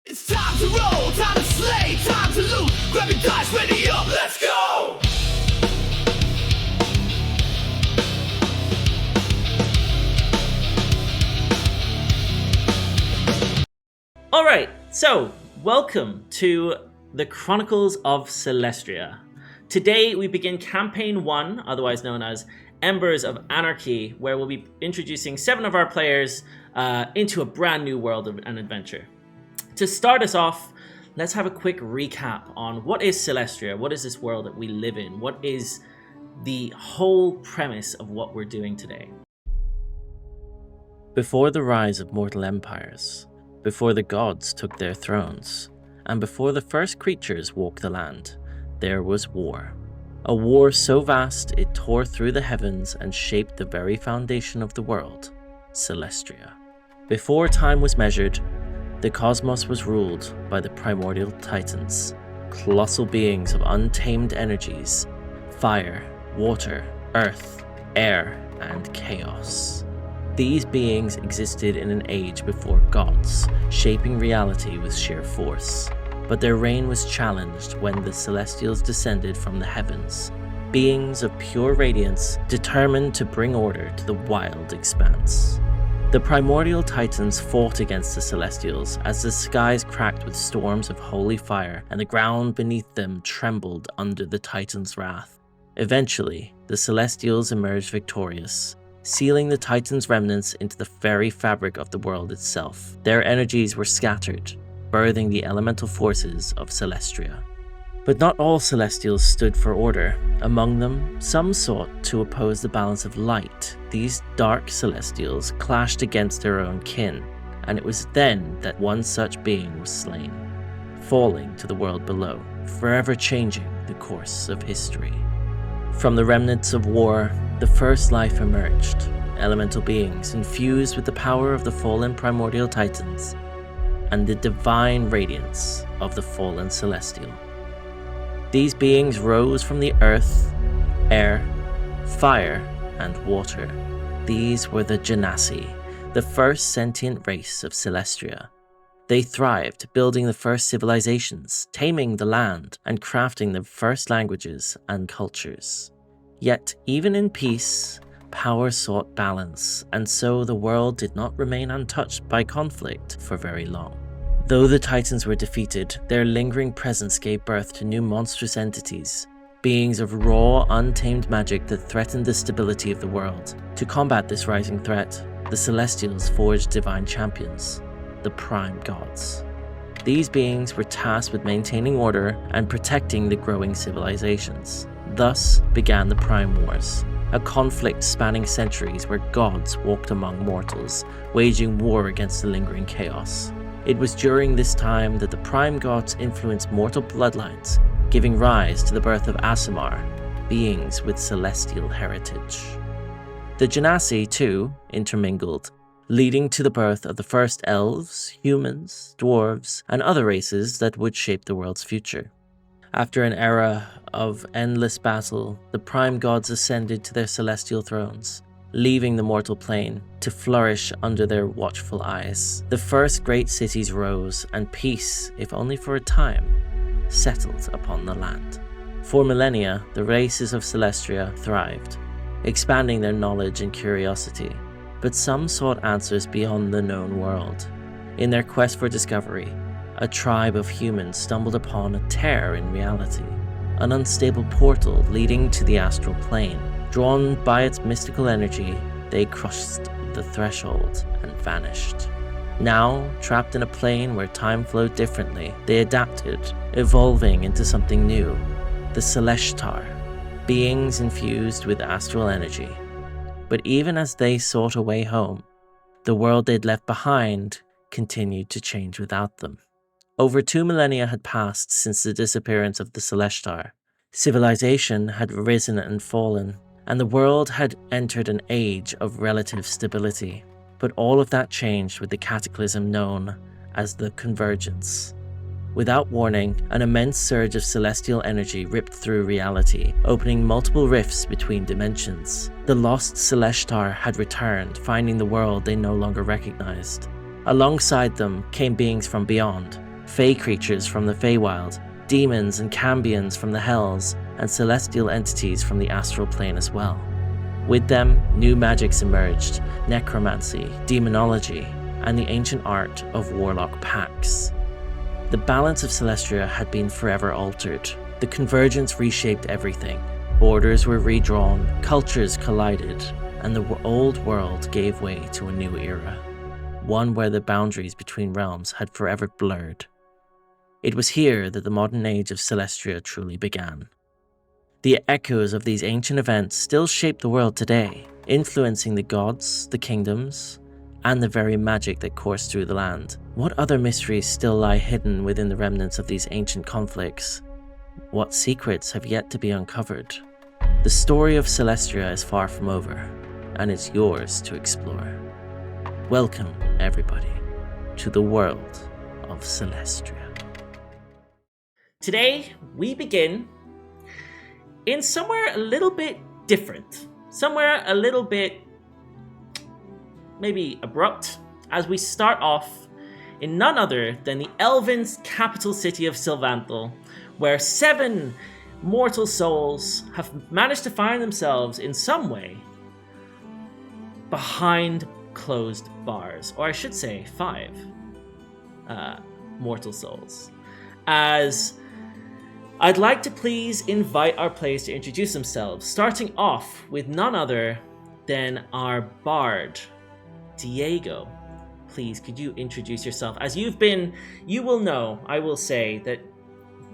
It's time to roll, time to slay, time to loot. Grab your dice, ready up, let's go! Alright, so welcome to the Chronicles of Celestria. Today we begin Campaign 1, otherwise known as Embers of Anarchy, where we'll be introducing 7 of our players into a brand new world of an adventure. To start us off, let's have a quick recap on what is Celestria, what is this world that we live in, what is the whole premise of what we're doing today. Before the rise of mortal empires, before the gods took their thrones, and before the first creatures walked the land, there was war. A war so vast it tore through the heavens and shaped the very foundation of the world, Celestria. Before time was measured, the cosmos was ruled by the primordial titans, colossal beings of untamed energies, fire, water, earth, air, and chaos. These beings existed in an age before gods, shaping reality with sheer force. But their reign was challenged when the Celestials descended from the heavens, beings of pure radiance determined to bring order to the wild expanse. The primordial titans fought against the Celestials as the skies cracked with storms of holy fire and the ground beneath them trembled under the titans' wrath. Eventually, the Celestials emerged victorious, sealing the Titans' remnants into the very fabric of the world itself. Their energies were scattered, birthing the elemental forces of Celestria. But not all Celestials stood for order. Among them, some sought to oppose the balance of light. These dark Celestials clashed against their own kin, and it was then that one such being was slain, falling to the world below, forever changing the course of history. From the remnants of war, the first life emerged, elemental beings infused with the power of the fallen primordial titans and the divine radiance of the fallen celestial. These beings rose from the earth, air, fire, and water. These were the Genasi, the first sentient race of Celestria. They thrived, building the first civilizations, taming the land, and crafting the first languages and cultures. Yet, even in peace, power sought balance, and so the world did not remain untouched by conflict for very long. Though the Titans were defeated, their lingering presence gave birth to new monstrous entities, beings of raw, untamed magic that threatened the stability of the world. To combat this rising threat, the Celestials forged divine champions, the Prime Gods. These beings were tasked with maintaining order and protecting the growing civilizations. Thus began the Prime Wars, a conflict spanning centuries where gods walked among mortals, waging war against the lingering chaos. It was during this time that the Prime Gods influenced mortal bloodlines, giving rise to the birth of Aasimar, beings with celestial heritage. The Genasi, too, intermingled, leading to the birth of the first elves, humans, dwarves, and other races that would shape the world's future. After an era of endless battle, the Prime Gods ascended to their celestial thrones, leaving the mortal plane to flourish under their watchful eyes. The first great cities rose, and peace, if only for a time, settled upon the land. For millennia, the races of Celestria thrived, expanding their knowledge and curiosity, but some sought answers beyond the known world. In their quest for discovery, a tribe of humans stumbled upon a tear in reality, an unstable portal leading to the astral plane. Drawn by its mystical energy, they crossed the threshold and vanished. Now, trapped in a plane where time flowed differently, they adapted, evolving into something new, the Celestar, beings infused with astral energy. But even as they sought a way home, the world they'd left behind continued to change without them. Over 2 millennia had passed since the disappearance of the Celestar. Civilization had risen and fallen, and the world had entered an age of relative stability. But all of that changed with the cataclysm known as the Convergence. Without warning, an immense surge of celestial energy ripped through reality, opening multiple rifts between dimensions. The lost Celestar had returned, finding the world they no longer recognized. Alongside them came beings from beyond, Fey creatures from the Feywild, demons and cambions from the Hells, and celestial entities from the astral plane as well. With them, new magics emerged: necromancy, demonology, and the ancient art of warlock pacts. The balance of Celestria had been forever altered. The convergence reshaped everything. Borders were redrawn, cultures collided, and the old world gave way to a new era. One where the boundaries between realms had forever blurred. It was here that the modern age of Celestria truly began. The echoes of these ancient events still shape the world today, influencing the gods, the kingdoms, and the very magic that coursed through the land. What other mysteries still lie hidden within the remnants of these ancient conflicts? What secrets have yet to be uncovered? The story of Celestria is far from over, and it's yours to explore. Welcome, everybody, to the world of Celestria. Today, we begin in somewhere a little bit different. Somewhere a little bit, maybe abrupt, as we start off in none other than the Elven capital city of Sylvanthal, where 7 mortal souls have managed to find themselves in some way behind closed bars, or I should say 5 mortal souls. As I'd like to please invite our players to introduce themselves, starting off with none other than our bard, Diego. Please, could you introduce yourself? As you will know, I will say that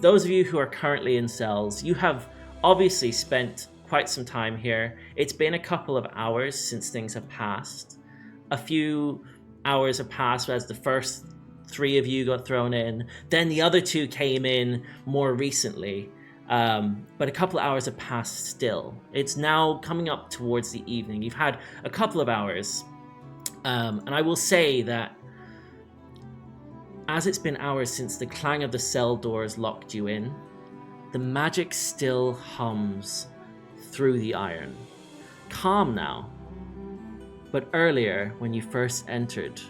those of you who are currently in cells, you have obviously spent quite some time here. It's been a couple of hours since things have passed. A few hours have passed as the first 3 of you got thrown in. Then the other 2 came in more recently. But a couple of hours have passed still. It's now coming up towards the evening. You've had a couple of hours. And I will say that as it's been hours since the clang of the cell doors locked you in, the magic still hums through the iron. Calm now. But earlier, when you first entered,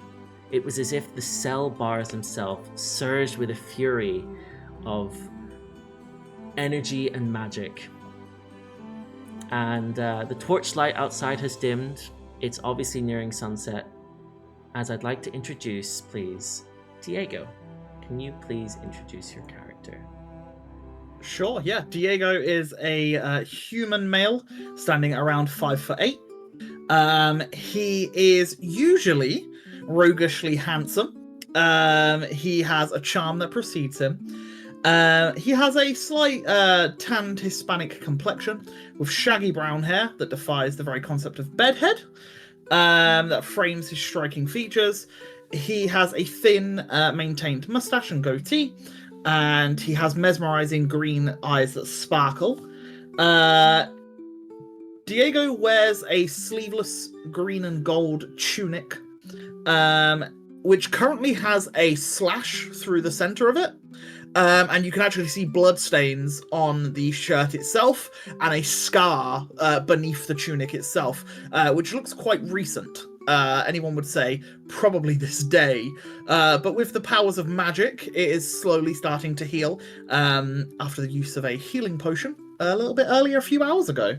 it was as if the cell bars themselves surged with a fury of energy and magic. And the torchlight outside has dimmed. It's obviously nearing sunset. As I'd like to introduce, please, Diego. Can you please introduce your character? Sure, yeah. Diego is a human male, standing around 5'8". He is usually roguishly handsome. He has a charm that precedes him. He has a slight tanned Hispanic complexion with shaggy brown hair that defies the very concept of bedhead, that frames his striking features. He has a thin, maintained mustache and goatee, and he has mesmerizing green eyes that sparkle. Diego wears a sleeveless green and gold tunic, which currently has a slash through the center of it. And you can actually see blood stains on the shirt itself and a scar beneath the tunic itself, which looks quite recent. Anyone would say probably this day. But with the powers of magic, it is slowly starting to heal after the use of a healing potion a little bit earlier, a few hours ago.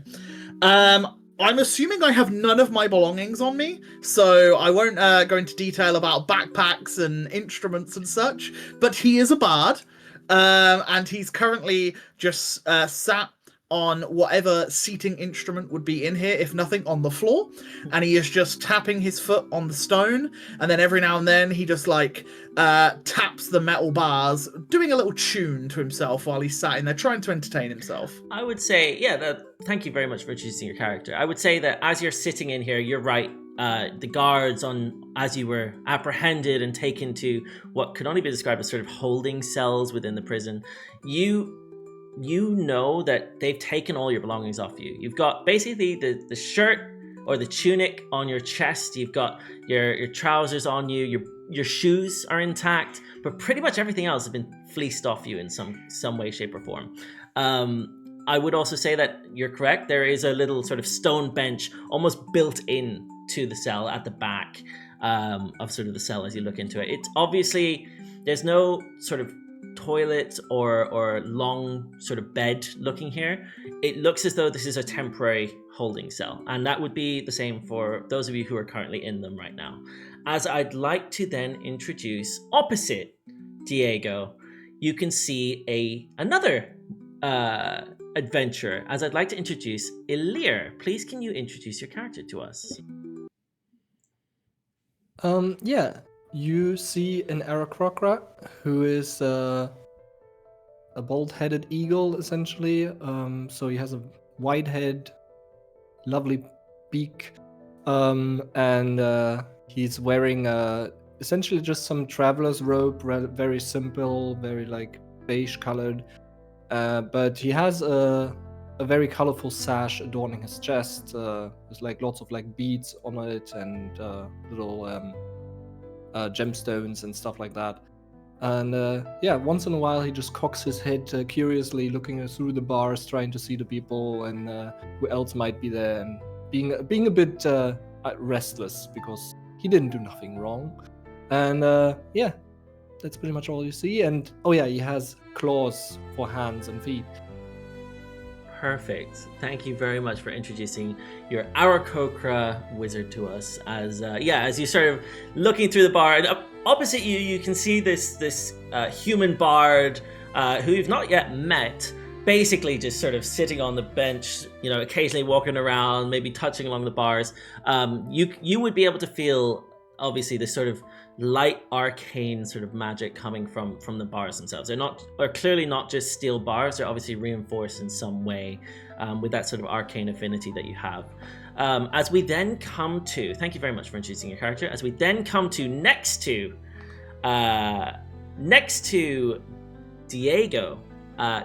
I'm assuming I have none of my belongings on me, so I won't go into detail about backpacks and instruments and such, but he is a bard, and he's currently just sat on whatever seating instrument would be in here, if nothing, on the floor, and he is just tapping his foot on the stone, and then every now and then he just taps the metal bars, doing a little tune to himself while he's sat in there trying to entertain himself. I would say, thank you very much for introducing your character. I would say that as you're sitting in here, you're right. The guards, as you were apprehended and taken to what could only be described as sort of holding cells within the prison, you know that they've taken all your belongings off you. You've got basically the shirt or the tunic on your chest. You've got your trousers on you. Your shoes are intact, but pretty much everything else has been fleeced off you in some way, shape, or form. I would also say that you're correct. There is a little sort of stone bench almost built in to the cell at the back of sort of the cell as you look into it. It's obviously There's no sort of toilet or long sort of bed looking here. It looks as though this is a temporary holding cell, and that would be the same for those of you who are currently in them right now. As I'd like to then introduce opposite Diego, you can see another adventurer, as I'd like to introduce Elirr. Please, can you introduce your character to us? Yeah, you see an Aarakocra who is a bald-headed eagle, essentially. So he has a wide head, lovely beak, and he's wearing essentially just some traveler's robe, very simple, very like beige colored. But he has a very colorful sash adorning his chest. There's like lots of like beads on it and little gemstones and stuff like that. And yeah, once in a while he just cocks his head curiously, looking through the bars, trying to see the people and who else might be there, and being a bit restless because he didn't do nothing wrong. And yeah, that's pretty much all you see. And oh yeah, he has claws for hands and feet. Perfect. Thank you very much for introducing your Aarakocra wizard to us. As as you sort of looking through the bar, and opposite you, you can see this human bard who you've not yet met. Basically, just sort of sitting on the bench, occasionally walking around, maybe touching along the bars. You would be able to feel obviously this sort of light arcane sort of magic coming from the bars themselves. They're clearly not just steel bars. They're obviously reinforced in some way with that sort of arcane affinity that you have. As we then come to, thank you very much for introducing your character. As we then come to next to Diego,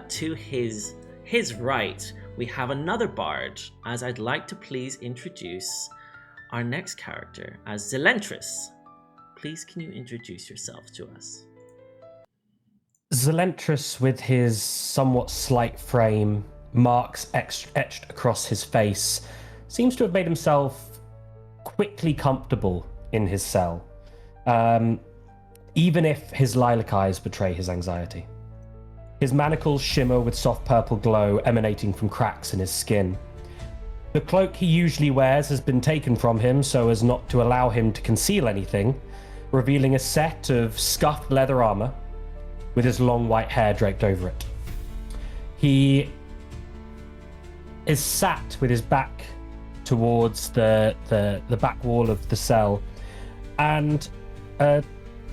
to his right, we have another bard. As I'd like to please introduce our next character as Zelentrus. Please, can you introduce yourself to us? Zelentrus, with his somewhat slight frame, marks etched across his face, seems to have made himself quickly comfortable in his cell, even if his lilac eyes betray his anxiety. His manacles shimmer with soft purple glow emanating from cracks in his skin. The cloak he usually wears has been taken from him so as not to allow him to conceal anything, revealing a set of scuffed leather armor with his long white hair draped over it. He is sat with his back towards the back wall of the cell, and a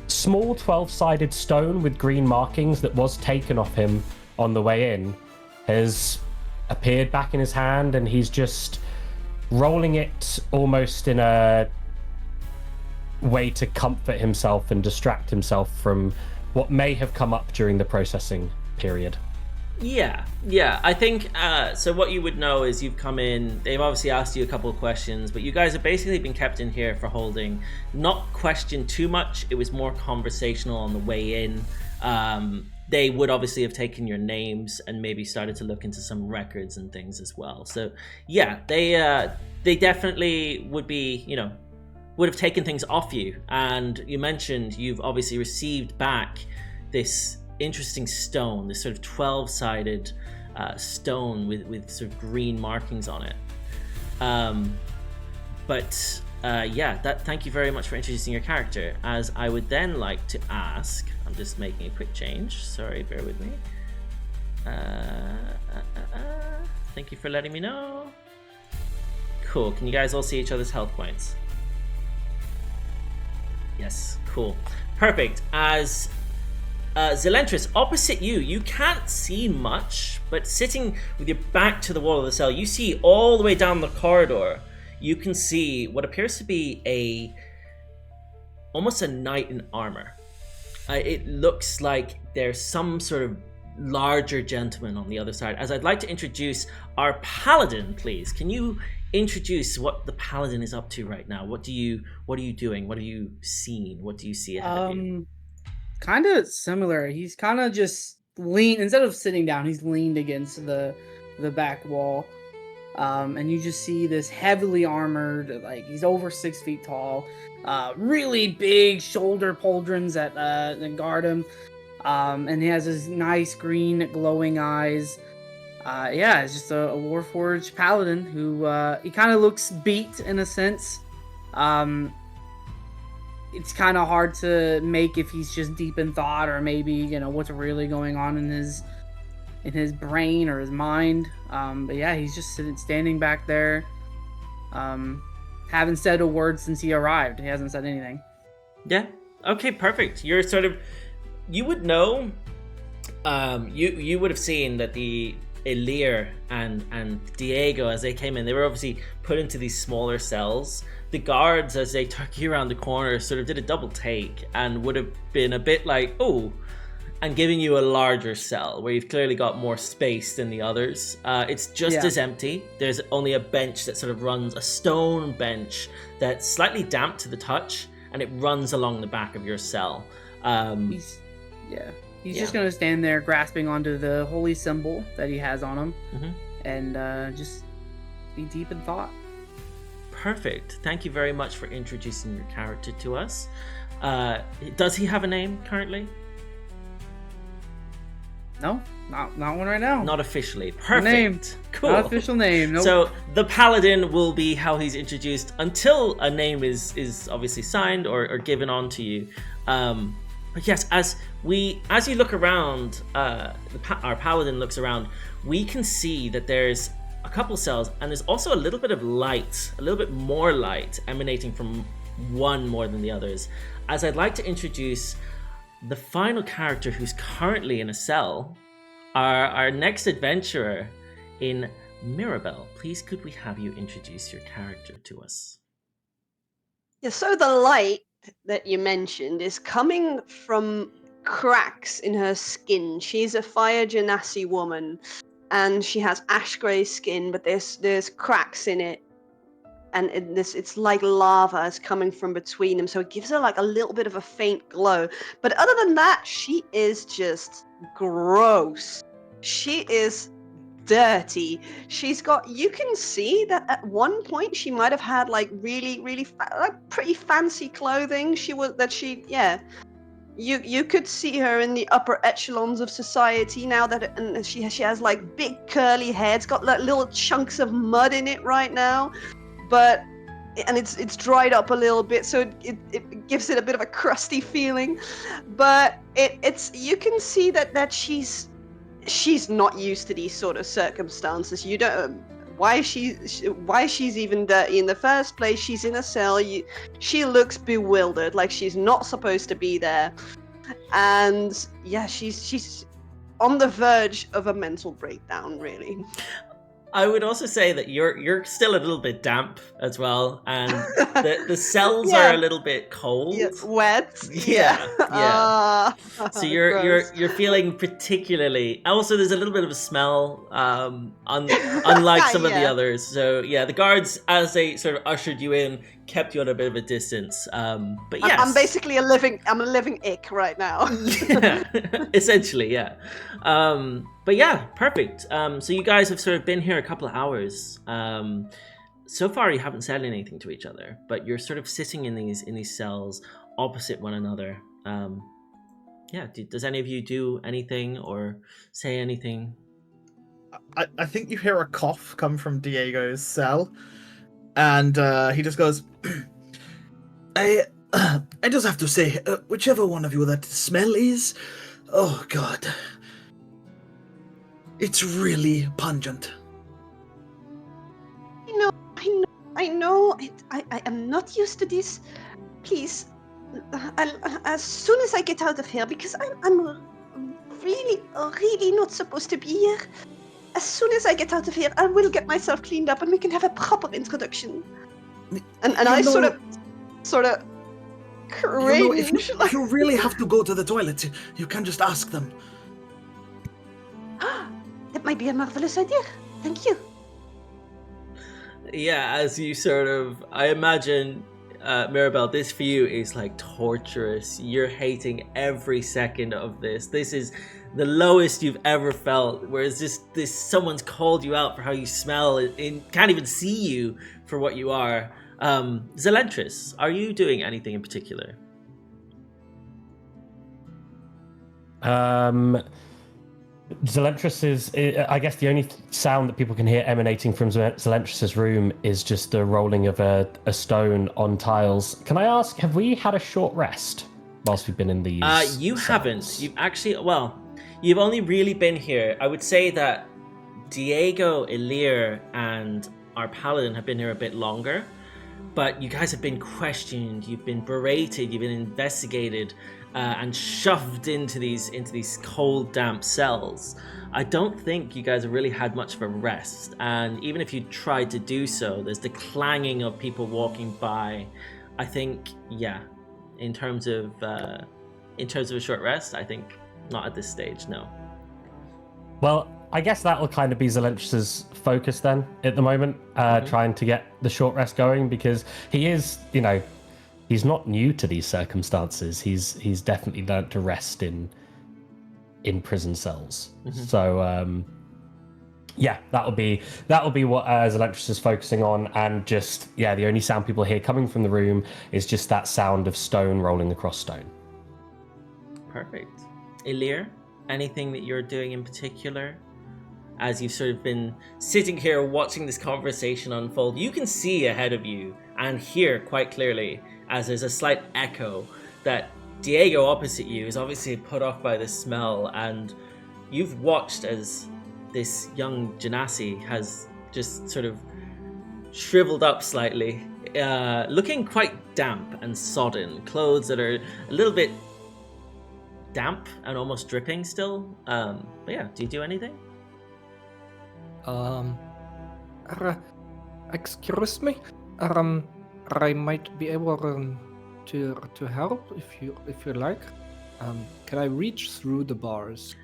small 12-sided stone with green markings that was taken off him on the way in has appeared back in his hand, and he's just rolling it almost in a way to comfort himself and distract himself from what may have come up during the processing period. Yeah. I think, so what you would know is you've come in, they've obviously asked you a couple of questions, but you guys have basically been kept in here for holding, not questioned too much. It was more conversational on the way in. They would obviously have taken your names and maybe started to look into some records and things as well. So yeah, they definitely would be, would have taken things off you. And you mentioned you've obviously received back this interesting stone, this sort of 12-sided stone with sort of green markings on it. Thank you very much for introducing your character. As I would then like to ask, I'm just making a quick change, sorry, bear with me. Thank you for letting me know. Cool, can you guys all see each other's health points? Yes, cool. Perfect. As Zelentrus, opposite you, you can't see much, but sitting with your back to the wall of the cell, you see all the way down the corridor, you can see what appears to be almost a knight in armor. It looks like there's some sort of larger gentleman on the other side. As I'd like to introduce our paladin, please. Can you introduce what the paladin is up to right now? What are you doing? What have you seen? What do you see ahead of you? Kind of similar. He's kind of just leaned, instead of sitting down, he's leaned against the back wall. And you just see this heavily armored, like he's over 6 feet tall, really big shoulder pauldrons that guard him. And he has his nice green glowing eyes. Yeah, it's just a Warforged paladin who he kind of looks beat in a sense. It's kind of hard to make if he's just deep in thought or maybe what's really going on in his brain or his mind. But yeah, he's just standing back there. Haven't said a word since he arrived. He hasn't said anything. Yeah. Okay, perfect. You're sort of, you would know, you would have seen that the Elirr and Diego, as they came in, they were obviously put into these smaller cells. The guards, as they took you around the corner, sort of did a double take and would have been a bit like, oh, and giving you a larger cell where you've clearly got more space than the others. It's just as empty. There's only a bench that sort of runs, a stone bench that's slightly damp to the touch, and it runs along the back of your cell. He's just gonna stand there grasping onto the holy symbol that he has on him, and just be deep in thought. Perfect. Thank you very much for introducing your character to us. Does he have a name currently? No, not one right now. Not officially. Perfect. Name. Cool. Not official name. Nope. So the paladin will be how he's introduced until a name is obviously signed or given on to you. But yes, as you look around, our paladin looks around, we can see that there's a couple cells, and there's also a little bit of light, a little bit more light emanating from one more than the others. As I'd like to introduce the final character who's currently in a cell, our next adventurer in Mirabelle. Please could we have you introduce your character to us? Yeah, so the light that you mentioned is coming from cracks in her skin. She's a fire genasi woman, and she has ash grey skin, but there's cracks in it, and it's like lava is coming from between them, so it gives her like a little bit of a faint glow. But other than that, she is just gross. She is dirty. You can see that at one point she might have had like really pretty fancy clothing. You could see her in the upper echelons of society now and she has like big curly hair. It's got like little chunks of mud in it right now, and it's dried up a little bit, so it gives it a bit of a crusty feeling. But you can see that she's not used to these sort of circumstances. You don't why she's even dirty in the first place. She's in a cell. She looks bewildered, like she's not supposed to be there, and yeah, she's on the verge of a mental breakdown, really. I would also say that you're still a little bit damp as well, and the cells are a little bit cold. Yeah, wet. Yeah. So you're feeling particularly. Also, there's a little bit of a smell, unlike some of the others. So yeah, the guards, as they sort of ushered you in, kept you at a bit of a distance. But yes, I'm basically a living ick right now. Yeah, essentially, yeah. But yeah, perfect. So you guys have sort of been here a couple of hours. So far, you haven't said anything to each other, but you're sort of sitting in these cells opposite one another. Yeah. Does any of you do anything or say anything? I think you hear a cough come from Diego's cell, and he just goes, I just have to say, whichever one of you that smell is, oh god, it's really pungent. I know. I am not used to this. Please, as soon as I get out of here, because I'm really not supposed to be here. As soon as I get out of here, I will get myself cleaned up and we can have a proper introduction. And I sort of cringe. If you really have to go to the toilet, you can just ask them. That might be a marvelous idea. Thank you. Yeah, as you sort of, I imagine, Mirabelle, this for you is like torturous. You're hating every second of this. This is the lowest you've ever felt. Whereas this someone's called you out for how you smell and can't even see you for what you are. Zelentrus, are you doing anything in particular? Zelentrus is, I guess, the only sound that people can hear emanating from Zelentrus's room is just the rolling of a stone on tiles. Can I ask, have we had a short rest whilst we've been in these? You cells? haven't. You've actually, well, you've only really been here. I would say that Diego, Elirr, and our paladin have been here a bit longer, but you guys have been questioned, you've been berated, you've been investigated, and shoved into these cold, damp cells. I don't think you guys have really had much of a rest, and even if you tried to do so, there's the clanging of people walking by. I think, yeah, in terms of a short rest, I think not at this stage, no. Well, I guess that will kind of be Zelentrus's focus then at the moment, trying to get the short rest going, because he is, he's not new to these circumstances. He's definitely learnt to rest in prison cells. So yeah, that'll be what Zelentrus is focusing on, and just the only sound people hear coming from the room is just that sound of stone rolling across stone. Perfect. Elirr, anything that you're doing in particular? As you've sort of been sitting here watching this conversation unfold, you can see ahead of you and hear quite clearly, as there's a slight echo, that Diego opposite you is obviously put off by the smell, and you've watched as this young Genasi has just sort of shriveled up slightly, looking quite damp and sodden, clothes that are a little bit damp and almost dripping still. But yeah, do you do anything? Excuse me. I might be able to help if you like. Can I reach through the bars?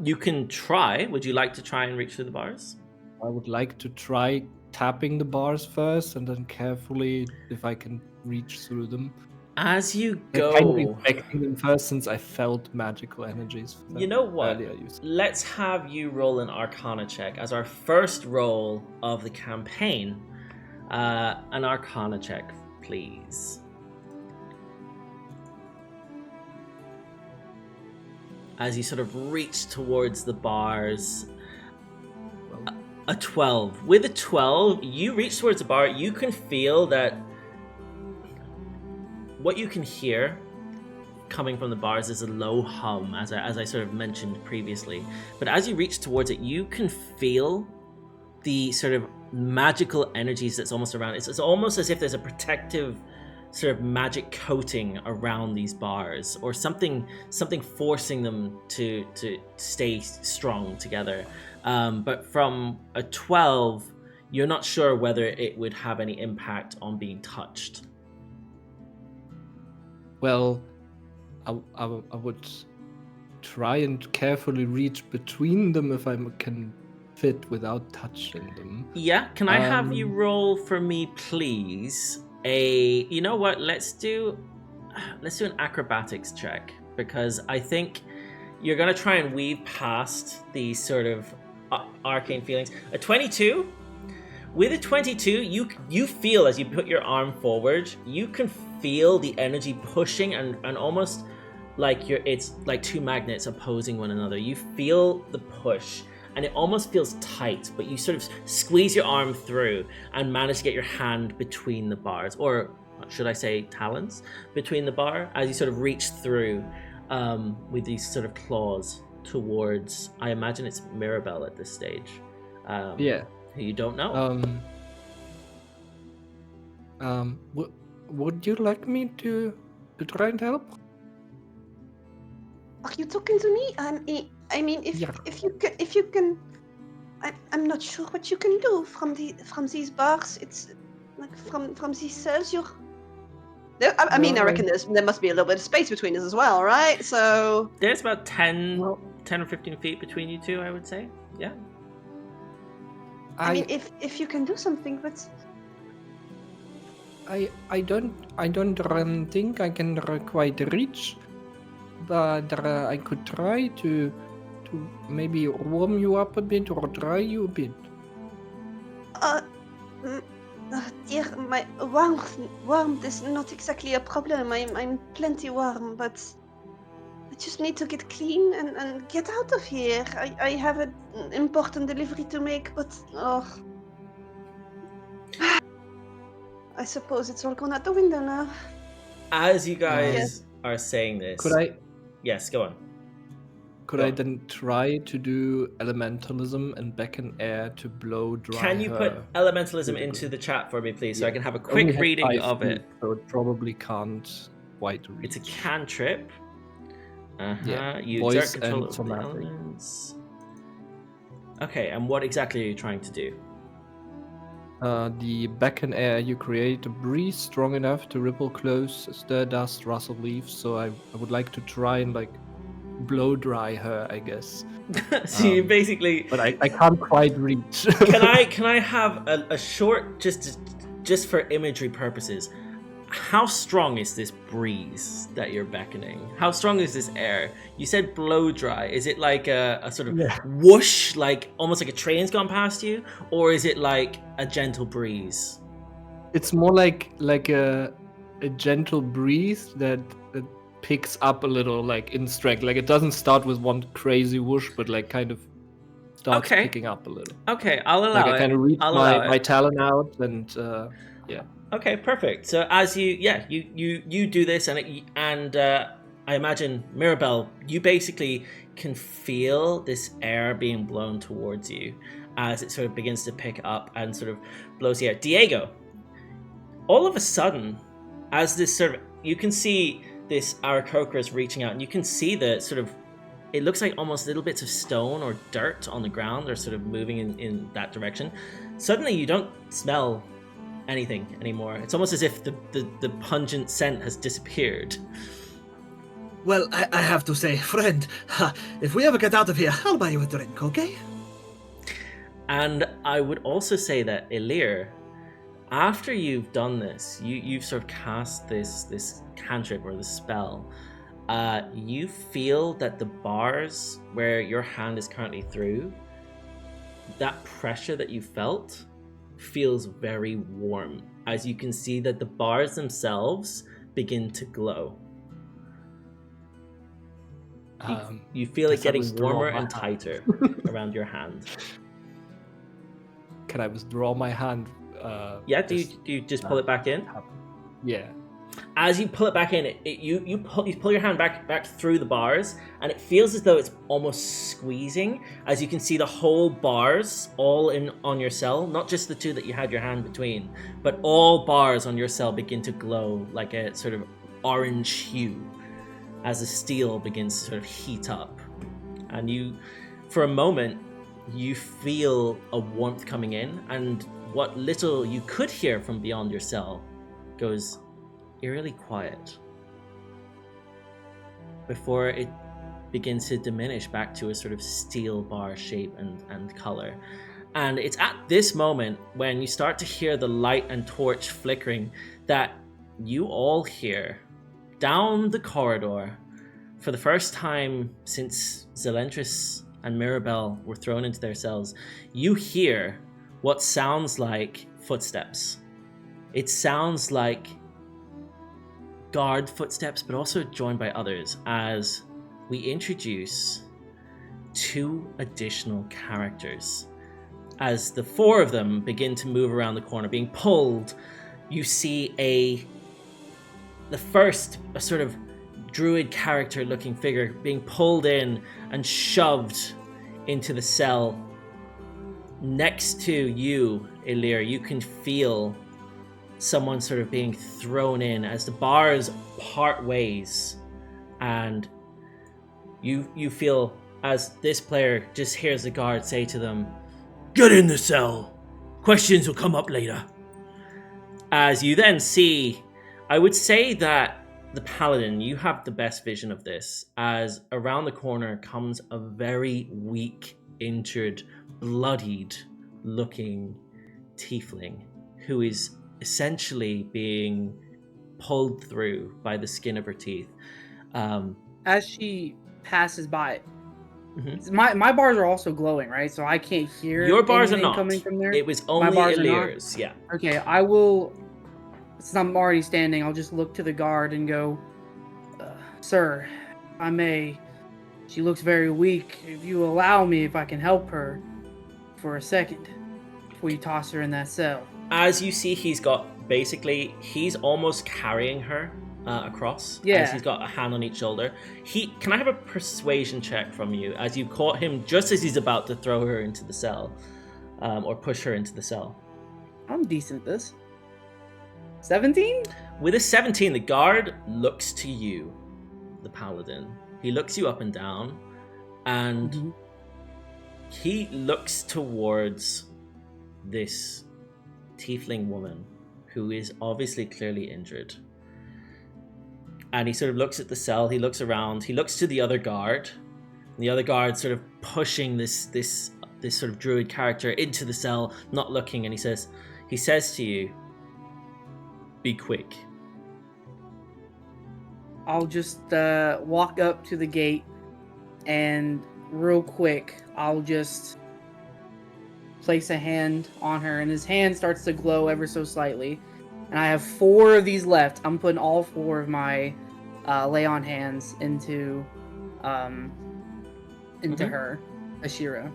You can try. Would you like to try and reach through the bars? I would like to try tapping the bars first, and then carefully if I can reach through them. As you I'm kind of go, inspecting them first, since I felt magical energies. From you know what? earlier use. Let's have you roll an Arcana check as our first roll of the campaign. An Arcana check, please. As you sort of reach towards the bars. A 12. With a 12, you reach towards the bar, you can feel that what you can hear coming from the bars is a low hum, as I sort of mentioned previously. But as you reach towards it, you can feel the sort of magical energies that's almost around it. It's almost as if there's a protective sort of magic coating around these bars, or something forcing them to stay strong together. But from a 12, you're not sure whether it would have any impact on being touched. Well, I would try and carefully reach between them if I can fit without touching them. Yeah, can I have you roll for me, please? You know what? Let's do an acrobatics check, because I think you're gonna try and weave past these sort of arcane feelings. A 22. With a 22, you feel, as you put your arm forward, you can feel the energy pushing and almost like it's like two magnets opposing one another. You feel the push, and it almost feels tight, but you sort of squeeze your arm through and manage to get your hand between the bars, or should I say talons, between the bar, as you sort of reach through with these sort of claws towards, I imagine it's Mirabelle at this stage. Yeah. Who you don't know. Would you like me to try and help? Are you talking to me? I mean, if you can, I'm not sure what you can do from these bars. It's like from these cells. I mean, I reckon there must be a little bit of space between us as well, right? So there's about 10 or 15 feet between you two, I would say. Yeah. I mean, if you can do something, but don't think I can quite reach, but I could try to maybe warm you up a bit or dry you a bit. Dear, my warmth is not exactly a problem. I'm plenty warm, but I just need to get clean and get out of here. I have an important delivery to make, but I suppose it's all gone out the window now. As you guys Yes. are saying this, Could I Yes, go on. could I then try to do elementalism and beckon air to blow dry Can you her? put elementalism to the into ground? the chat for me, please, so I Yeah. can have a Only quick have reading 5 of feet, it? so it probably can't quite reach. It's a cantrip. Yeah, You voice exert control and of the somatic. elements. Okay, and what exactly are you trying to do? The beckon air, you create a breeze strong enough to ripple close, stir dust, rustle leaves. So I would like to try and like blow dry her, I guess. So you basically. But I can't quite reach. Can I have a short just for imagery purposes? How strong is this breeze that you're beckoning? How strong is this air? You said blow dry. Is it like a sort of whoosh, like almost like a train's gone past you, or is it like a gentle breeze? It's more like a gentle breeze that picks up a little, like in strength. Like it doesn't start with one crazy whoosh, but like kind of starts Okay. picking up a little. Okay, I'll allow Like it. I kind of reach I'll allow my it. talon out and yeah. Okay, perfect. So as you do this, and I imagine Mirabelle, you basically can feel this air being blown towards you as it sort of begins to pick up and sort of blows the air. Diego, all of a sudden, as this sort of, you can see this Aarakocra reaching out, and you can see the sort of, it looks like almost little bits of stone or dirt on the ground. They're sort of moving in that direction. Suddenly, you don't smell anything anymore. It's almost as if the pungent scent has disappeared. Well, I have to say, friend, if we ever get out of here, I'll buy you a drink, okay? And I would also say that Elirr, after you've done this, you've sort of cast this cantrip or this spell, you feel that the bars where your hand is currently through, that pressure that you felt feels very warm, as you can see that the bars themselves begin to glow. You feel it guess I getting withdraw warmer my and hand. tighter around your hand. Can I withdraw my hand? Yeah, do you just pull it back in? Yeah. As you pull it back in, you pull your hand back through the bars, and it feels as though it's almost squeezing. As you can see, the whole bars all in on your cell, not just the two that you had your hand between, but all bars on your cell begin to glow like a sort of orange hue as the steel begins to sort of heat up. And you, for a moment, you feel a warmth coming in, and what little you could hear from beyond your cell goes eerily quiet before it begins to diminish back to a sort of steel bar shape and color. And it's at this moment when you start to hear the light and torch flickering that you all hear down the corridor, for the first time since Zelentrus and Mirabelle were thrown into their cells, you hear what sounds like footsteps. It sounds like guard footsteps, but also joined by others, as we introduce 2 additional characters. As the 4 of them begin to move around the corner, being pulled, you see the first, a sort of druid character looking figure being pulled in and shoved into the cell next to you, Elirr. You can feel someone sort of being thrown in as the bars part ways, and you feel as this player just hears the guard say to them, "Get in the cell. Questions will come up later." As you then see, I would say that the paladin, you have the best vision of this, as around the corner comes a very weak, injured, bloodied looking tiefling who is essentially being pulled through by the skin of her teeth. As she passes by, Mhm. my bars are also glowing, right? So I can't hear Your bars are anything not. coming from there. It was only bars are not? Elirr's, yeah. Okay, I will. Since I'm already standing, I'll just look to the guard and go, "Sir, if I may. She looks very weak. If you allow me, if I can help her for a second before you toss her in that cell." As you see, he's almost carrying her across. Yeah. As he's got a hand on each shoulder. Can I have a persuasion check from you as you caught him just as he's about to throw her into the cell, or push her into the cell? I'm decent at this. 17? With a 17, the guard looks to you, the paladin. He looks you up and down, and he looks towards this tiefling woman who is obviously clearly injured. And he sort of looks at the cell, he looks around, he looks to the other guard, and the other guard sort of pushing this sort of druid character into the cell, not looking, and he says to you, "Be quick." I'll just walk up to the gate, and real quick, I'll just place a hand on her, and his hand starts to glow ever so slightly. And I have 4 of these left. I'm putting all 4 of my lay on hands into her, Ashira.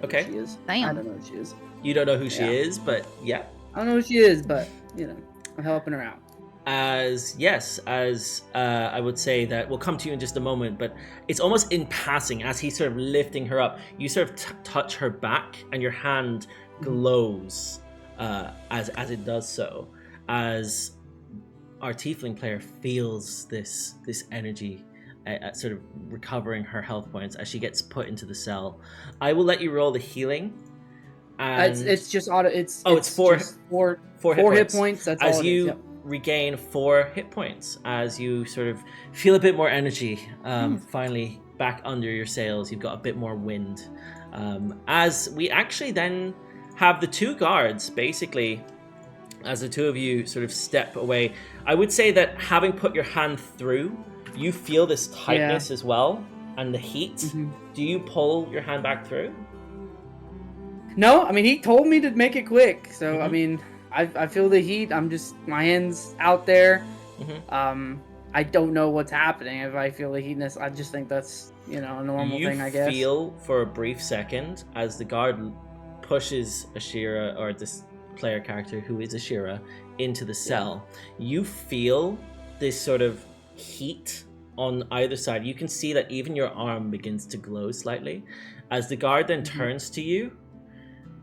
Okay. Who she is. Damn. I don't know who she is. You don't know who she Yeah. is, but yeah. I don't know who she is, but I'm helping her out. As I would say that we'll come to you in just a moment, but it's almost in passing as he's sort of lifting her up, you sort of touch her back, and your hand glows as it does so, as our tiefling player feels this energy sort of recovering her health points as she gets put into the cell. I will let you roll the healing. And It's just auto. It's 4 just four hit points. That's as all it you is. Yep. regain 4 hit points, as you sort of feel a bit more energy, finally back under your sails. You've got a bit more wind. As we actually then have the 2 guards, basically, as the 2 of you sort of step away. I would say that having put your hand through, you feel this tightness as well, and the heat. Do you pull your hand back through? No, I mean, he told me to make it quick, so I mean, I feel the heat. I'm just, my hand's out there. I don't know what's happening. If I feel the heatness, I just think that's a normal thing, I guess. You feel for a brief second as the guard pushes Ashira, or this player character who is Ashira, into the cell. You feel this sort of heat on either side. You can see that even your arm begins to glow slightly as the guard then turns to you,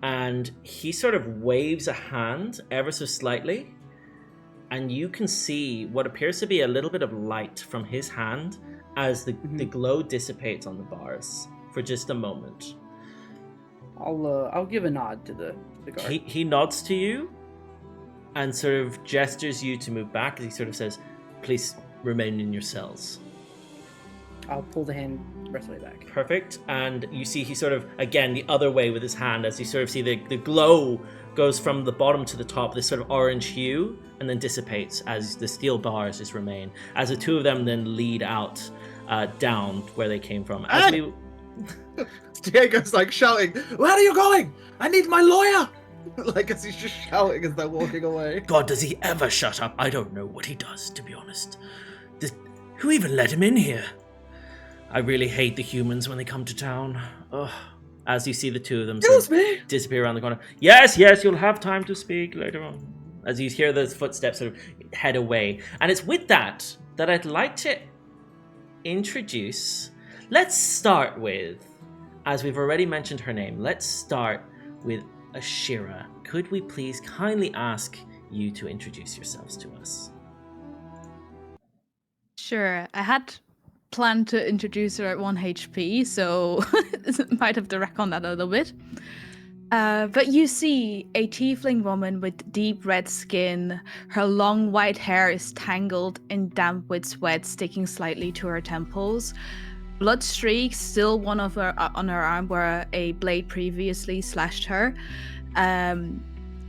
and he sort of waves a hand ever so slightly, and you can see what appears to be a little bit of light from his hand as the glow dissipates on the bars for just a moment. I'll give a nod to the guard. He nods to you and sort of gestures you to move back, as he sort of says, "Please remain in your cells." I'll pull the hand rest of the way back. Perfect. And you see he sort of, again, the other way with his hand, as you sort of see the glow goes from the bottom to the top, this sort of orange hue, and then dissipates as the steel bars just remain, as the 2 of them then lead out down where they came from. As Diego's like shouting, "Where are you going? I need my lawyer!" Like, as he's just shouting as they're walking away. God, does he ever shut up? I don't know what he does, to be honest. Who even let him in here? I really hate the humans when they come to town. Ugh. As you see the 2 of them sort of disappear around the corner. Yes, you'll have time to speak later on. As you hear those footsteps sort of head away. And it's with that I'd like to introduce... Let's start with, as we've already mentioned her name, let's start with Ashira. Could we please kindly ask you to introduce yourselves to us? Sure. I had planned to introduce her at 1 HP, so might have to recon that a little bit. But you see a tiefling woman with deep red skin. Her long white hair is tangled and damp with sweat sticking slightly to her temples. Blood streaks, still one of her on her arm where a blade previously slashed her.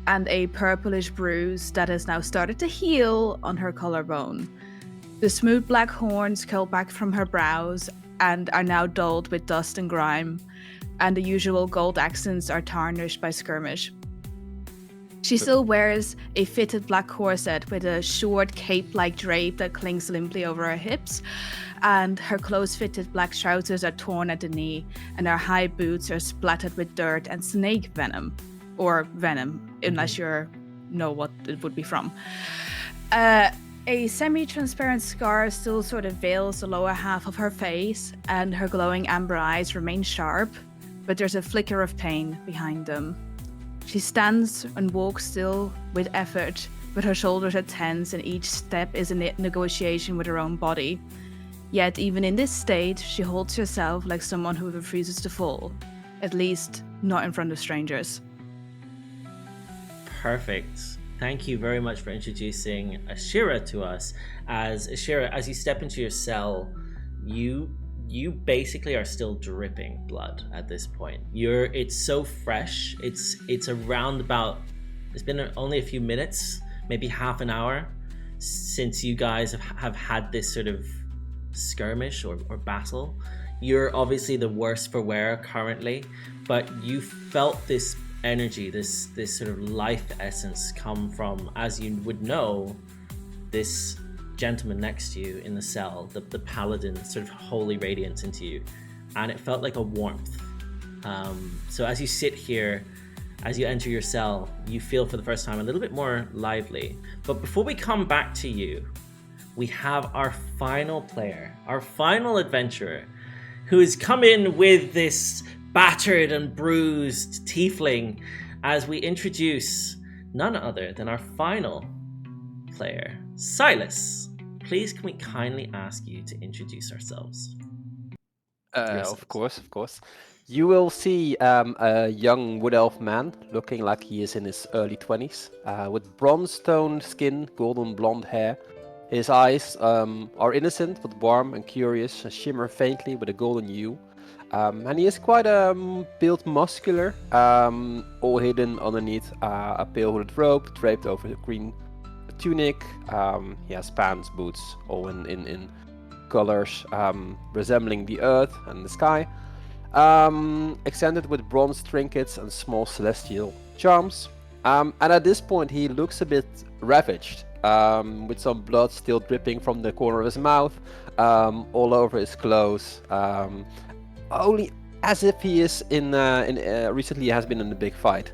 and a purplish bruise that has now started to heal on her collarbone. The smooth black horns curl back from her brows and are now dulled with dust and grime, and the usual gold accents are tarnished by skirmish. She still wears a fitted black corset with a short cape-like drape that clings limply over her hips, and her close-fitted black trousers are torn at the knee, and her high boots are splattered with dirt and snake venom. Or venom, unless you know what it would be from. A semi-transparent scar still sort of veils the lower half of her face, and her glowing amber eyes remain sharp, but there's a flicker of pain behind them. She stands and walks still with effort, but her shoulders are tense and each step is a negotiation with her own body. Yet even in this state, she holds herself like someone who refuses to fall, at least not in front of strangers. Perfect. Thank you very much for introducing Ashira to us. As Ashira, as you step into your cell, you basically are still dripping blood at this point. It's so fresh. It's around about, it's been only a few minutes, maybe half an hour since you guys have had this sort of skirmish or battle. You're obviously the worse for wear currently, but you felt this energy, this sort of life essence come from, as you would know, this gentleman next to you in the cell, the paladin sort of holy radiance into you, and it felt like a warmth. So as you sit here, as you enter your cell, you feel for the first time a little bit more lively. But before we come back to you, we have our final player, our final adventurer, who has come in with this battered and bruised tiefling, as we introduce none other than our final player, Sylas. Please, can we kindly ask you to introduce ourselves? Of course. You will see a young wood elf man looking like he is in his early 20s, with bronze-toned skin, golden blonde hair. His eyes are innocent but warm and curious, and shimmer faintly with a golden hue. And he is quite built muscular, all hidden underneath a pale hooded robe draped over a green tunic. He has pants, boots, all in colors resembling the earth and the sky, accented with bronze trinkets and small celestial charms. And at this point he looks a bit ravaged, with some blood still dripping from the corner of his mouth, all over his clothes, only as if he is recently has been in a big fight.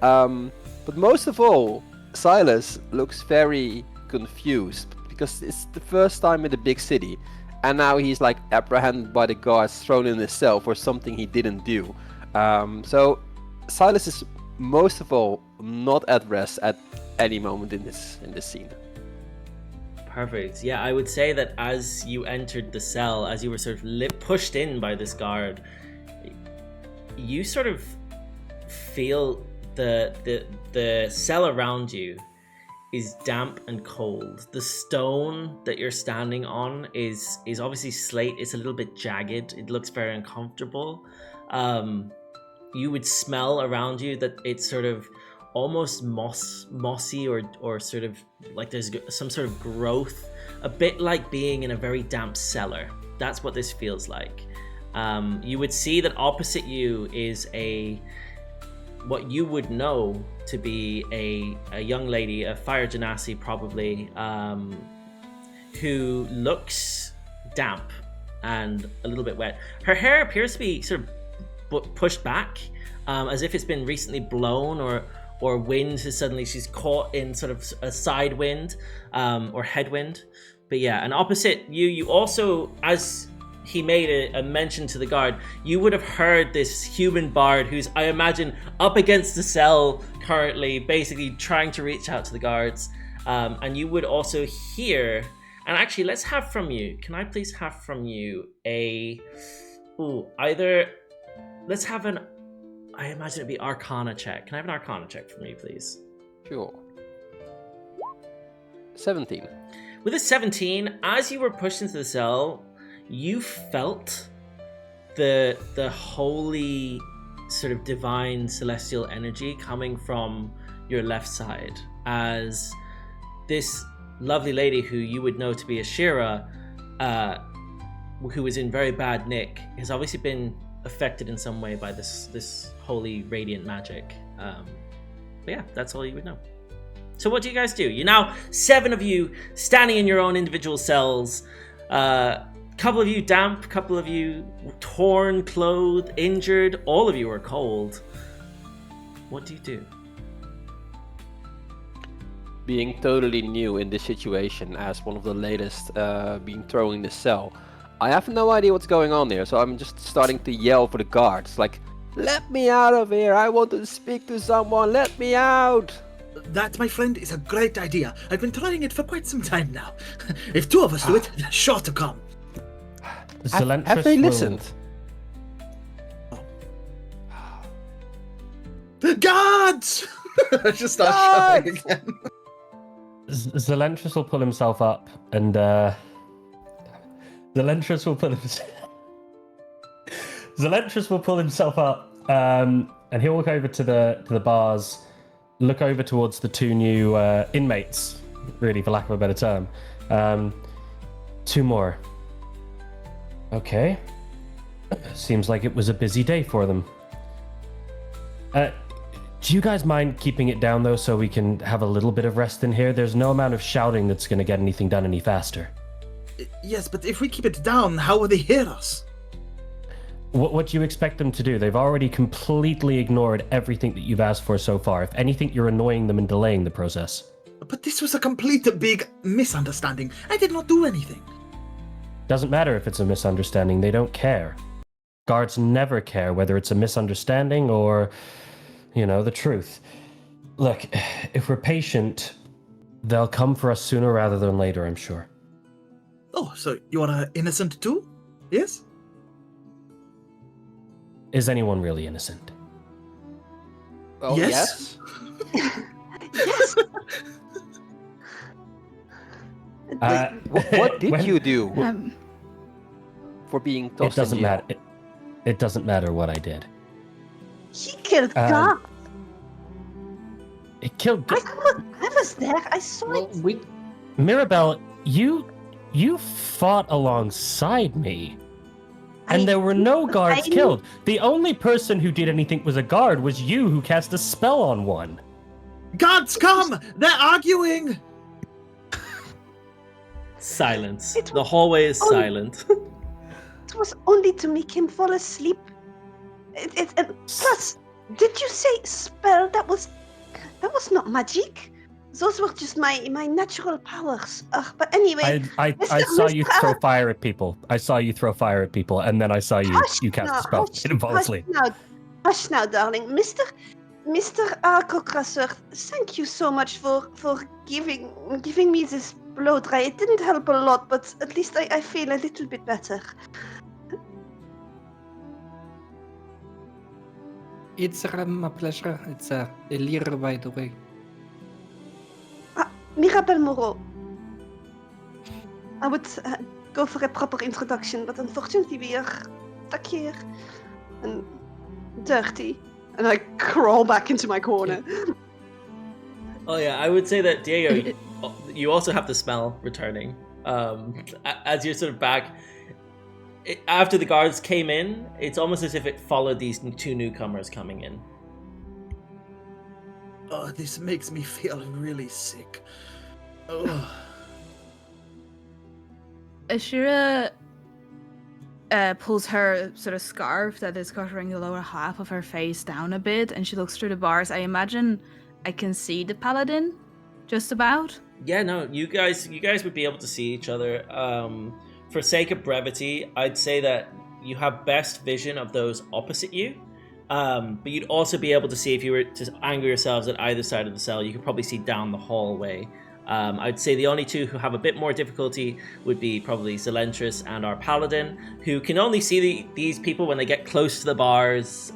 But most of all, Sylas looks very confused, because it's the first time in the big city, and now he's like apprehended by the guards, thrown in his cell for something he didn't do. So Sylas is most of all not at rest at any moment in this scene. Perfect. Yeah, I would say that as you entered the cell, as you were sort of pushed in by this guard, you sort of feel the cell around you is damp and cold. The stone that you're standing on is obviously slate. It's a little bit jagged. It looks very uncomfortable. You would smell around you that it's sort of almost mossy or sort of like there's some sort of growth, a bit like being in a very damp cellar. That's what this feels like. You would see that opposite you is what you would know to be a young lady, a fire genasi probably, who looks damp and a little bit wet. Her hair appears to be sort of pushed back, as if it's been recently blown, or wind has suddenly, she's caught in sort of a side wind, or headwind. But yeah, and opposite you also, as he made a mention to the guard, you would have heard this human bard who's, I imagine, up against the cell currently, basically trying to reach out to the guards. And you would also hear, and actually let's have from you, can I please have from you let's have an, I imagine it'd be Arcana check. Can I have an Arcana check from you, please? Sure. 17. With a 17, as you were pushed into the cell, you felt the holy sort of divine celestial energy coming from your left side as this lovely lady who you would know to be Ashira, who is in very bad nick, has obviously been affected in some way by this holy radiant magic. But yeah, that's all you would know. So what do you guys do? You're now 7 of you standing in your own individual cells. Couple of you damp, couple of you torn, clothed, injured. All of you are cold. What do you do? Being totally new in this situation as one of the latest being thrown in the cell, I have no idea what's going on here, so I'm just starting to yell for the guards, like, let me out of here, I want to speak to someone, let me out! That, my friend, is a great idea. I've been trying it for quite some time now. If 2 of us do it, they're sure to come. Have they listened? The guards! I just start shouting again. Zelentrus will pull himself up and Zelentrus will pull himself up and he'll walk over to the bars, look over towards the 2 new inmates, really, for lack of a better term. 2 more. Okay. Seems like it was a busy day for them. Do you guys mind keeping it down, though, so we can have a little bit of rest in here? There's no amount of shouting that's going to get anything done any faster. Yes, but if we keep it down, how will they hear us? What do you expect them to do? They've already completely ignored everything that you've asked for so far. If anything, you're annoying them and delaying the process. But this was a complete big misunderstanding. I did not do anything. Doesn't matter if it's a misunderstanding. They don't care. Guards never care whether it's a misunderstanding or, the truth. Look, if we're patient, they'll come for us sooner rather than later, I'm sure. Oh, so you are innocent too? Yes? Is anyone really innocent? Well, yes. Yes. What did you do for being tossed It doesn't in jail? matter. It doesn't matter what I did. He killed God. It killed. I was there. I saw it. Mirabelle, you fought alongside me, and there were no guards killed. The only person who did anything was a guard. Was you who cast a spell on one? Guards, come! They're arguing. Silence. The hallway is silent. It was only to make him fall asleep. Plus, did you say spell? That was not magic. Those were just my natural powers. But anyway, I saw you throw fire at people. I saw you throw fire at people, and then I saw you cast a spell and fall asleep. Hush now, darling. Mr. Kokra, sir, thank you so much for giving me this blow dry. It didn't help a lot, but at least I feel a little bit better. It's my pleasure. It's Elirr, by the way. Mirabelle Moreau. I would go for a proper introduction, but unfortunately we are stuck here and dirty. And I crawl back into my corner. Oh yeah, I would say that Diego, you also have the smell returning. As you're sort of back, after the guards came in, it's almost as if it followed these 2 newcomers coming in. Oh, this makes me feel really sick. Oh. Ashira pulls her sort of scarf that is covering the lower half of her face down a bit, and she looks through the bars. I imagine I can see the paladin, just about. Yeah, no, you guys would be able to see each other. For sake of brevity, I'd say that you have best vision of those opposite you. But you'd also be able to see, if you were to angle yourselves at either side of the cell, you could probably see down the hallway. I'd say the only 2 who have a bit more difficulty would be probably Zelentrus and our paladin, who can only see these people when they get close to the bars.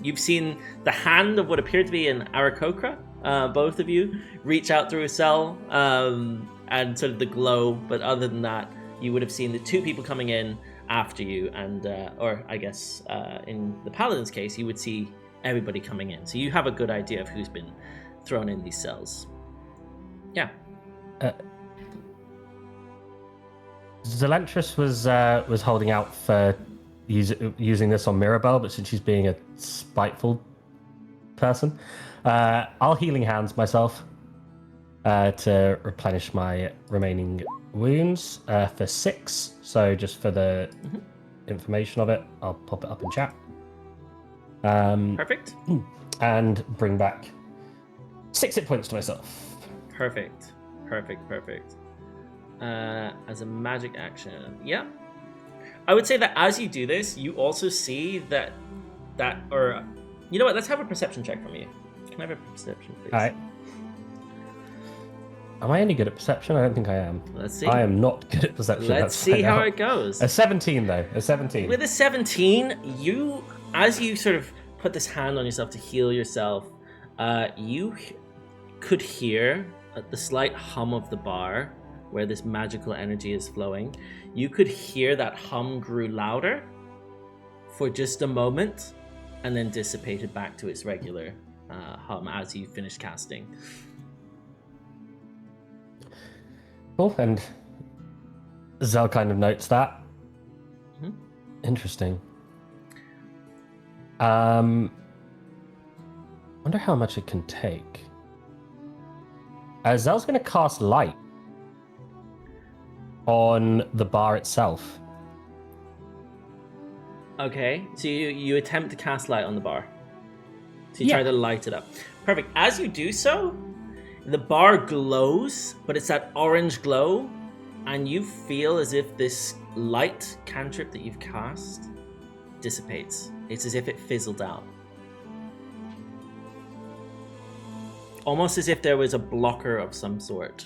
You've seen the hand of what appeared to be an Aarakocra, both of you, reach out through a cell, and sort of the glow, but other than that, you would have seen the 2 people coming in after you, and or I guess in the paladin's case, you would see everybody coming in. So you have a good idea of who's been thrown in these cells. Yeah. Zelentrus was holding out for using this on Mirabelle, but since she's being a spiteful person, I'll healing hands myself to replenish my remaining wounds for 6. So just for the information of it, I'll pop it up in chat. Perfect. And bring back 6 hit points to myself. Perfect. As a magic action, yeah. I would say that as you do this, you also see that, or you know what? Let's have a perception check from you. Can I have a perception, please? All right. Am I any good at perception? I don't think I am. Let's see. I am not good at perception. Let's see how it goes. A 17 though. A 17. With a 17, as you sort of put this hand on yourself to heal yourself, you could hear the slight hum of the bar where this magical energy is flowing. You could hear that hum grew louder for just a moment and then dissipated back to its regular hum as you finished casting. Cool, and Zel kind of notes that. Interesting. Wonder how much it can take. Zel's going to cast light on the bar itself. Okay, so you attempt to cast light on the bar. So you try to light it up. Perfect. As you do so, the bar glows, but it's that orange glow, and you feel as if this light cantrip that you've cast dissipates. It's as if it fizzled out. Almost as if there was a blocker of some sort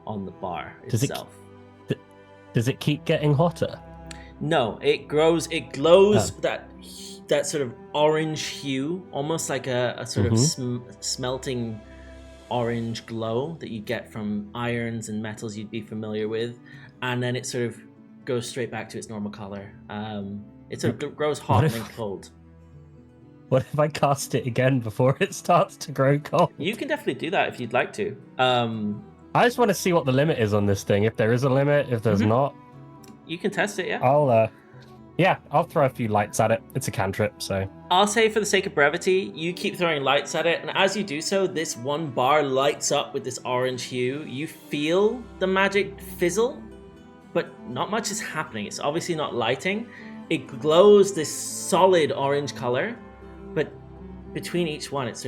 on the bar itself. Does it keep getting hotter? No, it glows that sort of orange hue, almost like a sort of smelting orange glow that you get from irons and metals you'd be familiar with, and then it sort of goes straight back to its normal color. It sort of grows hot and then cold. What if I cast it again before it starts to grow cold? You can definitely do that if you'd like to. I just want to see what the limit is on this thing. If there is a limit, if there's not, you can test it. Yeah. I'll throw a few lights at it. It's a cantrip, so I'll say for the sake of brevity, you keep throwing lights at it, and as you do so, this one bar lights up with this orange hue. You feel the magic fizzle, but not much is happening. It's obviously not lighting. It glows this solid orange color, but between each one, it's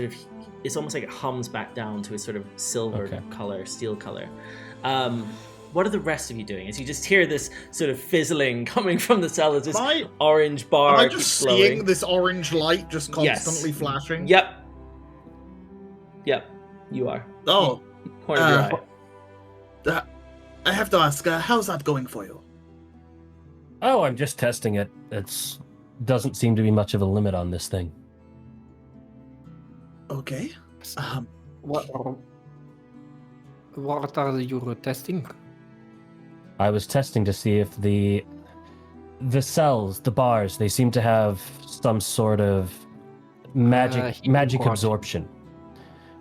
almost like it hums back down to a sort of silver color, steel color. What are the rest of you doing? As you just hear this sort of fizzling coming from the cell as this orange bar Am I just keeps seeing glowing. this orange light just constantly flashing? Yep, you are. Oh. Corner of your eye. I have to ask, how's that going for you? Oh, I'm just testing it. Doesn't seem to be much of a limit on this thing. Okay. What are you testing? I was testing to see if the cells, the bars, they seem to have some sort of magic absorption.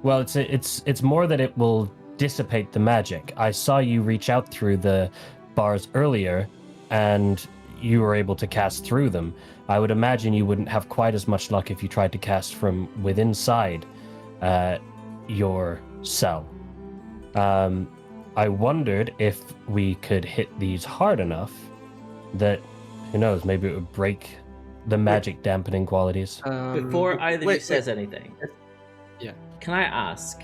Well, it's more that it will dissipate the magic. I saw you reach out through the bars earlier, and you were able to cast through them. I would imagine you wouldn't have quite as much luck if you tried to cast from within inside your cell. I wondered if we could hit these hard enough that, who knows, maybe it would break the magic dampening qualities. Before either of you says anything, yeah, can I ask,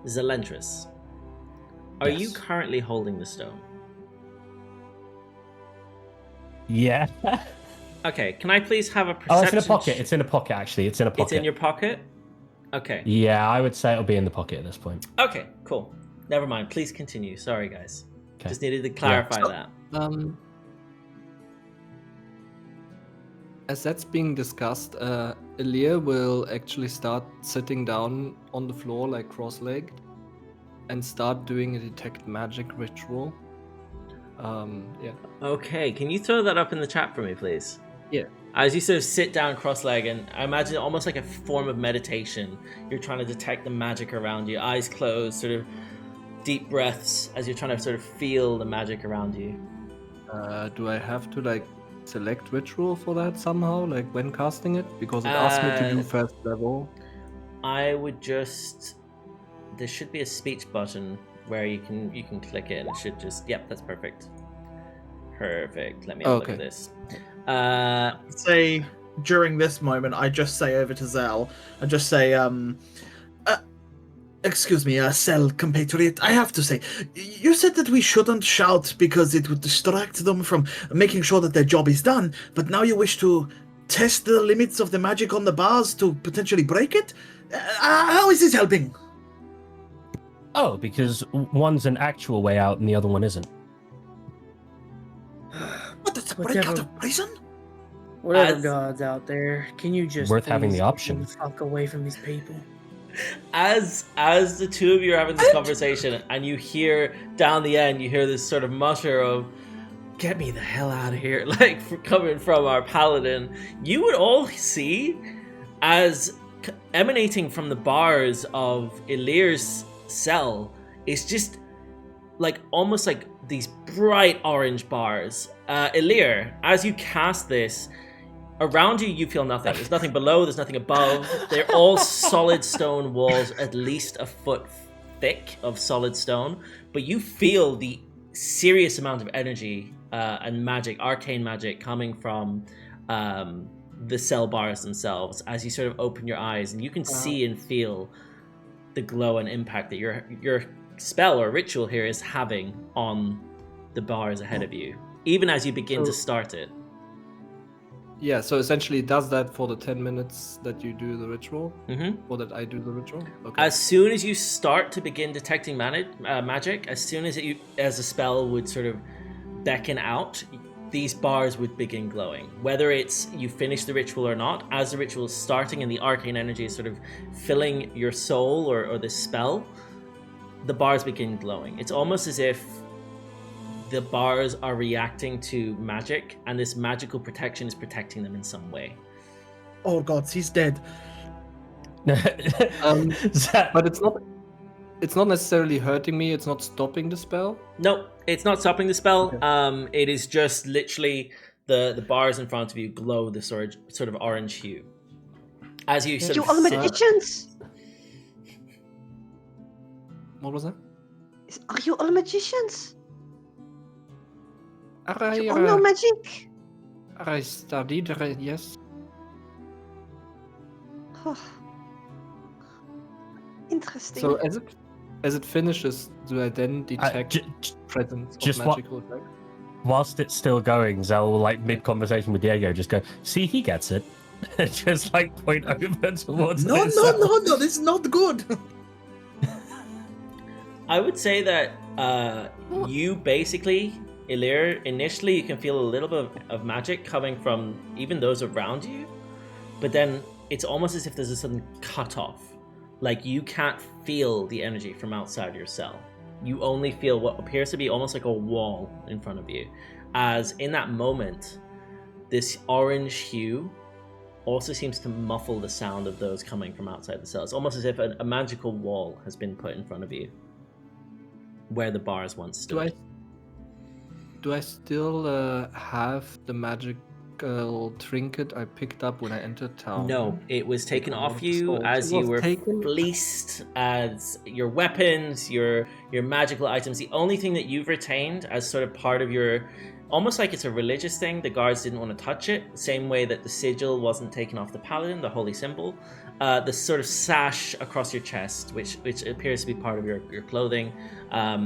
Zelentrus, are you currently holding the stone? Yeah. Okay, can I please have a perception? Oh, it's in a pocket. It's in a pocket, actually. It's in a pocket. It's in your pocket? Okay. Yeah, I would say it'll be in the pocket at this point. Okay, cool. Never mind. Please continue. Sorry, guys. Just needed to clarify that. As that's being discussed, Elirr will actually start sitting down on the floor, like cross-legged, and start doing a detect magic ritual. Yeah. Okay, can you throw that up in the chat for me, please? Yeah. As you sort of sit down cross-legged, and I imagine almost like a form of meditation, you're trying to detect the magic around you, eyes closed, sort of deep breaths as you're trying to sort of feel the magic around you. Do I have to like select ritual for that somehow, like when casting it? Because it asked me to do first level. I would just... There should be a speech button where you can click it and it should just... Yep, that's perfect. Perfect. Let me have a look at this. Say during this moment, I just say over to Zell, I just say, excuse me, Cell compatriot, I have to say, you said that we shouldn't shout because it would distract them from making sure that their job is done, but now you wish to test the limits of the magic on the bars to potentially break it? How is this helping? Oh, because one's an actual way out and the other one isn't. What, that's a break out of prison? Whatever God's out there, can you just worth having the please option. get the fuck away from these people? As the two of you are having this conversation and you hear down the end, you hear this sort of mutter of, get me the hell out of here, like coming from our paladin, you would all see as emanating from the bars of Elirr's cell is just like almost like these bright orange bars. Elirr, as you cast this, around you, you feel nothing. There's nothing below, there's nothing above. They're all solid stone walls, at least a foot thick of solid stone. But you feel the serious amount of energy and magic, arcane magic, coming from the cell bars themselves as you sort of open your eyes. And you can see and feel the glow and impact that your spell or ritual here is having on the bars ahead of you, even as you begin to start it. Yeah, so essentially it does that for the 10 minutes that you do the ritual? Or that I do the ritual? Okay. As soon as you start to begin detecting magic, as soon as as a spell would sort of beckon out, these bars would begin glowing. Whether it's you finish the ritual or not, as the ritual is starting and the arcane energy is sort of filling your soul or the spell, the bars begin glowing. It's almost as if the bars are reacting to magic, and this magical protection is protecting them in some way. Oh gods, he's dead. But it's not necessarily hurting me, it's not stopping the spell? No, it's not stopping the spell. Okay. It is just literally the bars in front of you glow the sort of orange hue. As you sort you of all magicians? What was that? Are you all magicians? You all I know magic? I studied, yes. Oh. Interesting. So as it finishes, do I then detect presence of magical effect? Whilst it's still going, Zell will, like, mid-conversation with Diego, just go, see, he gets it. Just, like, point over towards No, this is not good. I would say that you basically, Elirr, initially you can feel a little bit of magic coming from even those around you, but then it's almost as if there's a sudden cut-off. Like, you can't feel the energy from outside your cell. You only feel what appears to be almost like a wall in front of you. As in that moment, this orange hue also seems to muffle the sound of those coming from outside the cell. It's almost as if a magical wall has been put in front of you, where the bars once stood. Do I still have the magical trinket I picked up when I entered town? No, it was taken off you as you were fleeced, as your weapons, your magical items. The only thing that you've retained as sort of part of your, almost like it's a religious thing, the guards didn't want to touch it, same way that the sigil wasn't taken off the paladin, the holy symbol. The sort of sash across your chest, which appears to be part of your clothing,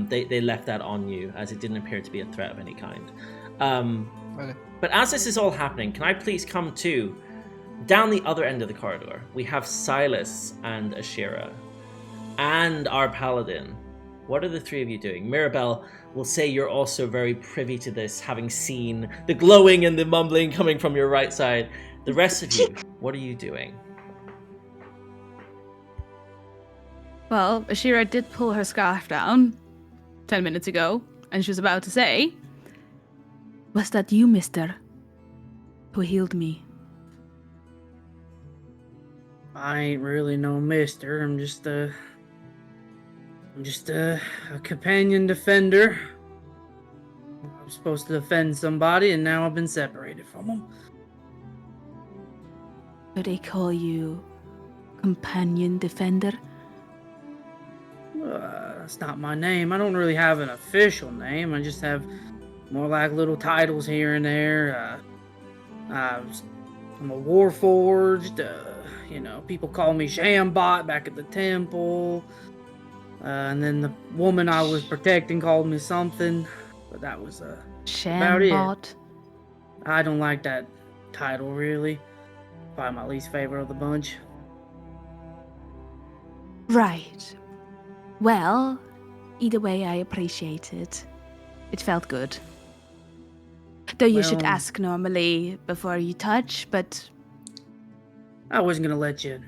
they left that on you, as it didn't appear to be a threat of any kind. Okay. But as this is all happening, can I please come to down the other end of the corridor? We have Sylas and Ashira and our paladin. What are the three of you doing? Mirabelle will say you're also very privy to this, having seen the glowing and the mumbling coming from your right side. The rest of you, what are you doing? Well, Ashira did pull her scarf down 10 minutes ago, and she was about to say, "Was that you, mister, who healed me I ain't really no mister. I'm just a companion defender. I was supposed to defend somebody, and now I've been separated from them. Do they call you companion defender? That's not my name. I don't really have an official name. I just have more like little titles here and there. I'm a warforged. People call me Shambot back at the temple. And then the woman I was protecting called me something. But that was about it. Shambot. I don't like that title, really. Probably my least favorite of the bunch. Right. Well, either way, I appreciate it. It felt good. Though you should Well, ask normally before you touch, but I wasn't gonna let you,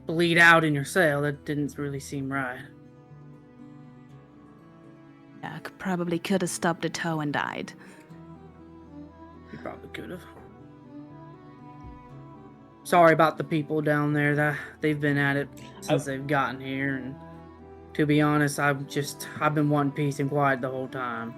bleed out in your cell. That didn't really seem right. I probably could have stubbed a toe and died. You probably could have. Sorry about the people down there. That they've been at it since they've gotten here, and to be honest, I've been wanting peace and quiet the whole time.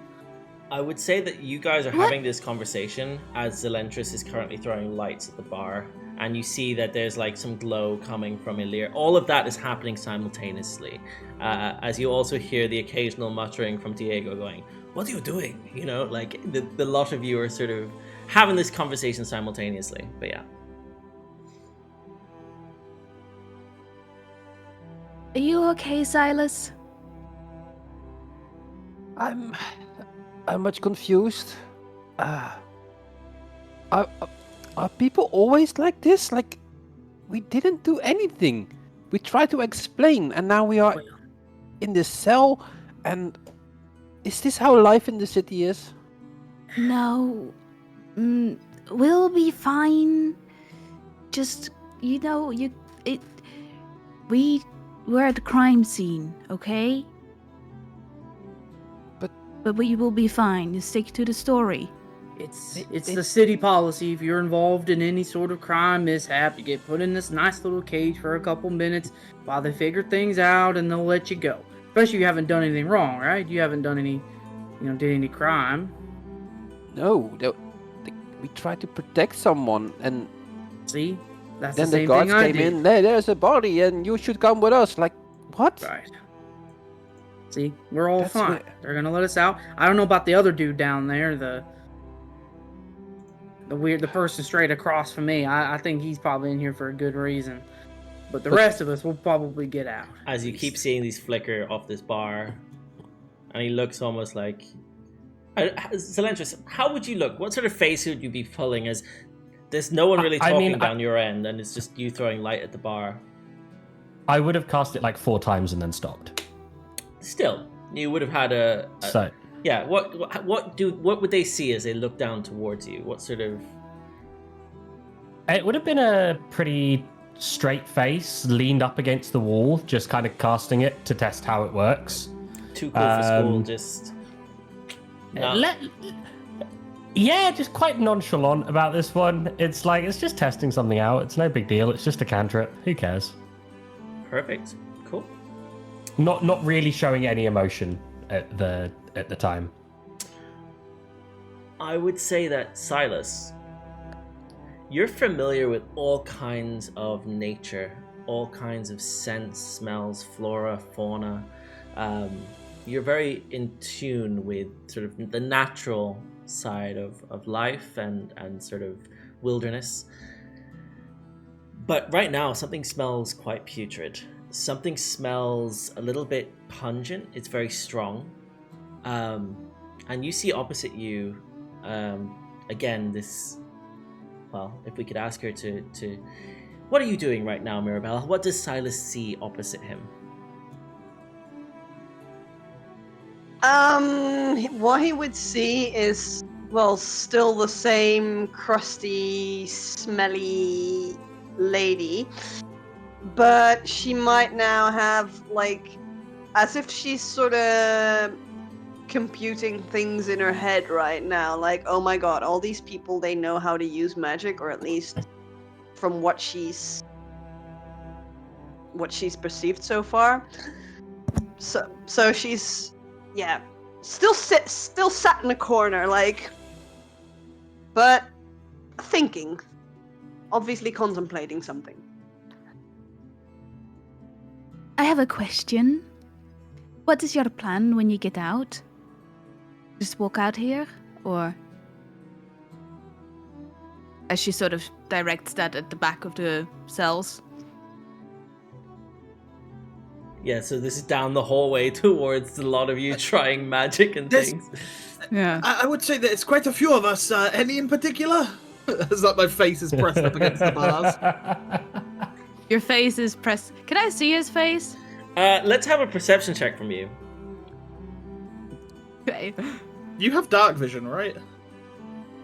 I would say that you guys are having this conversation as Zelentrus is currently throwing lights at the bar, and you see that there's like some glow coming from Elirr. All of that is happening simultaneously, as you also hear the occasional muttering from Diego going, "What are you doing?" Like the lot of you are sort of having this conversation simultaneously. But yeah. Are you okay, Sylas? I'm much confused. Are people always like this? Like, we didn't do anything. We tried to explain, and now we are in this cell. And is this how life in the city is? No. We'll be fine. Just, we're at the crime scene, okay? But we will be fine. You stick to the story. It's the city policy. If you're involved in any sort of crime mishap, you get put in this nice little cage for a couple minutes while they figure things out, and they'll let you go. Especially if you haven't done anything wrong, right? You haven't done did any crime. No, we tried to protect someone, and see, that's then the the same guards thing I came did. in. There's a body, and you should come with us. Like, what? Right. See, we're all That's fine. what- They're gonna let us out. I don't know about the other dude down there, the person straight across from me. I think he's probably in here for a good reason. But the rest of us will probably get out. As you keep seeing these flicker off this bar, and he looks almost like... Zelentrus, how would you look? What sort of face would you be pulling as there's no one really talking down your end, and it's just you throwing light at the bar? I would have cast it like 4 times and then stopped. Still, you would have had So yeah. What would they see as they look down towards you? What sort of... it would have been a pretty straight face, leaned up against the wall, just kind of casting it to test how it works. Too cool for school, just... Yeah, just quite nonchalant about this one. It's like, it's just testing something out. It's no big deal. It's just a cantrip. Who cares? Perfect. Cool. Not really showing any emotion at the time. I would say that, Sylas, you're familiar with all kinds of nature, all kinds of scents, smells, flora, fauna. You're very in tune with sort of the natural side of life and sort of wilderness. But right now, something smells quite putrid. Something smells a little bit pungent. It's very strong. And you see opposite you, again, this... Well, if we could ask her to... What are you doing right now, Mirabelle? What does Sylas see opposite him? What he would see is, well, still the same crusty, smelly lady, but she might now have, like, as if she's sort of computing things in her head right now, like, oh my god, all these people, they know how to use magic, or at least from what she's what she's perceived so far. So she's still sat in a corner, like, but thinking, obviously contemplating something. I have a question. What is your plan when you get out? Just walk out here, or? As she sort of directs that at the back of the cells. Yeah, so this is down the hallway towards a lot of you trying magic and things. Yeah. I would say that it's quite a few of us. Any in particular? As that my face is pressed up against the bars. Your face is pressed. Can I see his face? Let's have a perception check from you. Okay. You have dark vision, right?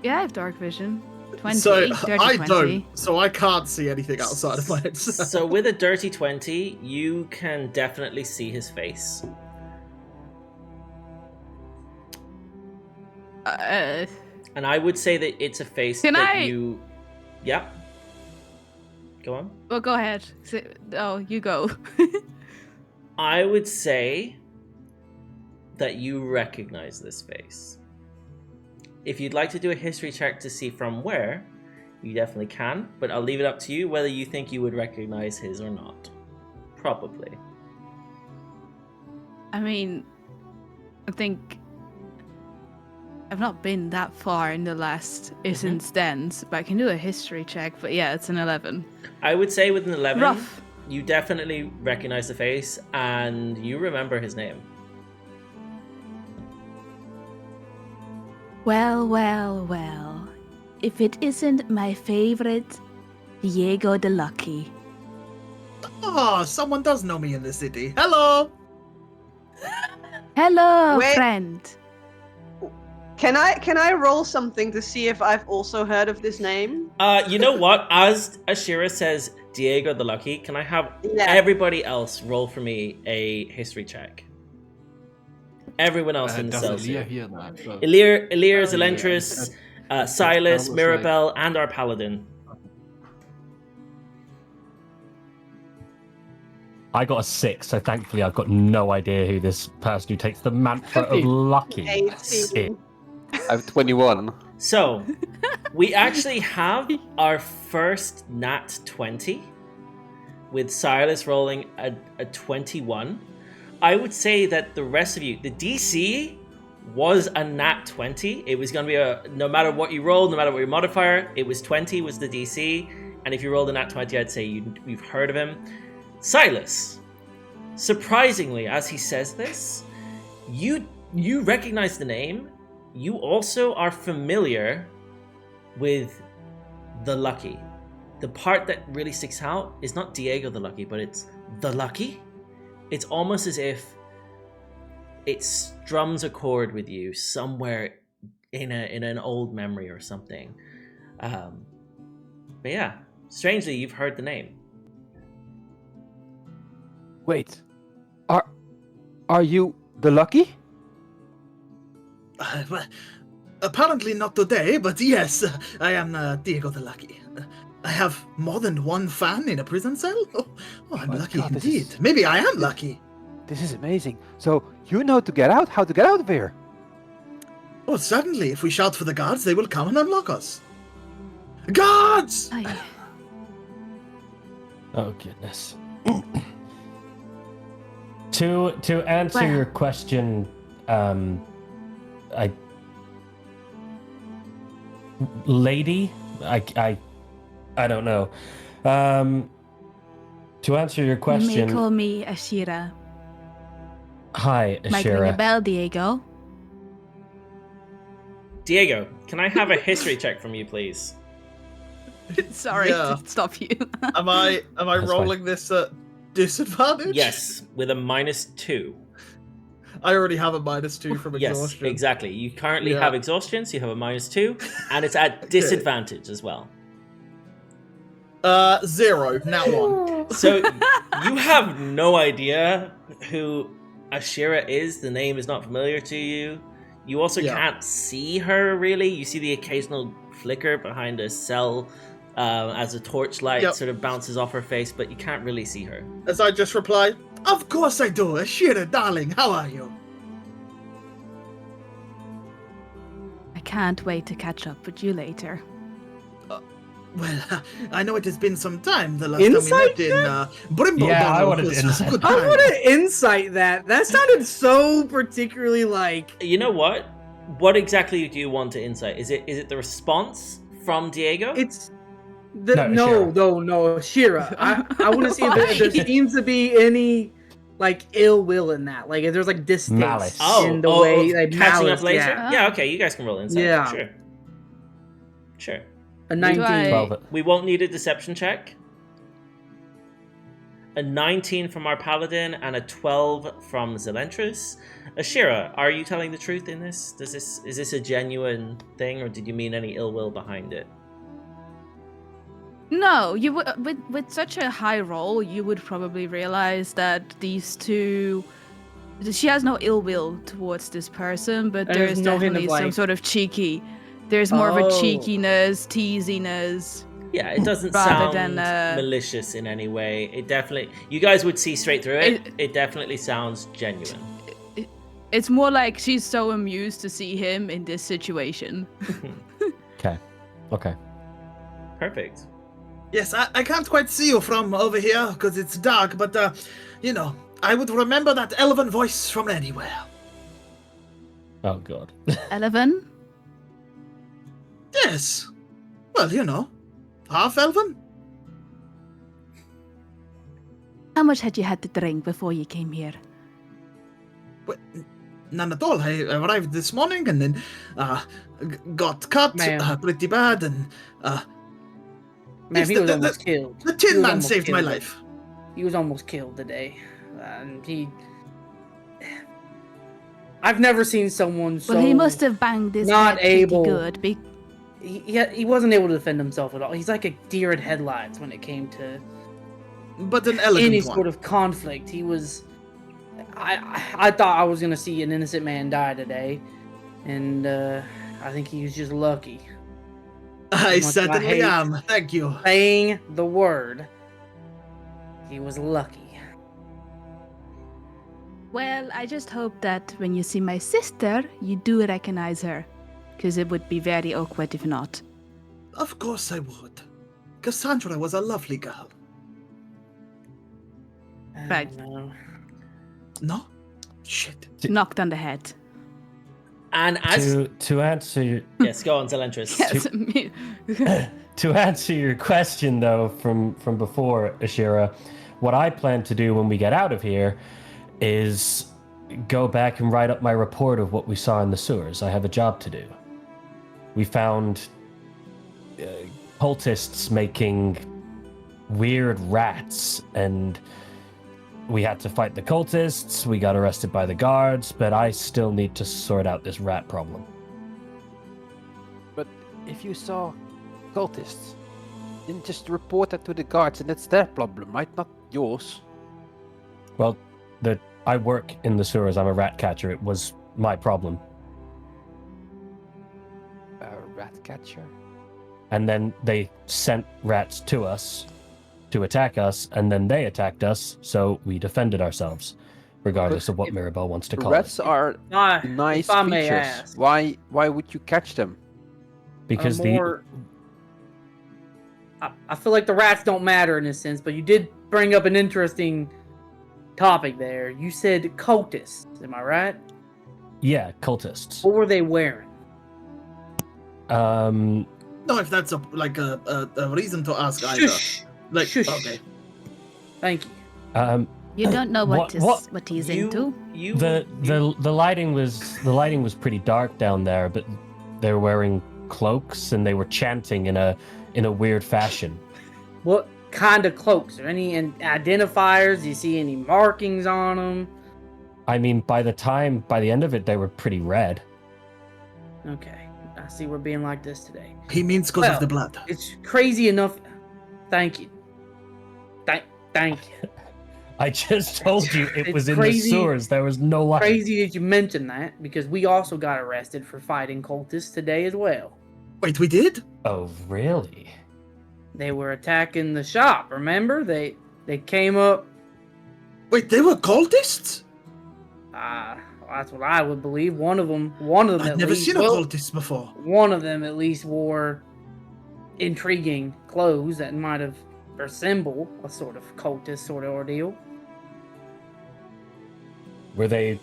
Yeah, I have dark vision. 20. So dirty I 20. don't. So I can't see anything outside of my head. So with a dirty 20, you can definitely see his face. And I would say that it's a face you... Yeah. Go on. Well, go ahead. Oh, you go. I would say that you recognize this face. If you'd like to do a history check to see from where, you definitely can, but I'll leave it up to you whether you think you would recognize his or not. Probably. I mean, I think I've not been that far in the last since then, but I can do a history check, but yeah, it's an 11. I would say with an 11, Rough. You definitely recognize the face and you remember his name. Well, well, well. If it isn't my favorite, Diego the Lucky. Oh, someone does know me in the city. Hello! Hello, Wait. friend. Can I roll something to see if I've also heard of this name? You know what? As Ashira says, Diego the Lucky, can I have everybody else roll for me a history check? Everyone else in the cells here. Elirr, Zelentrus, Sylas, Mirabelle, and our paladin. I got a 6, so thankfully I've got no idea who this person who takes the mantra of lucky is. I have 21. So, we actually have our first nat 20, with Sylas rolling a 21. I would say that the rest of you, the DC was a nat 20. It was going to be no matter what you rolled, no matter what your modifier, it was 20 was the DC. And if you rolled a nat 20, I'd say you've heard of him. Sylas, surprisingly, as he says this, you recognize the name. You also are familiar with the Lucky. The part that really sticks out is not Diego the Lucky, but it's the Lucky. It's almost as if it strums a chord with you somewhere in an old memory or something. But yeah, strangely, you've heard the name. Wait, are you the Lucky? Apparently not today, but yes, I am Diego the Lucky. I have more than one fan in a prison cell? Oh, I'm lucky indeed. Maybe I am lucky. This is amazing. So, you know how to get out of here? Oh, certainly. If we shout for the guards, they will come and unlock us. Guards! Oh, goodness. To answer your question, lady, I don't know. To answer your question, You may call me Ashira. Hi, Might ring a Ashira. bell, Diego. Diego, can I have a history check from you, please? Sorry Yeah. to stop you. Am I That's rolling this at disadvantage? Yes, with a -2. I already have a -2 from Yes, exhaustion. exactly. You currently Yeah. have exhaustion, so you have a -2, and it's at disadvantage as well. 0, now 1. So you have no idea who Ashira is. The name is not familiar to you. You also Yeah. can't see her really. You see the occasional flicker behind a cell as a torchlight Yep. sort of bounces off her face, but you can't really see her. As I just reply, of course I do. Ashira, darling, how are you? I can't wait to catch up with you later. Well, I know it has been some time. The last Insight time we met in Brimble. Yeah, I Donald wanted was insight. good I time. want to insight that. That sounded so particularly like. You know what? What exactly do you want to insight? Is it the response from Diego? It's the No, no, Ashira. I want to see if there seems to be any like ill will in that. Like if there's like distaste Malice. in the way like catching malice, up later? Yeah. Yeah, okay, you guys can roll insight. Yeah. Sure. A 19. I- 12. We won't need a deception check. A 19 from our paladin and a 12 from Zelentrus. Ashira, are you telling the truth in this? Is this a genuine thing, or did you mean any ill will behind it? No, you would with such a high roll, you would probably realize that these two. She has no ill will towards this person, but And there's there's no hint definitely of, some like- sort of cheeky. There's more of a Oh. cheekiness, teasiness. Yeah, it doesn't Rather sound than, malicious in any way. It definitely, you guys would see straight through it. It definitely sounds genuine. It's more like she's so amused to see him in this situation. Okay. Perfect. Yes, I can't quite see you from over here because it's dark, but, you know, I would remember that elven voice from anywhere. Oh god. 11? Yes. Well, you know, half elven. How much had you had to drink before you came here? None at all. I arrived this morning and then got cut Man. pretty bad, and Man, Yes, he the- was the- almost killed. the He Tin was Man almost saved my killed. life. He was almost killed today, and he. I've never seen someone so. Well, he must have banged his not head pretty able- good. He wasn't able to defend himself at all. He's like a deer in headlights when it came to But an elegant any one. sort of conflict. He was. I thought I was gonna see an innocent man die today, and I think he was just lucky. I much I certainly hate- am. Thank you. Saying the word, he was lucky. Well, I just hope that when you see my sister, you do recognize her. Because it would be very awkward if not. Of course I would. Cassandra was a lovely girl. I don't Right. know. No? Shit. Knocked on the head. And as To answer your yes, go on, Zelentrus. Yes, me. to answer your question though from before, Ashira, what I plan to do when we get out of here is go back and write up my report of what we saw in the sewers. I have a job to do. We found cultists making weird rats, and we had to fight the cultists. We got arrested by the guards, but I still need to sort out this rat problem. But if you saw cultists, then just report that to the guards, and that's their problem, right? Not yours. Well, I work in the sewers. I'm a rat catcher. It was my problem. A rat catcher. And then they sent rats to us to attack us, and then they attacked us, so we defended ourselves, regardless of what Mirabelle wants to call Rats it. are nice if I may creatures. ask, Why would you catch them? Because I feel like the rats don't matter in this sense, but you did bring up an interesting topic there. You said cultists, am I right? yeah, cultists. What were they wearing? No, if that's a reason to ask either. Shush. Like, Shush. okay. Thank you. You don't know what what- he's into. The lighting was pretty dark down there, but they were wearing cloaks and they were chanting in a weird fashion. What kind of cloaks? Are any identifiers? Do you see any markings on them? I mean, by the end of it, they were pretty red. Okay, I see we're being like this today. He means because Well, of the blood. It's crazy enough. Thank you. Thank you. I just told you it It's was in crazy- the sewers. There was no light. Crazy that you mentioned that because we also got arrested for fighting cultists today as well. Wait, we did? Oh, really? they were attacking the shop. Remember? They came up. Wait, they were cultists? That's what I would believe. One of them. I've at never least, seen a cultist before. One of them at least wore intriguing clothes that might have resemble a sort of cultist sort of ordeal. Were they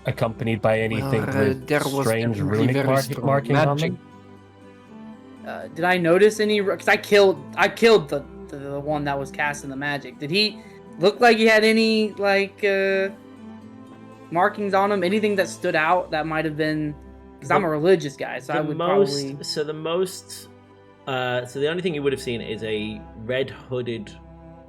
accompanied by anything with there was strange definitely runic very strong markings on magic. them? Did I notice any? Because I killed the one that was casting the magic. Did he look like he had any markings on him? Anything that stood out that might have been? Because I'm a religious guy, so I would probably. So the only thing you would have seen is a red-hooded,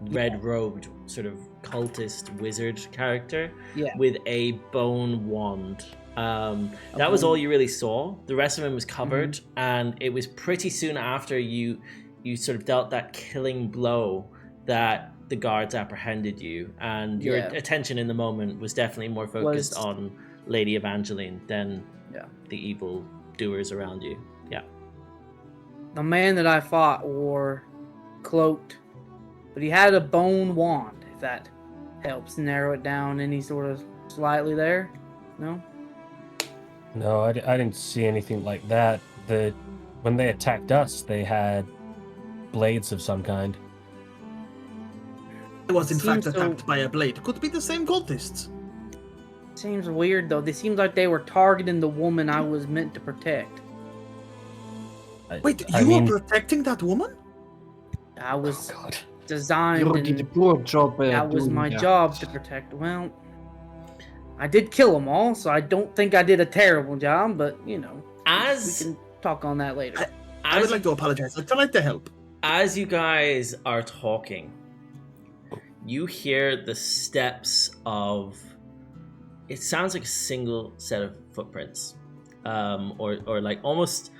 red-robed sort of cultist wizard character with a bone wand. That was all you really saw. The rest of him was covered, and it was pretty soon after you sort of dealt that killing blow that the guards apprehended you, and your attention in the moment was definitely more focused on Lady Evangeline than the evil doers around you. Yeah. The man that I fought wore cloaked, but he had a bone wand, if that helps narrow it down any sort of slightly there. No? No, I didn't see anything like that. When they attacked us, they had blades of some kind. It was in fact Seems so- attacked by a blade. Could be the same cultists. Seems weird, though. They seemed like they were targeting the woman I was meant to protect. Wait, I you mean- were protecting that woman? I was God. designed You and did a poor job. that was doing my that. job to protect. Well, I did kill them all, so I don't think I did a terrible job, but, we can talk on that later. I would like to apologize. I'd like to help. As you guys are talking, you hear the steps of. It sounds like a single set of footprints, or like almost.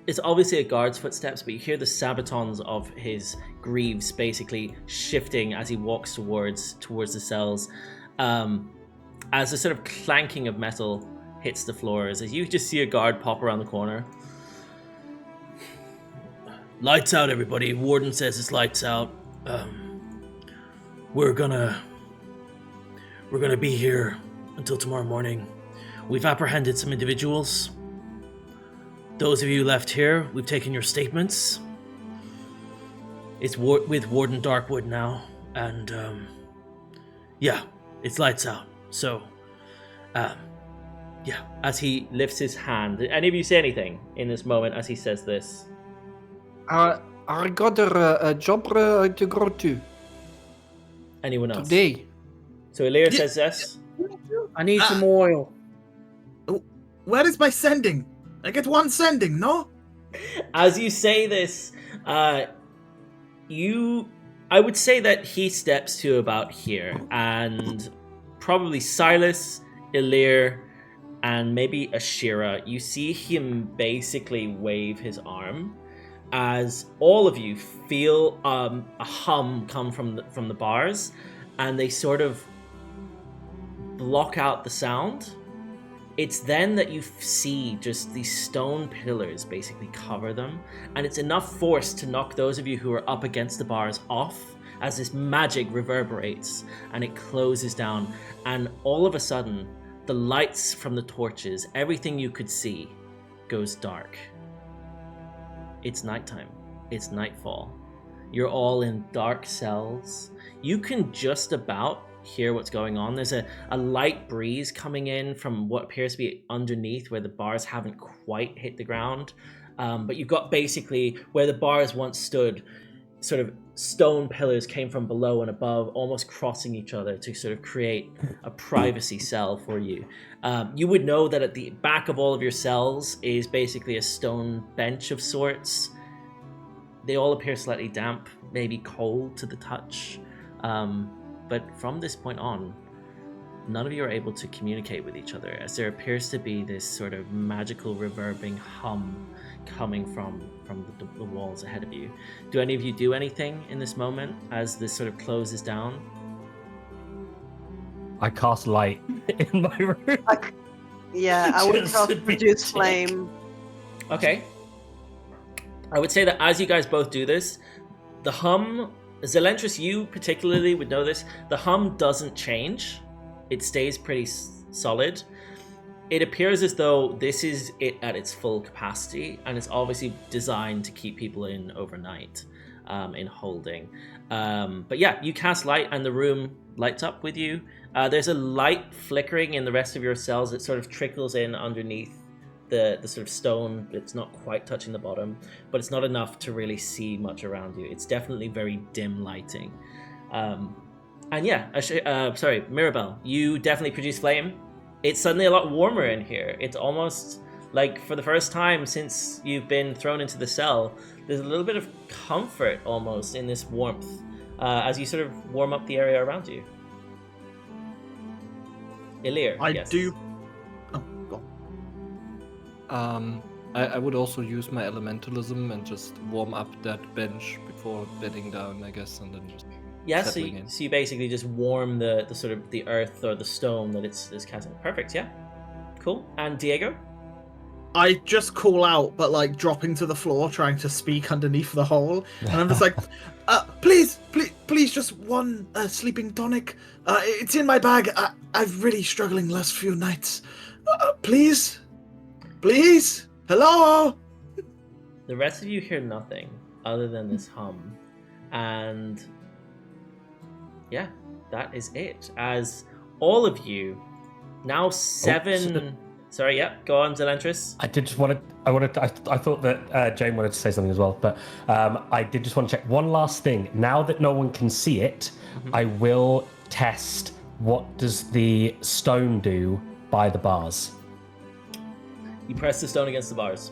It's obviously a guard's footsteps, but you hear the sabatons of his greaves basically shifting as he walks towards the cells. As a sort of clanking of metal hits the floors, as you just see a guard pop around the corner. Lights out, everybody. Warden says it's lights out. We're gonna be here until tomorrow morning. We've apprehended some individuals. Those of you left here, we've taken your statements. It's with Warden Darkwood now, and it's lights out. So, as he lifts his hand, did any of you say anything in this moment as he says this? I got a job to go to Anyone else? today. So Elirr says yes. I need some oil. Where is my sending? I get one sending, no? As you say this, I would say that he steps to about here, and probably Sylas, Elirr, and maybe Ashira. You see him basically wave his arm, as all of you feel a hum come from the bars, and they sort of block out the sound. It's then that you see just these stone pillars basically cover them, and it's enough force to knock those of you who are up against the bars off as this magic reverberates and it closes down, and all of a sudden the lights from the torches, everything you could see, goes dark. It's nighttime. It's nightfall. You're all in dark cells. You can just about hear what's going on. There's a light breeze coming in from what appears to be underneath where the bars haven't quite hit the ground. But you've got basically where the bars once stood, sort of stone pillars came from below and above, almost crossing each other to sort of create a privacy cell for you. You would know that at the back of all of your cells is basically a stone bench of sorts. They all appear slightly damp, maybe cold to the touch. But from this point on, none of you are able to communicate with each other, as there appears to be this sort of magical reverberating hum coming from the walls ahead of you. Do any of you do anything in this moment as this sort of closes down? I cast light in my room. I would Just cast to be produce sick. flame. Okay. I would say that as you guys both do this, the hum, Zelentrus, you particularly would know this. The hum doesn't change; it stays pretty solid. It appears as though this is it at its full capacity, and it's obviously designed to keep people in overnight, in holding. But yeah, you cast light, and the room lights up with you. There's a light flickering in the rest of your cells. It sort of trickles in underneath the sort of stone. It's not quite touching the bottom, but it's not enough to really see much around you. It's definitely very dim lighting. And yeah, sorry, Mirabelle, you definitely produce flame. It's suddenly a lot warmer in here. It's almost like for the first time since you've been thrown into the cell, there's a little bit of comfort almost in this warmth as you sort of warm up the area around you. Elirr, yes. Oh, go on. I would also use my elementalism and just warm up that bench before bedding down, I guess, and then just Yeah, so settling in. so you basically just warm the sort of the earth or the stone that it's casting. Perfect, yeah. Cool. And Diego? I just call out, but like dropping to the floor, trying to speak underneath the hole, and I'm just like, please, just one sleeping tonic. It's in my bag. I've really struggling last few nights. Please, hello. The rest of you hear nothing other than this hum, and yeah, that is it. As all of you, now 7. Sorry, yeah, go on, Zelentrus. I thought that Jane wanted to say something as well, but I did just want to check one last thing. Now that no one can see it, I will test what does the stone do by the bars. You press the stone against the bars.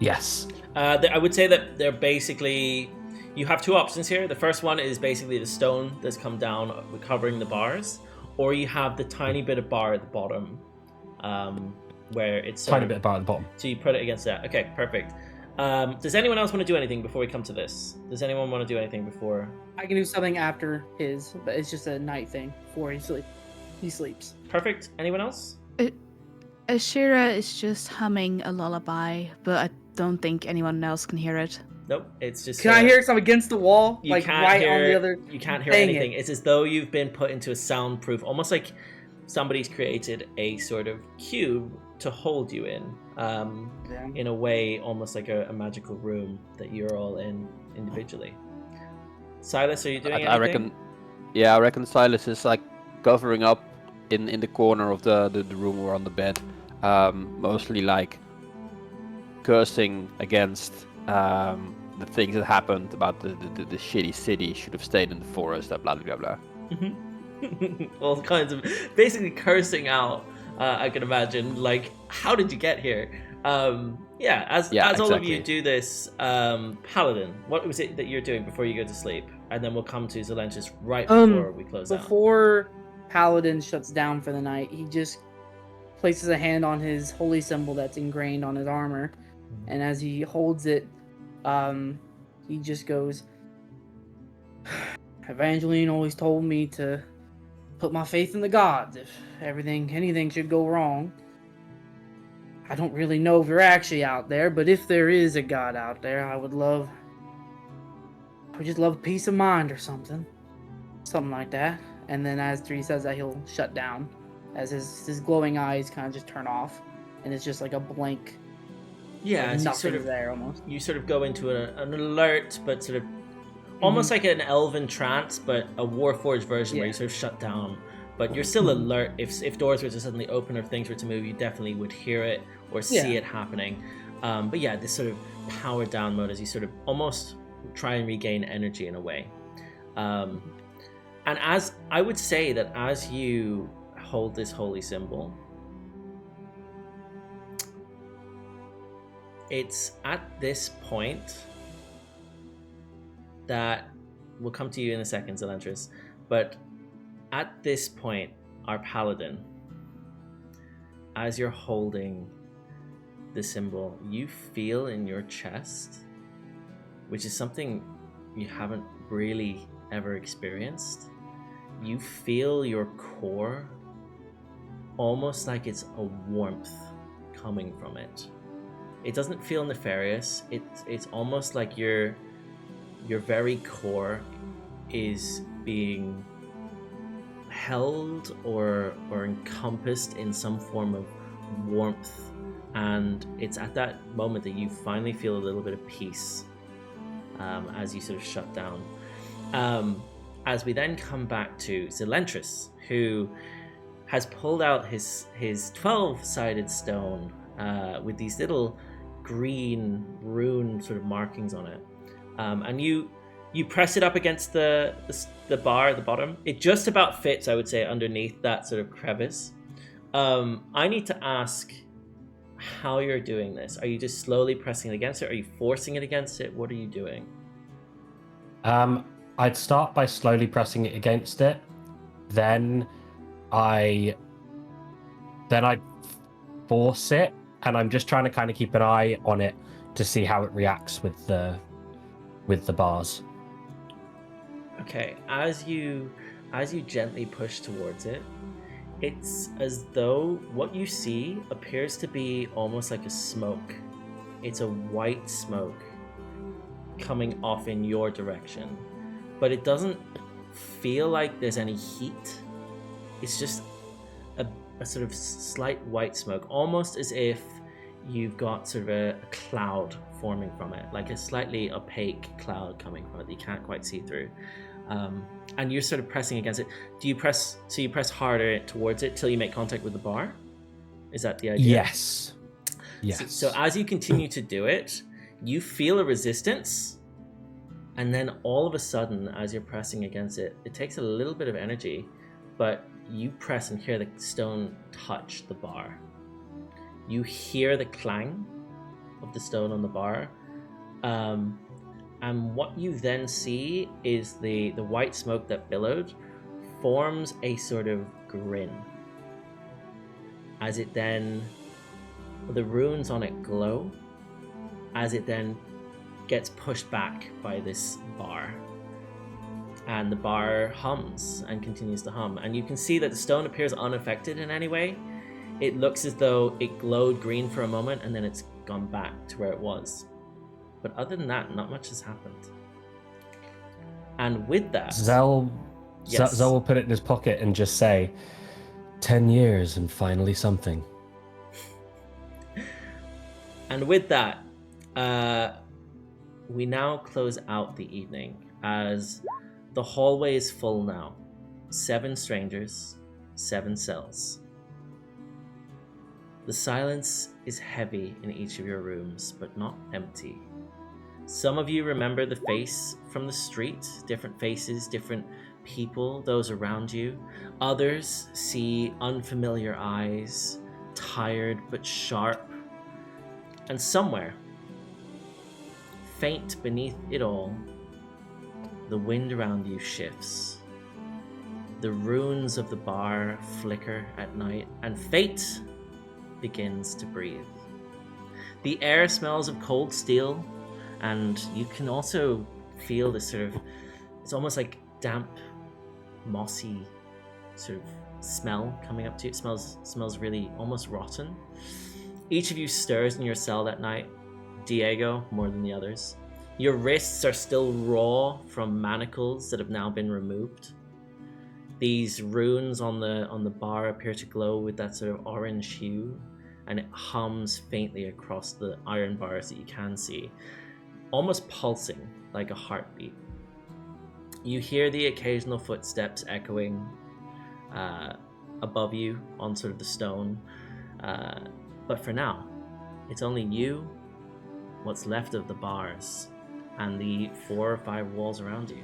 Yes. I would say that they're basically... You have two options here. The first one is basically the stone that's come down covering the bars, or you have the tiny bit of bar at the bottom, where it's... Tiny bit of bar at the bottom. So you put it against that. Okay, perfect. Does anyone else want to do anything before we come to this? Does anyone want to do anything before... I can do something after his, but it's just a night thing before he sleeps. Perfect. Anyone else? Ashira is just humming a lullaby, but I don't think anyone else can hear it. Nope, it's just... Can I hear some against the wall? You like can't right hear, on the other... You can't hear Dang anything. it. It's as though you've been put into a soundproof, almost like somebody's created a sort of cube to hold you in a way, almost like a magical room that you're all in individually. Sylas, are you doing anything? I reckon Sylas is like covering up in the corner of the room or on the bed, mostly like cursing against the things that happened about the shitty city, should have stayed in the forest, blah blah blah. All kinds of basically cursing out. I can imagine, like, how did you get here? As all of you do this, Paladin, what was it that you're doing before you go to sleep? And then we'll come to Zelentrus right before we close out. Before Paladin shuts down for the night, he just places a hand on his holy symbol that's ingrained on his armor, and as he holds it, he just goes, Evangeline always told me to put my faith in the gods if anything should go wrong. I don't really know if you're actually out there, but if there is a god out there, I would just love peace of mind or something like that. And then as he says that, he'll shut down as his glowing eyes kind of just turn off, and it's just like a blank. Yeah, as you sort of go into an alert, but sort of almost like an elven trance, but a Warforged version where you sort of shut down. But you're still alert. If doors were to suddenly open or things were to move, you definitely would hear it or see it happening. But yeah, this sort of powered down mode as you sort of almost try and regain energy in a way. And as I would say that as you hold this holy symbol, it's at this point that we'll come to you in a second, Zelentrus, but at this point, our Paladin, as you're holding the symbol, you feel in your chest, which is something you haven't really ever experienced, you feel your core almost like it's a warmth coming from it. It doesn't feel nefarious. It's almost like you're your very core is being held or encompassed in some form of warmth, and it's at that moment that you finally feel a little bit of peace as you sort of shut down. As we then come back to Zelentrus, who has pulled out his 12-sided stone with these little green rune sort of markings on it, and you press it up against the bar at the bottom. It just about fits, I would say, underneath that sort of crevice. I need to ask how you're doing this. Are you just slowly pressing it against it? Are you forcing it against it? What are you doing? I'd start by slowly pressing it against it. Then I'd force it, and I'm just trying to kind of keep an eye on it to see how it reacts with the bars. Okay, as you gently push towards it, it's as though what you see appears to be almost like a smoke. It's a white smoke coming off in your direction, but it doesn't feel like there's any heat. It's just a sort of slight white smoke, almost as if you've got sort of a cloud forming from it, like a slightly opaque cloud coming from it that you can't quite see through. And you're sort of pressing against it. You press harder towards it till you make contact with the bar? Is that the idea? Yes. So as you continue to do it, you feel a resistance, and then all of a sudden, as you're pressing against it, it takes a little bit of energy, but you press and hear the stone touch the bar. You hear the clang of the stone on the bar, and what you then see is the white smoke that billowed forms a sort of grin. As it then, the runes on it glow, as it then gets pushed back by this bar. And the bar hums and continues to hum. And you can see that the stone appears unaffected in any way. It looks as though it glowed green for a moment and then it's gone back to where it was. But other than that, not much has happened. And with that... Zel Yes. will put it in his pocket and just say, 10 years and finally something. And with that, we now close out the evening as the hallway is full now. 7 strangers, 7 cells. The silence is heavy in each of your rooms, but not empty. Some of you remember the face from the street, different faces, different people, those around you. Others see unfamiliar eyes, tired but sharp. And somewhere, faint beneath it all, the wind around you shifts. The runes of the bar flicker at night, and fate begins to breathe. The air smells of cold steel, and you can also feel this sort of, it's almost like damp, mossy sort of smell coming up to you. It smells really almost rotten. Each of you stirs in your cell that night. Diego more than the others. Your wrists are still raw from manacles that have now been removed. These runes on the bar appear to glow with that sort of orange hue, and it hums faintly across the iron bars that you can see, almost pulsing like a heartbeat. You hear the occasional footsteps echoing above you on sort of the stone, but for now, it's only you, what's left of the bars, and the 4 or 5 walls around you.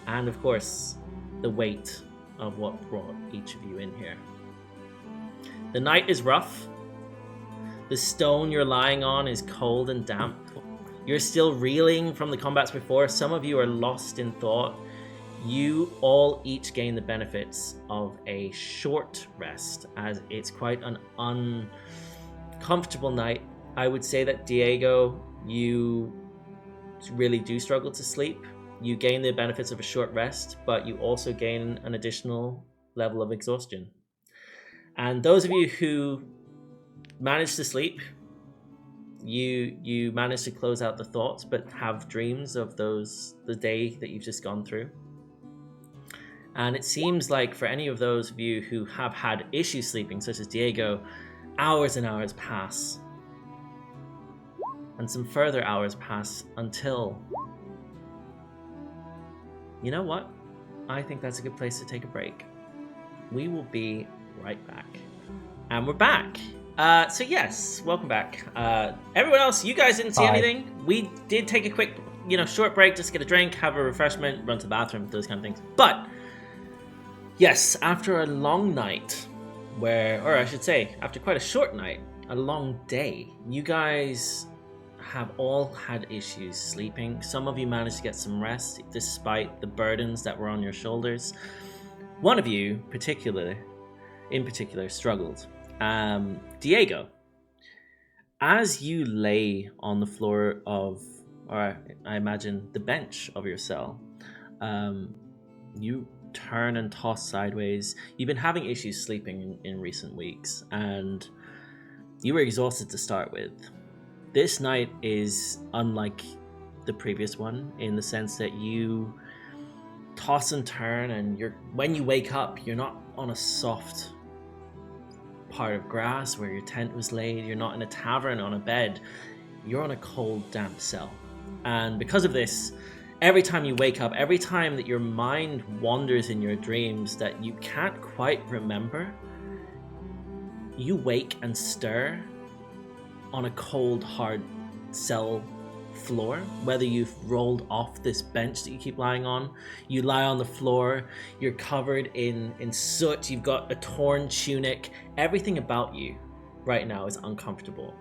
And of course, the weight of what brought each of you in here. The night is rough. The stone you're lying on is cold and damp. You're still reeling from the combats before. Some of you are lost in thought. You all each gain the benefits of a short rest, as it's quite an uncomfortable night. I would say that Diego, you really do struggle to sleep. You gain the benefits of a short rest, but you also gain an additional level of exhaustion. And those of you who manage to sleep, you manage to close out the thoughts, but have dreams of the day that you've just gone through. And it seems like for any of those of you who have had issues sleeping, such as Diego, hours and hours pass. And some further hours pass until... You know what? I think that's a good place to take a break. We will be right back. And we're back. So yes, welcome back. Everyone else, you guys didn't see anything. We did take a quick, short break, just get a drink, have a refreshment, run to the bathroom, those kind of things. But yes, after a long night, or I should say, after quite a short night, a long day, you guys have all had issues sleeping. Some of you managed to get some rest despite the burdens that were on your shoulders. One of you in particular struggled. Diego, as you lay on the floor of, or I imagine the bench of your cell, you turn and toss sideways. You've been having issues sleeping in recent weeks, and you were exhausted to start with. This night is unlike the previous one in the sense that you toss and turn, and when you wake up, you're not on a soft part of grass where your tent was laid. You're not in a tavern on a bed. You're on a cold, damp cell. And because of this, every time you wake up, every time that your mind wanders in your dreams that you can't quite remember, you wake and stir on a cold, hard cell floor. Whether you've rolled off this bench that you keep lying on, you lie on the floor, you're covered in soot, you've got a torn tunic, everything about you right now is uncomfortable,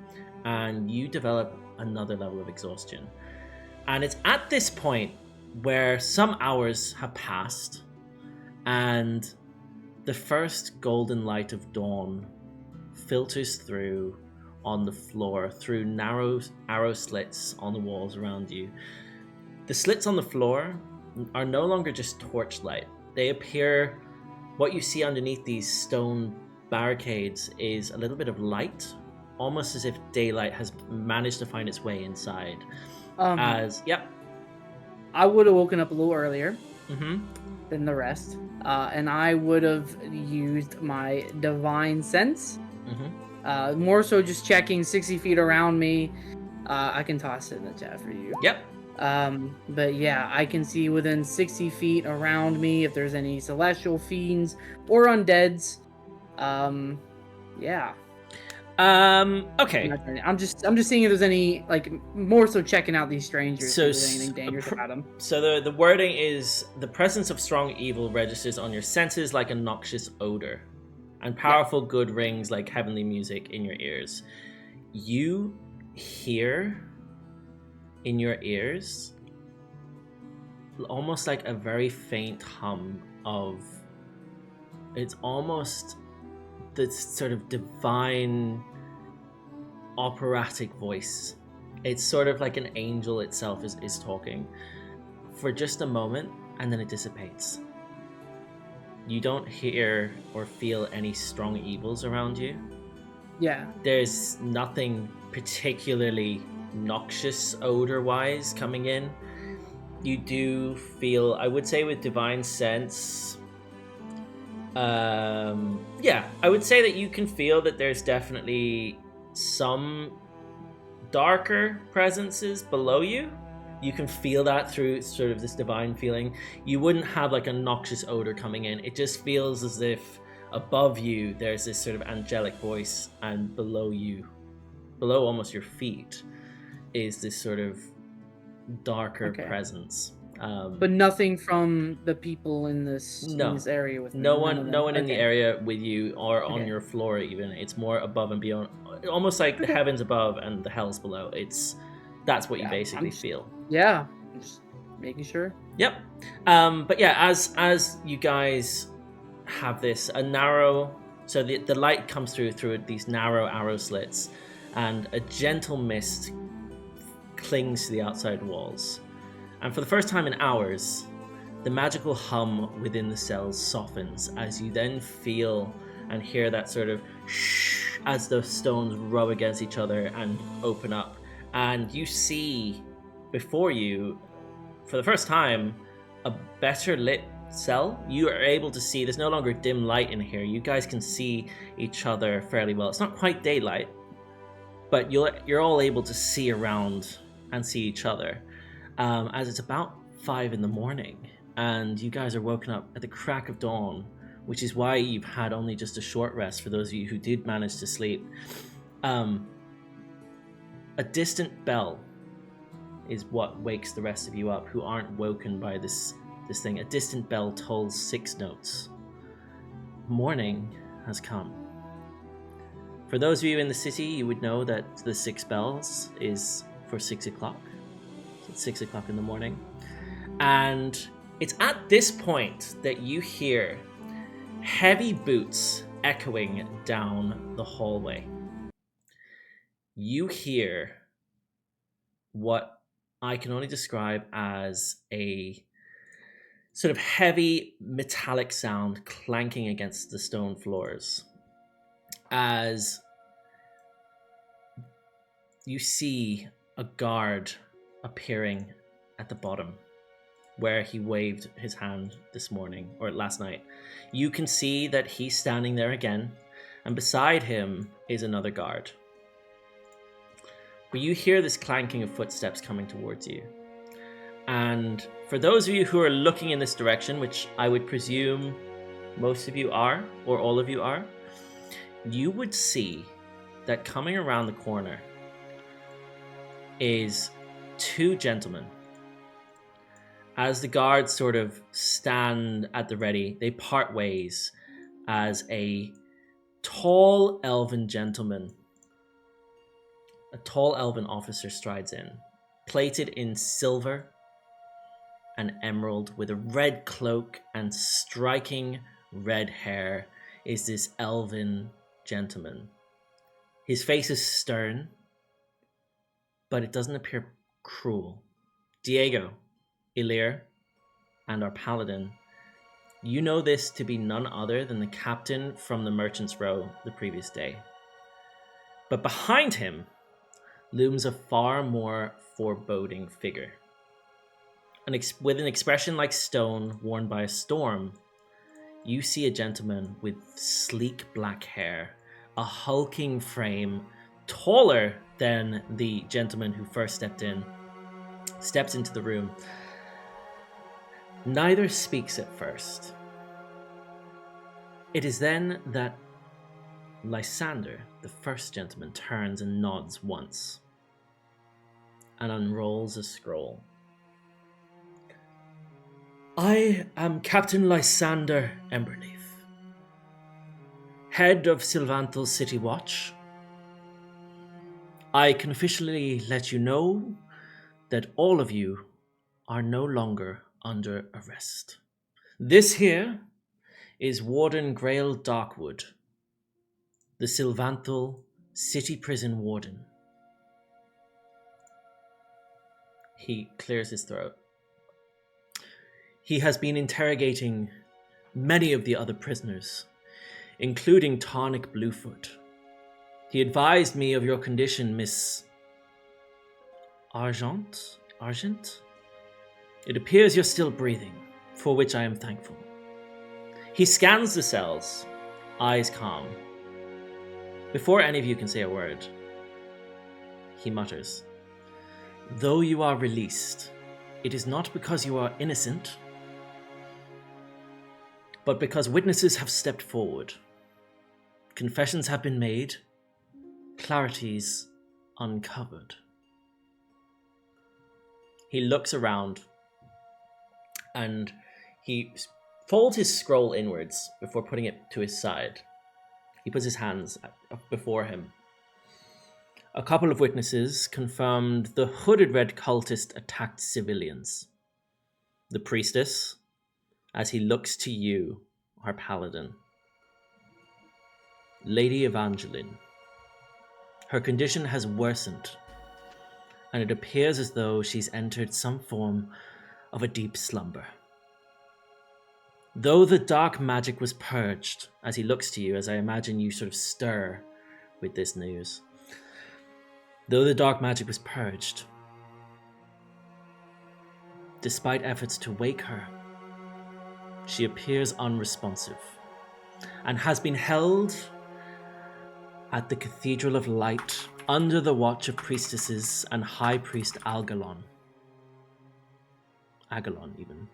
and you develop another level of exhaustion. And it's at this point where some hours have passed and the first golden light of dawn filters through on the floor through narrow arrow slits on the walls around you. The slits on the floor are no longer just torchlight. They appear, what you see underneath these stone barricades is a little bit of light, almost as if daylight has managed to find its way inside. I would have woken up a little earlier than the rest, and I would have used my divine sense. More so just checking 60 feet around me. I can toss it in the chat for you. Yep. But yeah, I can see within 60 feet around me if there's any celestial fiends or undeads. Yeah. Okay. I'm just seeing if there's any, more so checking out these strangers. So if there's anything dangerous about them. So the wording is, the presence of strong evil registers on your senses like a noxious odor, and powerful good rings like heavenly music in your ears. You hear in your ears almost like a very faint hum of, it's almost this sort of divine operatic voice. It's sort of like an angel itself is talking for just a moment, and then it dissipates. You don't hear or feel any strong evils around you. Yeah. There's nothing particularly noxious odor-wise coming in. You do feel, I would say with divine sense, I would say that you can feel that there's definitely some darker presences below you. You can feel that through sort of this divine feeling. You wouldn't have like a noxious odor coming in. It just feels as if above you there's this sort of angelic voice, and below you, below almost your feet, is this sort of darker presence. But nothing from the people in this area with me. No one in the area with you or on your floor even. It's more above and beyond, almost like the heavens above and the hells below. That's what you basically feel. Yeah, just making sure. Yep. But yeah, as you guys have this, a narrow, so the light comes through these narrow arrow slits, and a gentle mist clings to the outside walls. And for the first time in hours, the magical hum within the cells softens as you then feel and hear that sort of shh as the stones rub against each other and open up. And you see before you, for the first time, a better lit cell. You are able to see, there's no longer dim light in here. You guys can see each other fairly well. It's not quite daylight, but you're all able to see around and see each other. As it's about 5 a.m, and you guys are woken up at the crack of dawn, which is why you've had only just a short rest for those of you who did manage to sleep. A distant bell is what wakes the rest of you up who aren't woken by this thing. A distant bell tolls 6 notes. Morning has come. For those of you in the city, you would know that the 6 bells is for 6 o'clock. So it's 6 o'clock in the morning. And it's at this point that you hear heavy boots echoing down the hallway. You hear what I can only describe as a sort of heavy metallic sound clanking against the stone floors as you see a guard appearing at the bottom where he waved his hand this morning or last night. You can see that he's standing there again, and beside him is another guard. But you hear this clanking of footsteps coming towards you. And for those of you who are looking in this direction, which I would presume most of you are, or all of you are, you would see that coming around the corner is 2 gentlemen. As the guards sort of stand at the ready, they part ways as a tall elven gentleman, a tall elven officer strides in, plated in silver and emerald with a red cloak and striking red hair is this elven gentleman. His face is stern, but it doesn't appear cruel. Diego, Elirr, and our paladin, you know this to be none other than the captain from the Merchant's Row the previous day. But behind him looms a far more foreboding figure. With an expression like stone worn by a storm, you see a gentleman with sleek black hair, a hulking frame, taller than the gentleman who first steps into the room. Neither speaks at first. It is then that Lysander, the first gentleman, turns and nods once and unrolls a scroll. I am Captain Lysander Emberleaf, head of Sylvanthal City Watch. I can officially let you know that all of you are no longer under arrest. This here is Warden Grail Darkwood, the Sylvanthal City Prison Warden. He clears his throat. He has been interrogating many of the other prisoners, including Tarnic Bluefoot. He advised me of your condition, Miss Argent? It appears you're still breathing, for which I am thankful. He scans the cells, eyes calm. Before any of you can say a word, he mutters, "Though you are released, it is not because you are innocent, but because witnesses have stepped forward. Confessions have been made, clarities uncovered." He looks around and he folds his scroll inwards before putting it to his side. He puts his hands before him. A couple of witnesses confirmed the hooded red cultist attacked civilians. The priestess, as he looks to you, our paladin. Lady Evangeline. Her condition has worsened, and it appears as though she's entered some form of a deep slumber. Though the dark magic was purged, as he looks to you, as I imagine you sort of stir with this news. Though the dark magic was purged, despite efforts to wake her, she appears unresponsive and has been held at the Cathedral of Light under the watch of priestesses and High Priest Agalon even.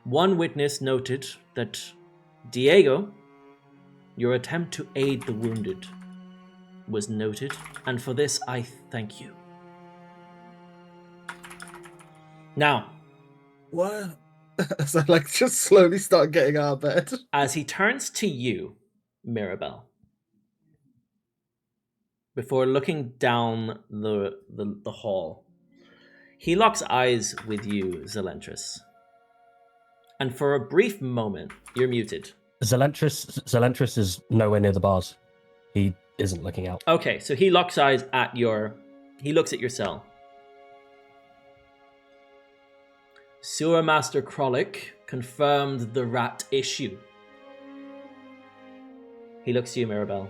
One witness noted that, Diego, your attempt to aid the wounded was noted, and for this I thank you. Now, What? So just slowly start getting out of bed. as he turns to you, Mirabelle, before looking down the hall, he locks eyes with you, Zelentrus. And for a brief moment, you're muted. Zelentrus is nowhere near the bars. He isn't looking out. Okay, so he locks eyes at he looks at your cell. Sewer Master Krollik confirmed the rat issue. He looks to you, Mirabelle.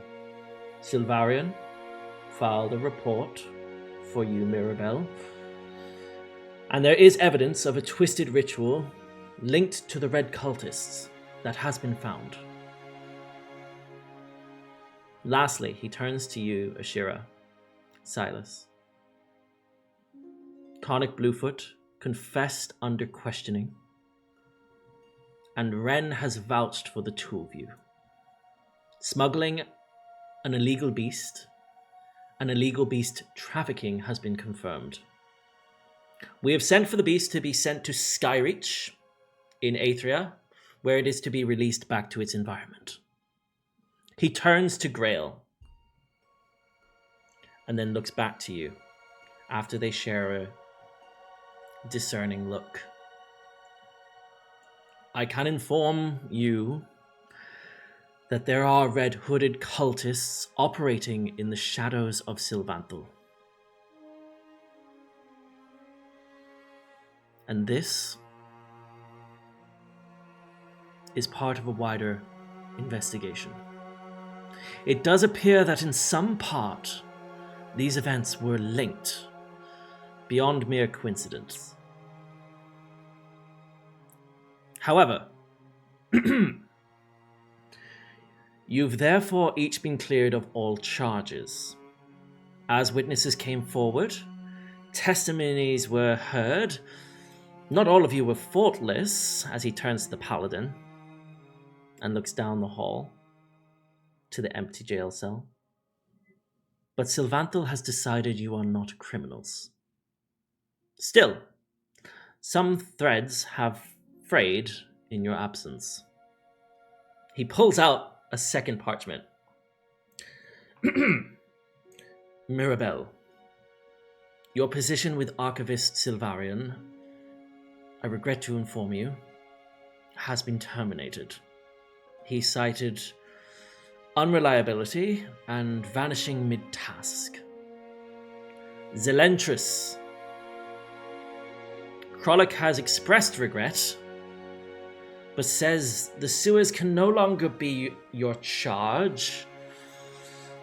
Silvarian filed a report for you, Mirabelle. And there is evidence of a twisted ritual linked to the red cultists that has been found. Lastly, he turns to you, Ashira. Sylas. Tonic Bluefoot confessed under questioning, and Ren has vouched for the two of you. Smuggling an illegal beast trafficking has been confirmed. We have sent for the beast to be sent to Skyreach in Aethria, where it is to be released back to its environment. He turns to Grail and then looks back to you after they share a discerning look. I can inform you that there are red-hooded cultists operating in the shadows of Sylvanthal. And this is part of a wider investigation. It does appear that in some part, these events were linked beyond mere coincidence. However, you've therefore each been cleared of all charges. As witnesses came forward, testimonies were heard. Not all of you were faultless, as he turns to the paladin and looks down the hall to the empty jail cell. But Sylvanthal has decided you are not criminals. Still, some threads have frayed in your absence. He pulls out a second parchment. Mirabelle, your position with Archivist Silvarian, I regret to inform you, has been terminated. He cited unreliability and vanishing mid-task. Zelentrus, Krollik has expressed regret, but says the sewers can no longer be your charge,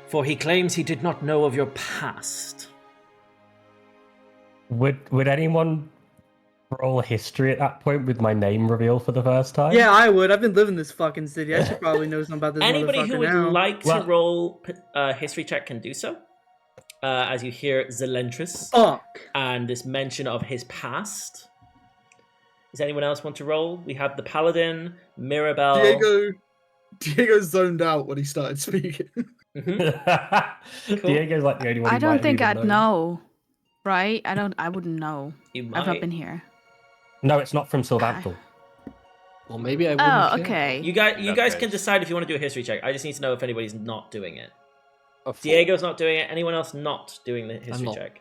for he claims he did not know of your past. Would anyone roll history at that point with my name revealed for the first time? Yeah, I would. I've been living in this fucking city. I should probably know something about this. Anybody who would now. like to roll a history check can do so. As you hear Zelentrus and this mention of his past. Does anyone else want to roll? We have the Paladin, Mirabelle. Diego zoned out when he started speaking. Mm-hmm. Cool. Diego's like the only one. I don't think I'd know. Right? I wouldn't know. You I've might. not been here. No, it's not from Sylvanthal. Well, maybe I wouldn't. Oh, okay. You guys can decide if you want to do a history check. I just need to know if anybody's not doing it. Diego's not doing it. Anyone else not doing the history check?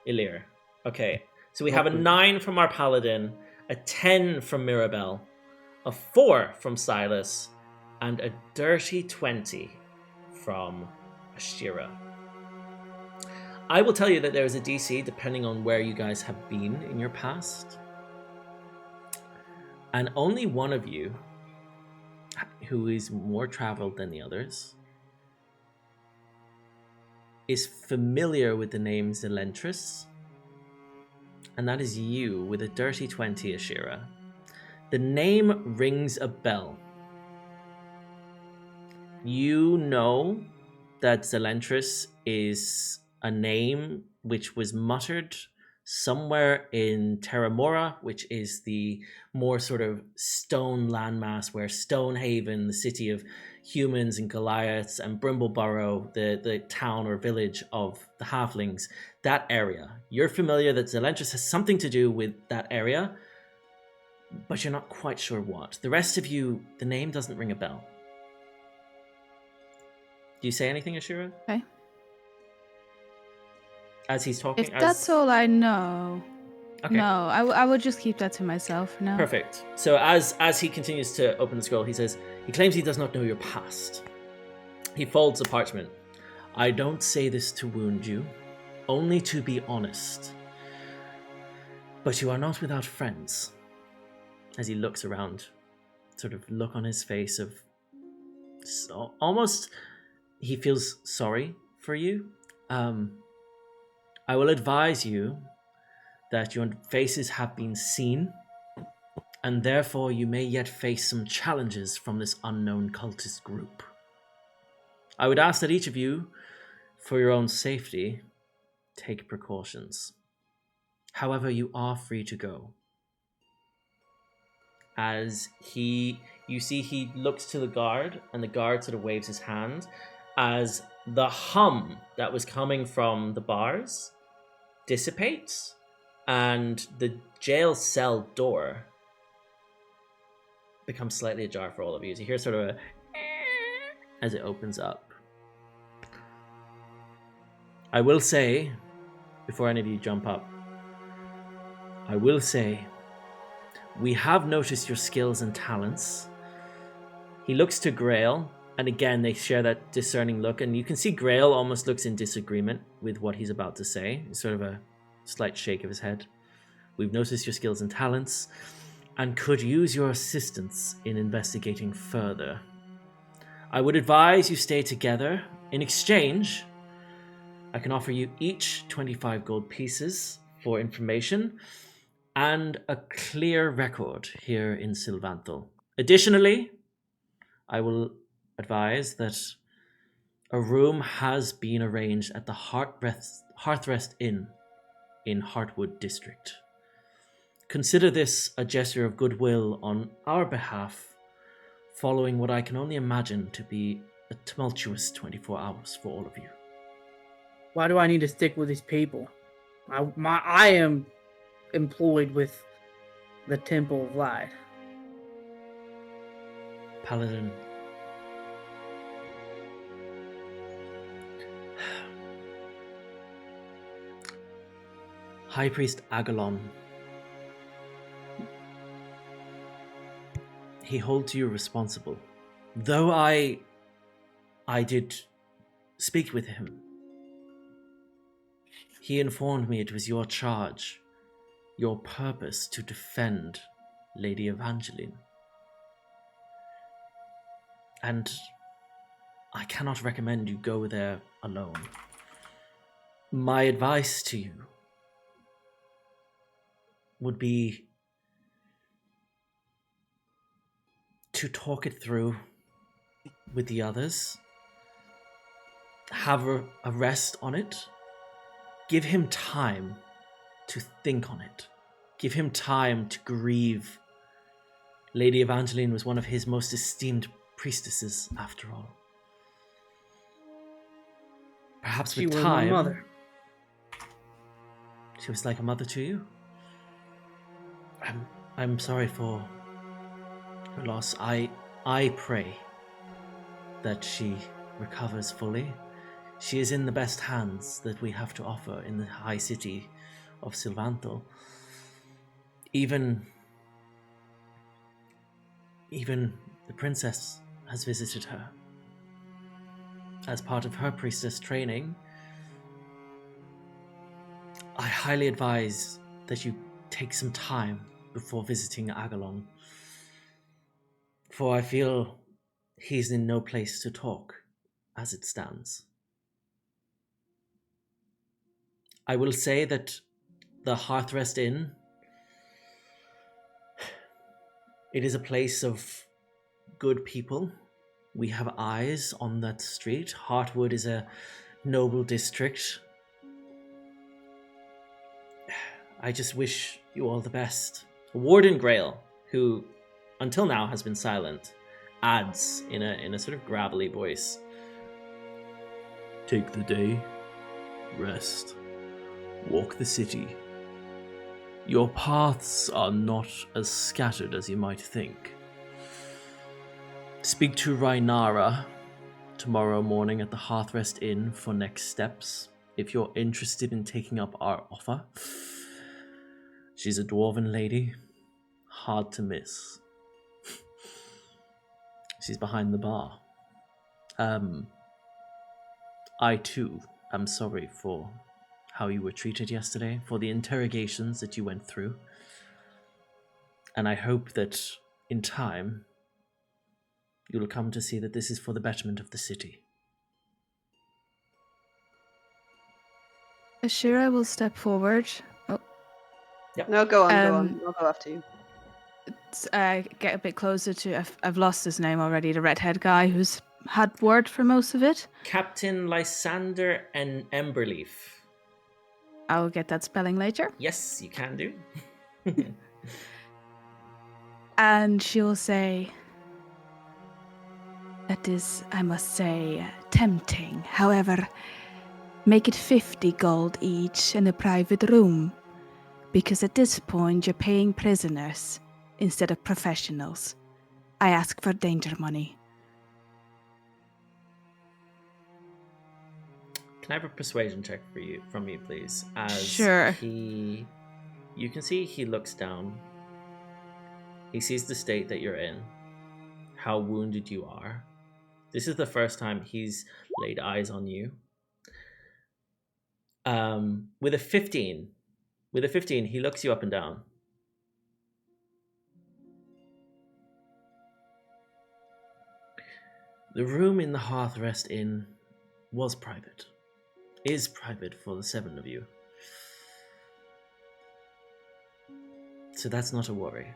Elirr. Okay. So we have a 9 from our Paladin, a 10 from Mirabelle, a 4 from Sylas, and a dirty 20 from Ashira. I will tell you that there is a DC depending on where you guys have been in your past. And only one of you, who is more traveled than the others, is familiar with the name Zelentrus, and that is you with a dirty 20, Ashira. The name rings a bell. You know that Zelentrus is a name which was muttered somewhere in Terramora, which is the more sort of stone landmass where Stonehaven, the city of humans and Goliaths, and Brimbleborough, the town or village of the halflings, that area. You're familiar that Zelentrus has something to do with that area, but you're not quite sure what. The rest of you, the name doesn't ring a bell. Do you say anything, Ashira? Okay. As he's talking? If that's all I know. Okay. No, I would just keep that to myself for now. Perfect. So as he continues to open the scroll, he says, he claims he does not know your past. He folds the parchment. I don't say this to wound you, only to be honest. But you are not without friends. As he looks around, sort of look on his face of almost he feels sorry for you. I will advise you that your faces have been seen, and therefore you may yet face some challenges from this unknown cultist group. I would ask that each of you, for your own safety, take precautions. However, you are free to go. As you see he looks to the guard, and the guard sort of waves his hand, as the hum that was coming from the bars dissipates, and the jail cell door becomes slightly ajar for all of you. So you hear sort of a as it opens up. I will say, before any of you jump up, I will say, we have noticed your skills and talents. He looks to Grail, and again they share that discerning look, and you can see Grail almost looks in disagreement with what he's about to say. It's sort of a slight shake of his head. We've noticed your skills and talents, and could use your assistance in investigating further. I would advise you stay together. In exchange, I can offer you each 25 gold pieces for information and a clear record here in Sylvanthal. Additionally, I will advise that a room has been arranged at the Hearthrest Inn in Heartwood District. Consider this a gesture of goodwill on our behalf, following what I can only imagine to be a tumultuous 24 hours for all of you. Why do I need to stick with these people? I am employed with the Temple of Light. Paladin. High Priest Agalon. He holds you responsible. Though I did speak with him, he informed me it was your charge, your purpose to defend Lady Evangeline. And I cannot recommend you go there alone. My advice to you would be to talk it through with the others, have a rest on it, give him time to think on it, give him time to grieve. Lady Evangeline was one of his most esteemed priestesses, after all. Perhaps She with was time, my mother. She was like a mother to you. I'm sorry for her loss. I pray that she recovers fully. She is in the best hands that we have to offer in the high city of Sylvanthal. Even the princess has visited her. As part of her priestess training, I highly advise that you take some time before visiting Agalon, for I feel he's in no place to talk as it stands. I will say that the Hearthrest Inn, it is a place of good people. We have eyes on that street. Heartwood is a noble district. I just wish you all the best. Warden Grail, who until now has been silent, adds in a sort of gravelly voice. Take the day, rest, walk the city. Your paths are not as scattered as you might think. Speak to Rhaenara tomorrow morning at the Hearthrest Inn for next steps, if you're interested in taking up our offer. She's a dwarven lady, hard to miss. She's behind the bar. I too am sorry for how you were treated yesterday, for the interrogations that you went through. And I hope that in time, you'll come to see that this is for the betterment of the city. Ashira will step forward. Oh, No, go on, go Um, on. I'll go after you. get a bit closer to. I've lost his name already. The redhead guy who's had word for most of it. Captain Lysander and Emberleaf. I'll get that spelling later. Yes, you can do. And she'll say, "That is, I must say, tempting. However, make it 50 gold each in a private room. Because at this point, you're paying prisoners instead of professionals. I ask for danger money." Can I have a persuasion check from you, please? As Sure. you can see he looks down. He sees the state that you're in, how wounded you are. This is the first time he's laid eyes on you. With a 15, he looks you up and down. The room in the Hearthrest Inn was private. Is private for the 7 of you. So that's not a worry.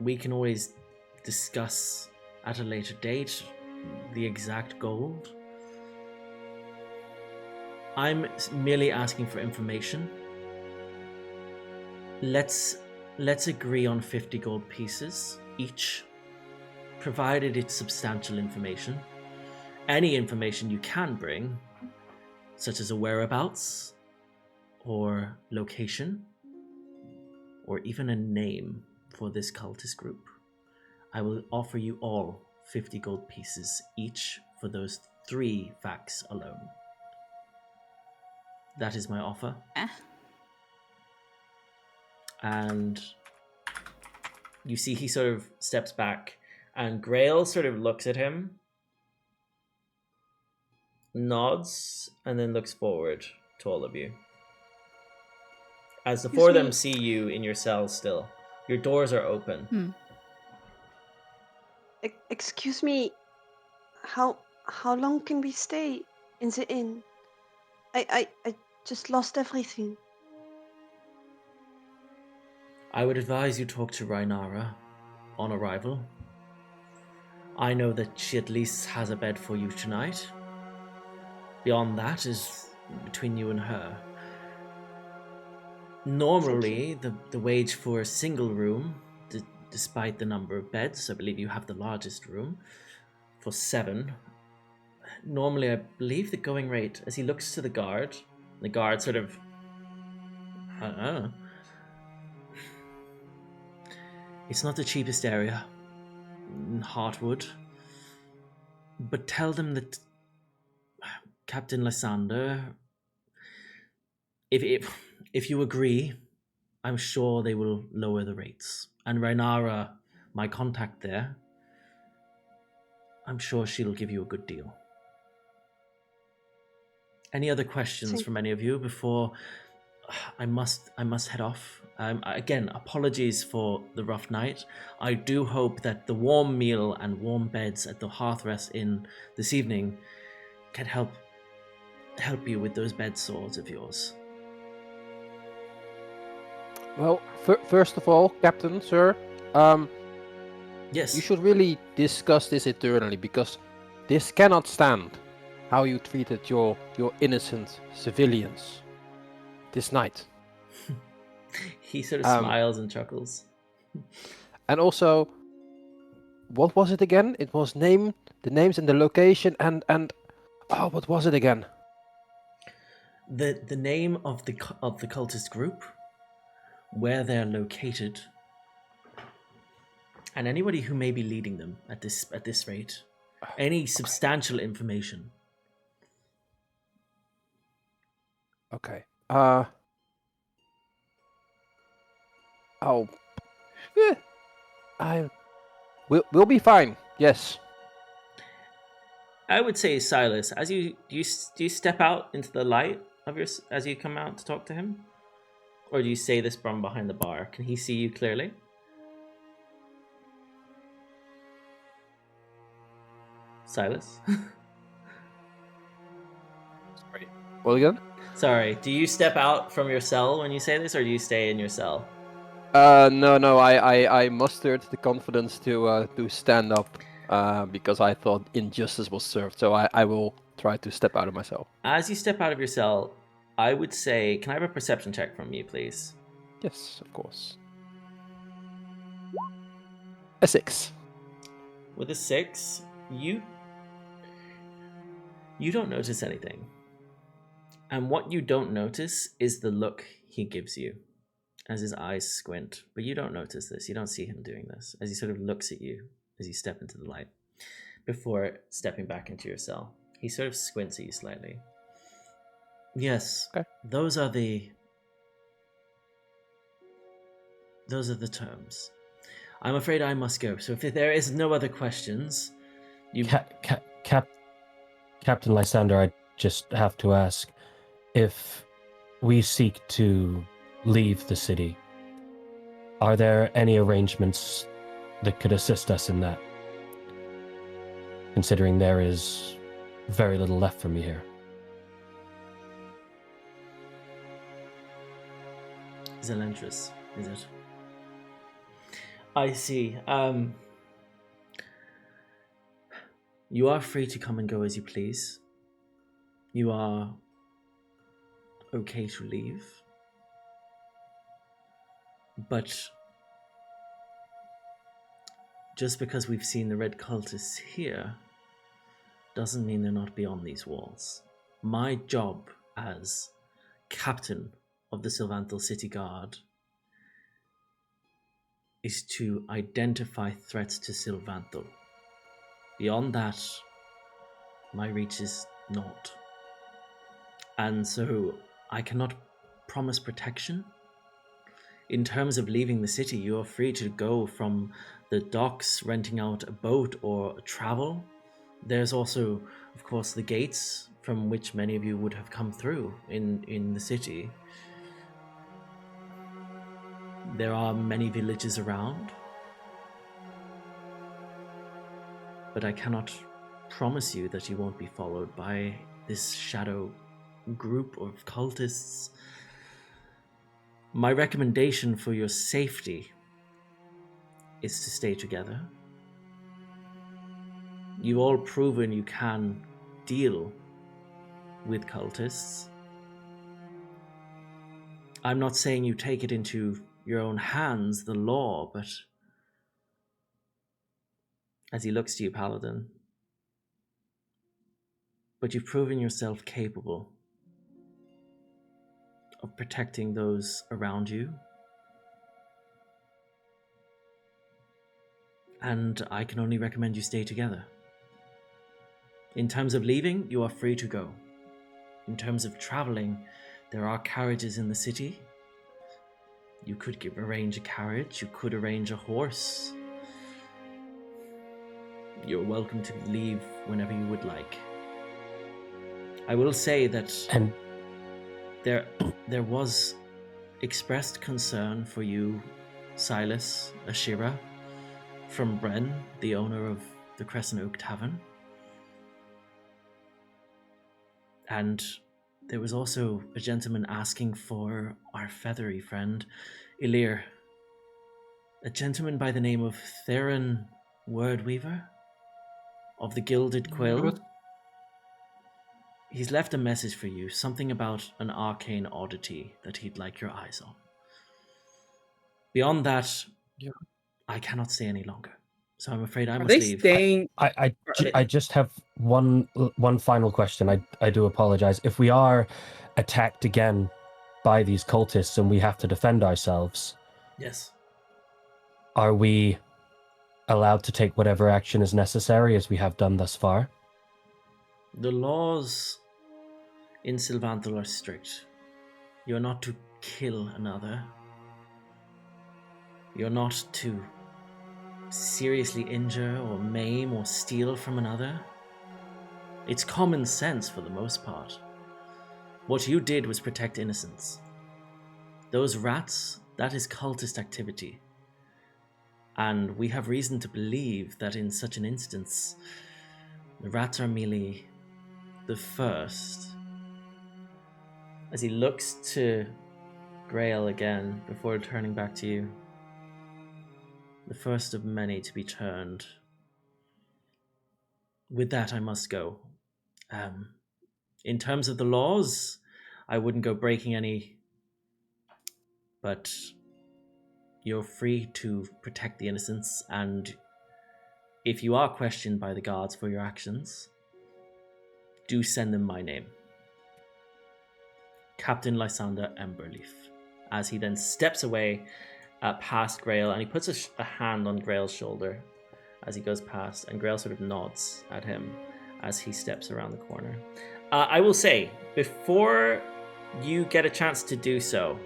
We can always discuss at a later date the exact gold. I'm merely asking for information. Let's agree on 50 gold pieces each, provided it's substantial information. Any information you can bring, such as a whereabouts, or location, or even a name for this cultist group. I will offer you all 50 gold pieces each for those 3 facts alone. That is my offer. And you see he sort of steps back, and Grail sort of looks at him, nods, and then looks forward to all of you. As the 4 of them see you in your cells still, your doors are open. Excuse me, how long can we stay in the inn? I just lost everything. I would advise you talk to Rhaenara on arrival. I know that she at least has a bed for you tonight. Beyond that is between you and her. Normally, the wage for a single room, despite the number of beds, I believe you have the largest room, for 7. Normally, I believe the going rate, as he looks to the guard sort of, it's not the cheapest area in Heartwood, but tell them that Captain Lysander, if you agree, I'm sure they will lower the rates. And Rhaenara, my contact there, I'm sure she'll give you a good deal. Any other questions from any of you before I must head off? Again, apologies for the rough night. I do hope that the warm meal and warm beds at the Hearthrest Inn this evening can help help you with those bed sores of yours? Well, first of all, Captain, sir, Yes. you should really discuss this internally, because this cannot stand. How you treated your innocent civilians this night. He sort of smiles and chuckles. And also, what was it again? It was the names and the location and oh, what was it again? The name of the cultist group, where they're located, and anybody who may be leading them at this rate. Any substantial information. Okay. Oh. We'll be fine. Yes. I would say, Sylas, as do you step out into the light of as you come out to talk to him, or do you say this from behind the bar? Can he see you clearly? Sylas? Sorry. What again? Sorry. Do you step out from your cell when you say this, or do you stay in your cell? No. I mustered the confidence to stand up. Because I thought injustice was served, so I will try to step out of my cell. As you step out of your cell, I would say, can I have a perception check from you, please? Yes, of course. A 6. With a 6, you don't notice anything. And what you don't notice is the look he gives you as his eyes squint. But you don't notice this. You don't see him doing this as he sort of looks at you as you step into the light before stepping back into your cell. He sort of squints at you slightly. Yes, okay. Those are the terms. I'm afraid I must go. So if there is no other questions, you... Captain Lysander, I just have to ask, if we seek to leave the city, are there any arrangements that could assist us in that, considering there is very little left for me here? Zelentrus, is it? I see. You are free to come and go as you please. You are okay to leave. But just because we've seen the red cultists here doesn't mean they're not beyond these walls. My job as captain of the Sylvanthal City Guard is to identify threats to Sylvanthal. Beyond that, my reach is not. And so I cannot promise protection. In terms of leaving the city, you are free to go from the docks, renting out a boat or travel. There's also, of course, the gates from which many of you would have come through in the city. There are many villages around, but I cannot promise you that you won't be followed by this shadow group of cultists. My recommendation for your safety is to stay together. You've all proven you can deal with cultists. I'm not saying you take it into your own hands, the law, but as he looks to you, Paladin, but you've proven yourself capable of protecting those around you. And I can only recommend you stay together. In terms of leaving, you are free to go. In terms of traveling, there are carriages in the city. You could arrange a carriage, you could arrange a horse. You're welcome to leave whenever you would like. I will say that there was expressed concern for you, Sylas, Ashira, from Bren, the owner of the Crescent Oak Tavern. And there was also a gentleman asking for our feathery friend, Elirr. A gentleman by the name of Theron Wordweaver of the Gilded Quill. Good. He's left a message for you, something about an arcane oddity that he'd like your eyes on. Beyond that, Yeah. I cannot stay any longer. So I'm afraid I Are must they leave. staying? I just have one final question. I do apologize. If we are attacked again by these cultists and we have to defend ourselves, Yes. are we allowed to take whatever action is necessary as we have done thus far? The laws in Sylvanthal are strict. You're not to kill another. You're not to seriously injure or maim or steal from another. It's common sense for the most part. What you did was protect innocents. Those rats, that is cultist activity. And we have reason to believe that in such an instance, the rats are merely the first. As he looks to Grail again before turning back to you. The first of many to be turned. With that, I must go. In terms of the laws, I wouldn't go breaking any, but you're free to protect the innocents, and if you are questioned by the guards for your actions, do send them my name. Captain Lysander Emberleaf. As he then steps away past Grail, and he puts a hand on Grail's shoulder as he goes past, and Grail sort of nods at him as he steps around the corner. I will say, before you get a chance to do so,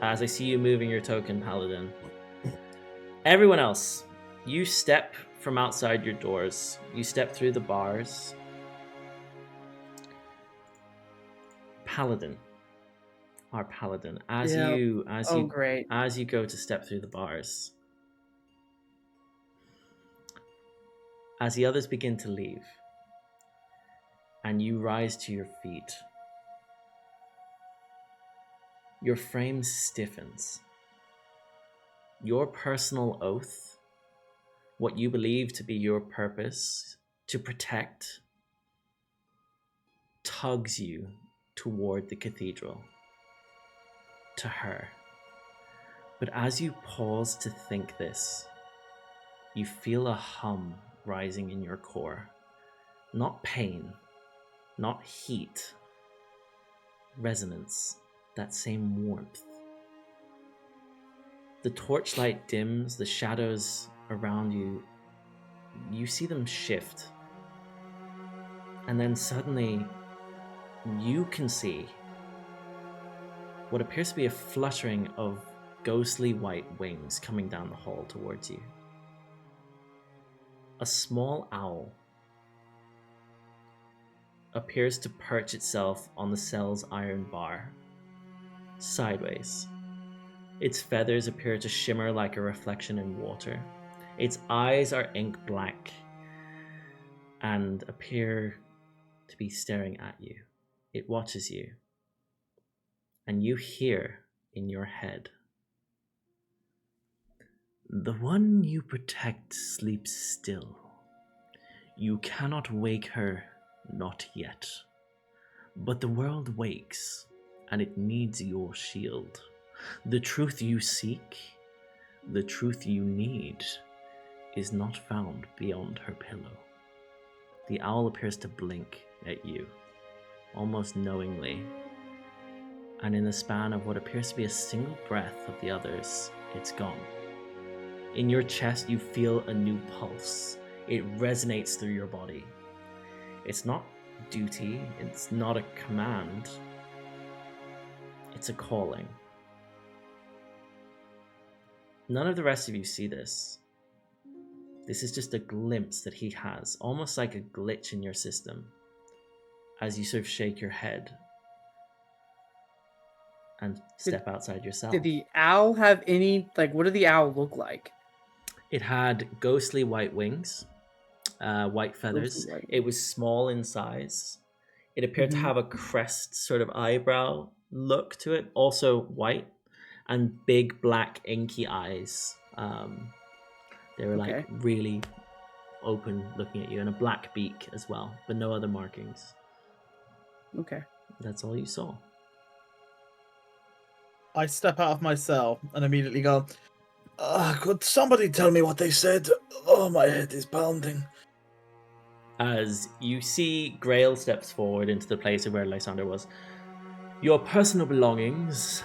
as I see you moving your token, Paladin, everyone else, you step from outside your doors. You step through the bars. Paladin. Our Paladin. As you go to step through the bars. As the others begin to leave, and you rise to your feet, your frame stiffens. Your personal oath, what you believe to be your purpose to protect, tugs you toward the cathedral, to her. But as you pause to think this, you feel a hum rising in your core. Not pain, not heat, resonance, that same warmth. The torchlight dims, the shadows around you, you see them shift. And then suddenly, you can see what appears to be a fluttering of ghostly white wings coming down the hall towards you. A small owl appears to perch itself on the cell's iron bar, sideways. Its feathers appear to shimmer like a reflection in water. Its eyes are ink black and appear to be staring at you. It watches you, and you hear in your head, "The one you protect sleeps still. You cannot wake her, not yet. But the world wakes, and it needs your shield. The truth you seek, the truth you need, is not found beyond her pillow." The owl appears to blink at you, almost knowingly, and in the span of what appears to be a single breath of the others, it's gone. In your chest, you feel a new pulse. It resonates through your body. It's not duty, it's not a command, it's a calling. None of the rest of you see this. This is just a glimpse that he has, almost like a glitch in your system, as you sort of shake your head and step outside yourself. Did the owl have any, what did the owl look like? It had ghostly white wings, white feathers. Ghostly white. It was small in size. It appeared to have a crest sort of eyebrow look to it, also white, and big black inky eyes. They were like really open looking at you, and a black beak as well, but no other markings. Okay. That's all you saw. I step out of my cell and immediately go, could somebody tell me what they said? Oh, my head is pounding. As you see, Grail steps forward into the place of where Lysander was. Your personal belongings,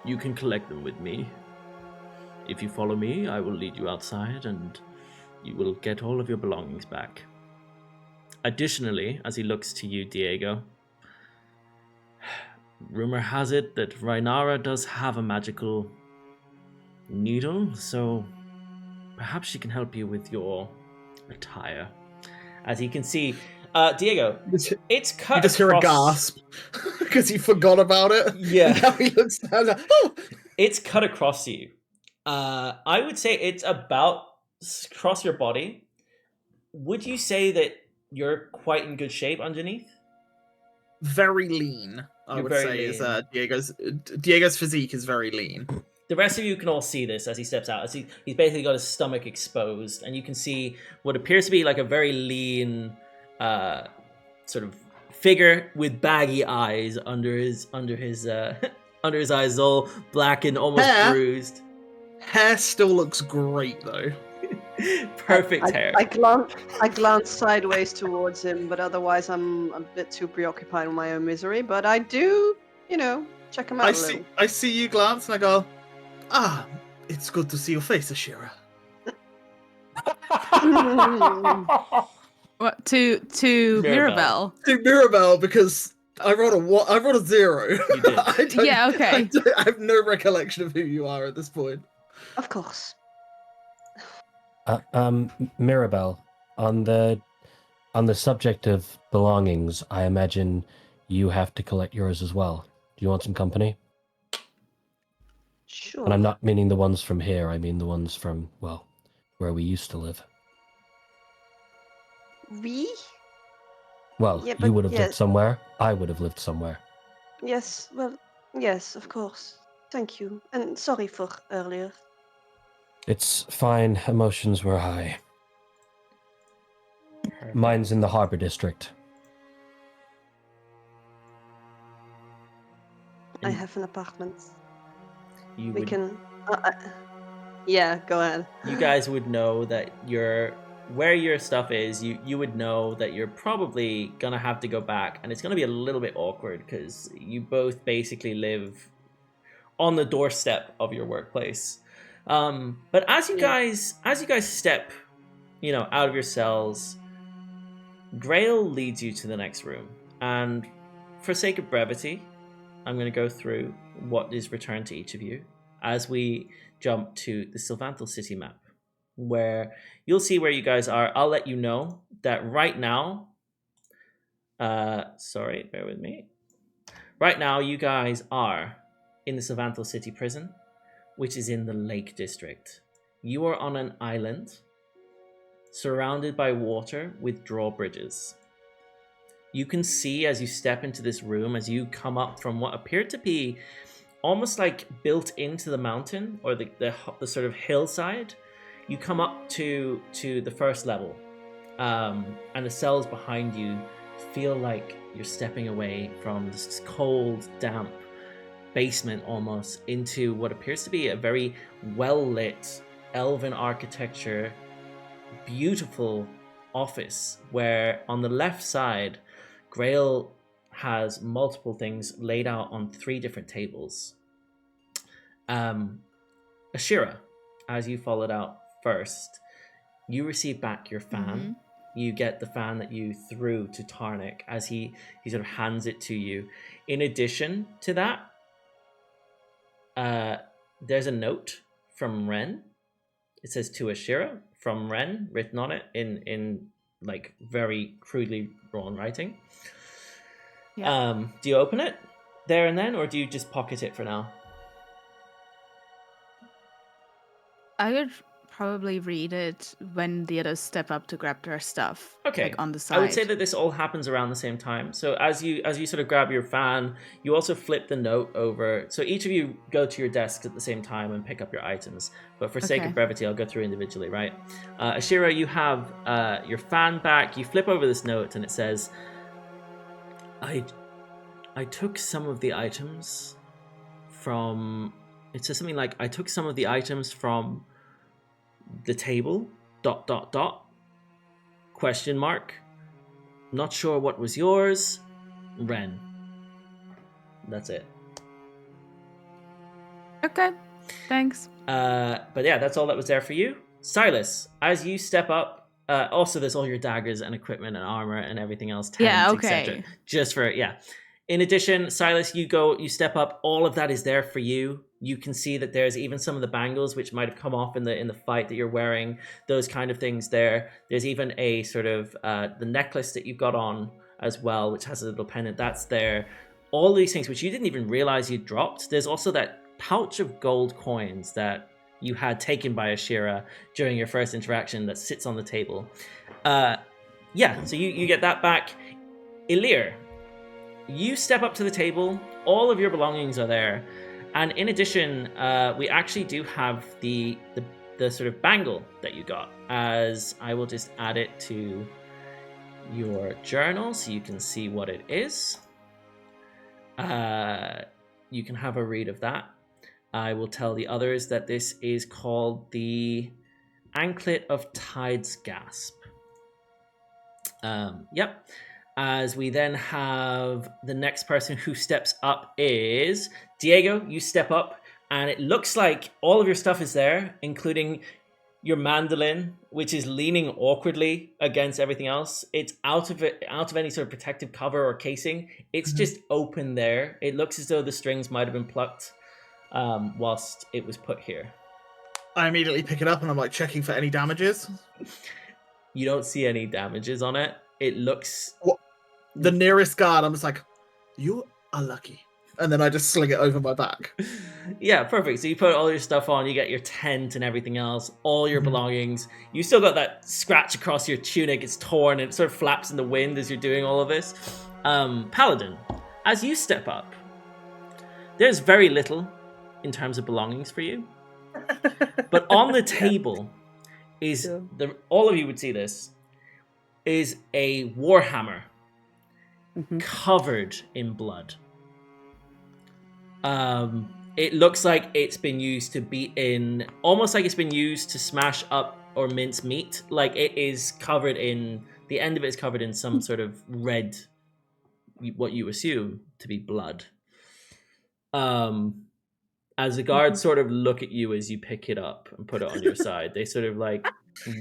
you can collect them with me. If you follow me, I will lead you outside and you will get all of your belongings back. Additionally, as he looks to you, Diego, rumor has it that Rhaenyra does have a magical needle, so perhaps she can help you with your attire. As you can see, Diego, it's cut. You just hear a gasp because he forgot about it. Yeah. Now he looks down. Like, oh! It's cut across you. I would say it's about across your body. Would you say that you're quite in good shape underneath? Very lean, I would say, is Diego's physique is very lean. The rest of you can all see this as he steps out. As he's basically got his stomach exposed, and you can see what appears to be like a very lean sort of figure with baggy eyes under his eyes, all black and almost bruised. Hair still looks great though. Perfect hair. I glance sideways towards him, but otherwise I'm a bit too preoccupied with my own misery. But I do, check him out a little. I see you glance and I go, it's good to see your face, Ashira. What to Mirabelle? To Mirabelle, because I rolled a 0. You did. Yeah, okay. I have no recollection of who you are at this point. Of course. Mirabelle, on the subject of belongings, I imagine you have to collect yours as well. Do you want some company? Sure. And I'm not meaning the ones from here, I mean the ones from, well, where we used to live. We? Well, Yeah, you would have yes. lived somewhere, I would have lived somewhere. Yes, well, yes, of course. Thank you. And sorry for earlier. It's fine, emotions were high. Mine's in the Harbor District. I have an apartment. You We would, can... yeah, go ahead. you guys would know that where your stuff is, you would know that you're probably gonna have to go back, and it's gonna be a little bit awkward because you both basically live on the doorstep of your workplace. But as you guys step, out of your cells, Grail leads you to the next room, and for sake of brevity, I'm going to go through what is returned to each of you as we jump to the Sylvanthal city map, where you'll see where you guys are. I'll let you know that right now, sorry, bear with me. Right now, you guys are in the Sylvanthal city prison, which is in the Lake District. You are on an island surrounded by water with drawbridges. You can see as you step into this room, as you come up from what appeared to be almost like built into the mountain or the sort of hillside, you come up to the first level, and the cells behind you feel like you're stepping away from this cold, damp basement almost into what appears to be a very well-lit elven architecture, beautiful office where on the left side Grail has multiple things laid out on 3 different tables. Ashira, as you followed out first, you receive back your fan. You get the fan that you threw to Tarnik as he sort of hands it to you. In addition to that, there's a note from Ren. It says to Ashira from Ren, written on it in like very crudely drawn writing. Yeah. Do you open it there and then, or do you just pocket it for now? I would probably read it when the others step up to grab their stuff. Okay. Like on the side. I would say that this all happens around the same time. So as you sort of grab your fan, you also flip the note over. So each of you go to your desks at the same time and pick up your items. But for sake of brevity, I'll go through individually, right? Ashira, you have your fan back. You flip over this note and it says, I took some of the items from... It says something like, I took some of the items from the table, ... Question mark. Not sure what was yours. Ren. That's it. Okay, thanks. But yeah, that's all that was there for you. Sylas, as you step up, also there's all your daggers and equipment and armor and everything else, tents, etc. Just for, yeah. In addition, Sylas, you step up, all of that is there for you. You can see that there's even some of the bangles which might have come off in the fight that you're wearing, those kind of things there. There's even a sort of the necklace that you've got on as well, which has a little pendant, that's there. All these things which you didn't even realize you dropped. There's also that pouch of gold coins that you had taken by Ashira during your first interaction that sits on the table. Yeah, so you get that back. Elirr, you step up to the table, all of your belongings are there, and in addition, we actually do have the sort of bangle that you got, as I will just add it to your journal so you can see what it is. You can have a read of that. I will tell the others that this is called the Anklet of Tide's Gasp. Yep. As we then have the next person who steps up is Diego. You step up, and it looks like all of your stuff is there, including your mandolin, which is leaning awkwardly against everything else. It's out of any sort of protective cover or casing. It's just open there. It looks as though the strings might have been plucked whilst it was put here. I immediately pick it up and I'm like checking for any damages. You don't see any damages on it. It looks... The nearest guard, I'm just like, you are lucky. And then I just sling it over my back. Yeah, perfect. So you put all your stuff on, you get your tent and everything else, all your belongings. You still got that scratch across your tunic. It's torn and it sort of flaps in the wind as you're doing all of this. Paladin, as you step up, there's very little in terms of belongings for you. But on the table is, all of you would see this, is a warhammer covered in blood. It looks like it's been used to beat in, almost like it's been used to smash up or mince meat. Like it is covered in, the end of it is covered in some sort of red, what you assume to be blood. As the guards sort of look at you as you pick it up and put it on your side, they sort of like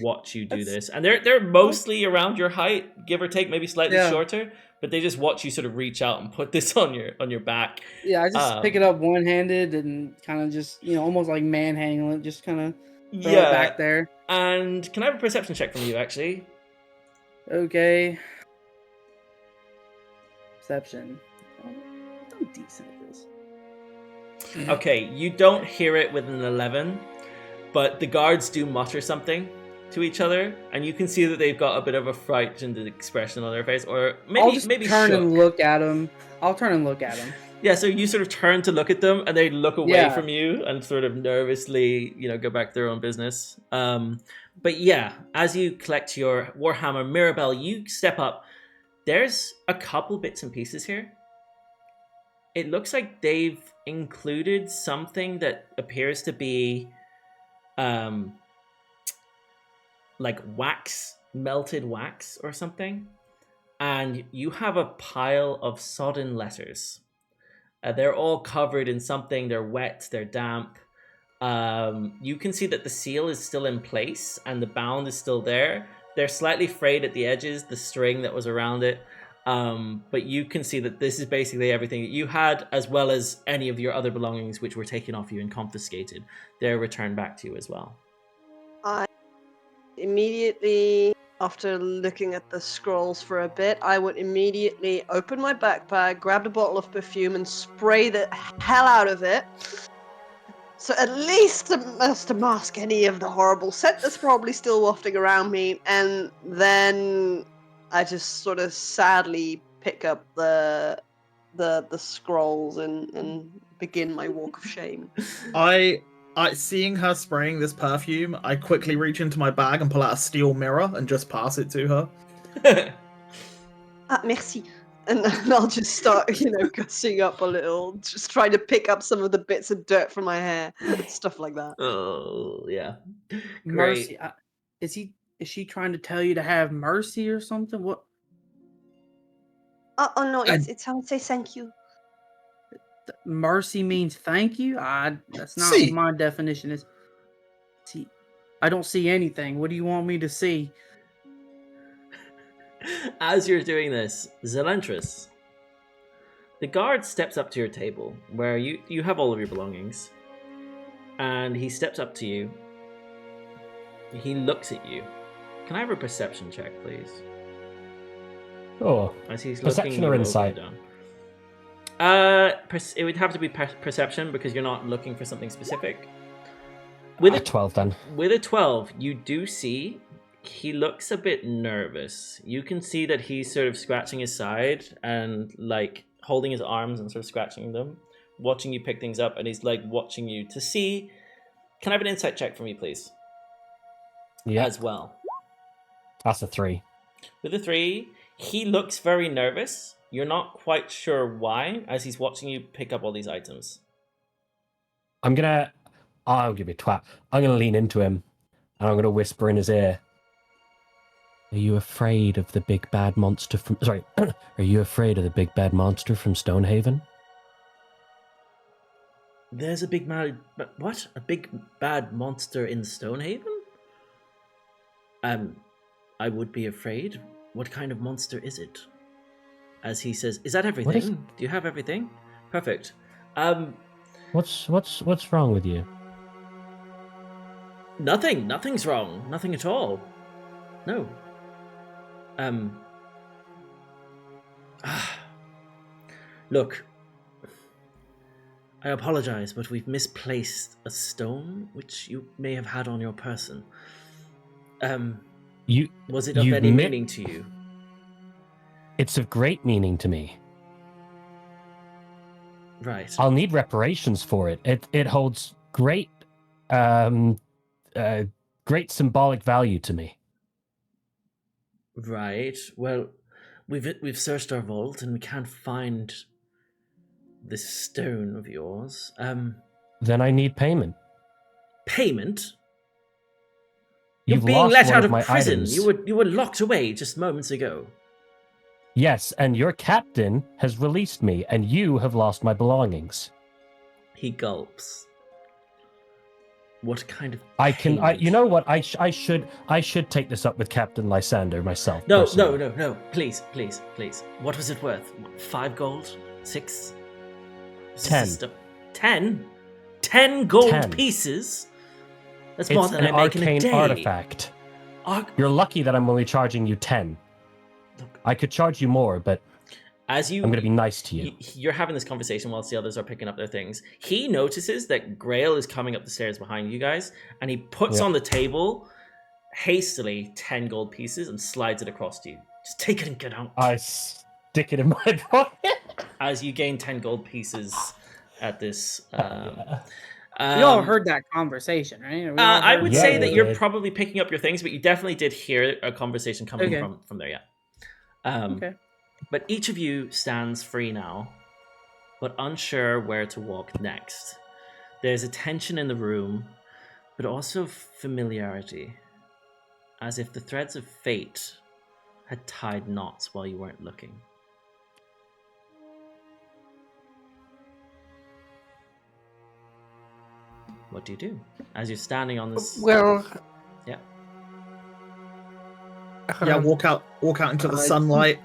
watch you do this, and they're mostly around your height, give or take, maybe slightly shorter, but they just watch you sort of reach out and put this on your back. Yeah, I just pick it up one-handed and kind of just, almost like manhandle it, just kind of throw it back there. And can I have a perception check from you, actually? Okay. Perception. I'm decent at this. Okay, you don't hear it with an 11, but the guards do mutter something to each other, and you can see that they've got a bit of a frightened expression on their face, or maybe turn shook. and look at them. I'll turn and look at them. Yeah, so you sort of turn to look at them, and they look away from you and sort of nervously, go back to their own business. But yeah, as you collect your Warhammer Mirabelle, you step up. There's a couple bits and pieces here. It looks like they've included something that appears to be like wax, melted wax or something. And you have a pile of sodden letters. They're all covered in something. They're wet, they're damp. You can see that the seal is still in place and the bound is still there. They're slightly frayed at the edges, the string that was around it. But you can see that this is basically everything that you had, as well as any of your other belongings which were taken off you and confiscated. They're returned back to you as well. I immediately, after looking at the scrolls for a bit, I would immediately open my backpack, grab a bottle of perfume, and spray the hell out of it. So at least to mask any of the horrible scent that's probably still wafting around me, and then I just sort of sadly pick up the scrolls and begin my walk of shame. I seeing her spraying this perfume, I quickly reach into my bag and pull out a steel mirror and just pass it to her. Merci. And I'll just start, gussing up a little, just trying to pick up some of the bits of dirt from my hair, stuff like that. Oh, yeah. Mercy. Great. Is she trying to tell you to have mercy or something? What? Oh no, it's how I say thank you. Mercy means thank you? That's not See. what my definition is. See, I don't see anything. What do you want me to see? As you're doing this, Zelentrus, the guard steps up to your table where you have all of your belongings, and he steps up to you. He looks at you. Can I have a perception check, please? Oh, As he's perception looking or you insight? down. It would have to be perception because you're not looking for something specific. With a 12 then. With a 12, you do see he looks a bit nervous. You can see that he's sort of scratching his side and like holding his arms and sort of scratching them, watching you pick things up, and he's like watching you to see. Can I have an insight check for me, please? Yeah. As well. That's a 3. With a 3, he looks very nervous. You're not quite sure why, as he's watching you pick up all these items. I'll give you a twat. I'm gonna lean into him and I'm gonna whisper in his ear. Are you afraid of the big bad monster from... Sorry. Are you afraid of the big bad monster from Stonehaven? There's a big mad... What? A big bad monster in Stonehaven? I would be afraid. What kind of monster is it? As he says, is that everything? Do you have everything? Perfect. What's wrong with you? Nothing. Nothing's wrong. Nothing at all. No. Look, I apologize, but we've misplaced a stone which you may have had on your person. Was it of any meaning to you? It's of great meaning to me. Right. I'll need reparations for it. It holds great symbolic value to me. Right. Well, we've searched our vault and we can't find this stone of yours. Then I need payment. Payment? You're You've being lost let one out of my prison. items. You were locked away just moments ago. Yes, and your captain has released me, and you have lost my belongings. He gulps. What kind of You know what? I should take this up with Captain Lysander myself. No, personally. no. Please. What was it worth? 5 gold? 6? 10. 10? 10 gold 10. pieces? That's It's more than an I make in a arcane day. artifact. You're lucky that I'm only charging you 10. I could charge you more, but I'm going to be nice to you. You're having this conversation whilst the others are picking up their things. He notices that Grail is coming up the stairs behind you guys, and he puts on the table, hastily, 10 gold pieces and slides it across to you. Just take it and get out. I stick it in my pocket. As you gain 10 gold pieces at this... We all heard that conversation, right? I would say that you're did. probably picking up your things, but you definitely did hear a conversation coming from there, yeah. Okay. But each of you stands free now, but unsure where to walk next. There's a tension in the room, but also familiarity, as if the threads of fate had tied knots while you weren't looking. What do you do as you're standing on this? Well, Yeah. Yeah, walk out into the sunlight.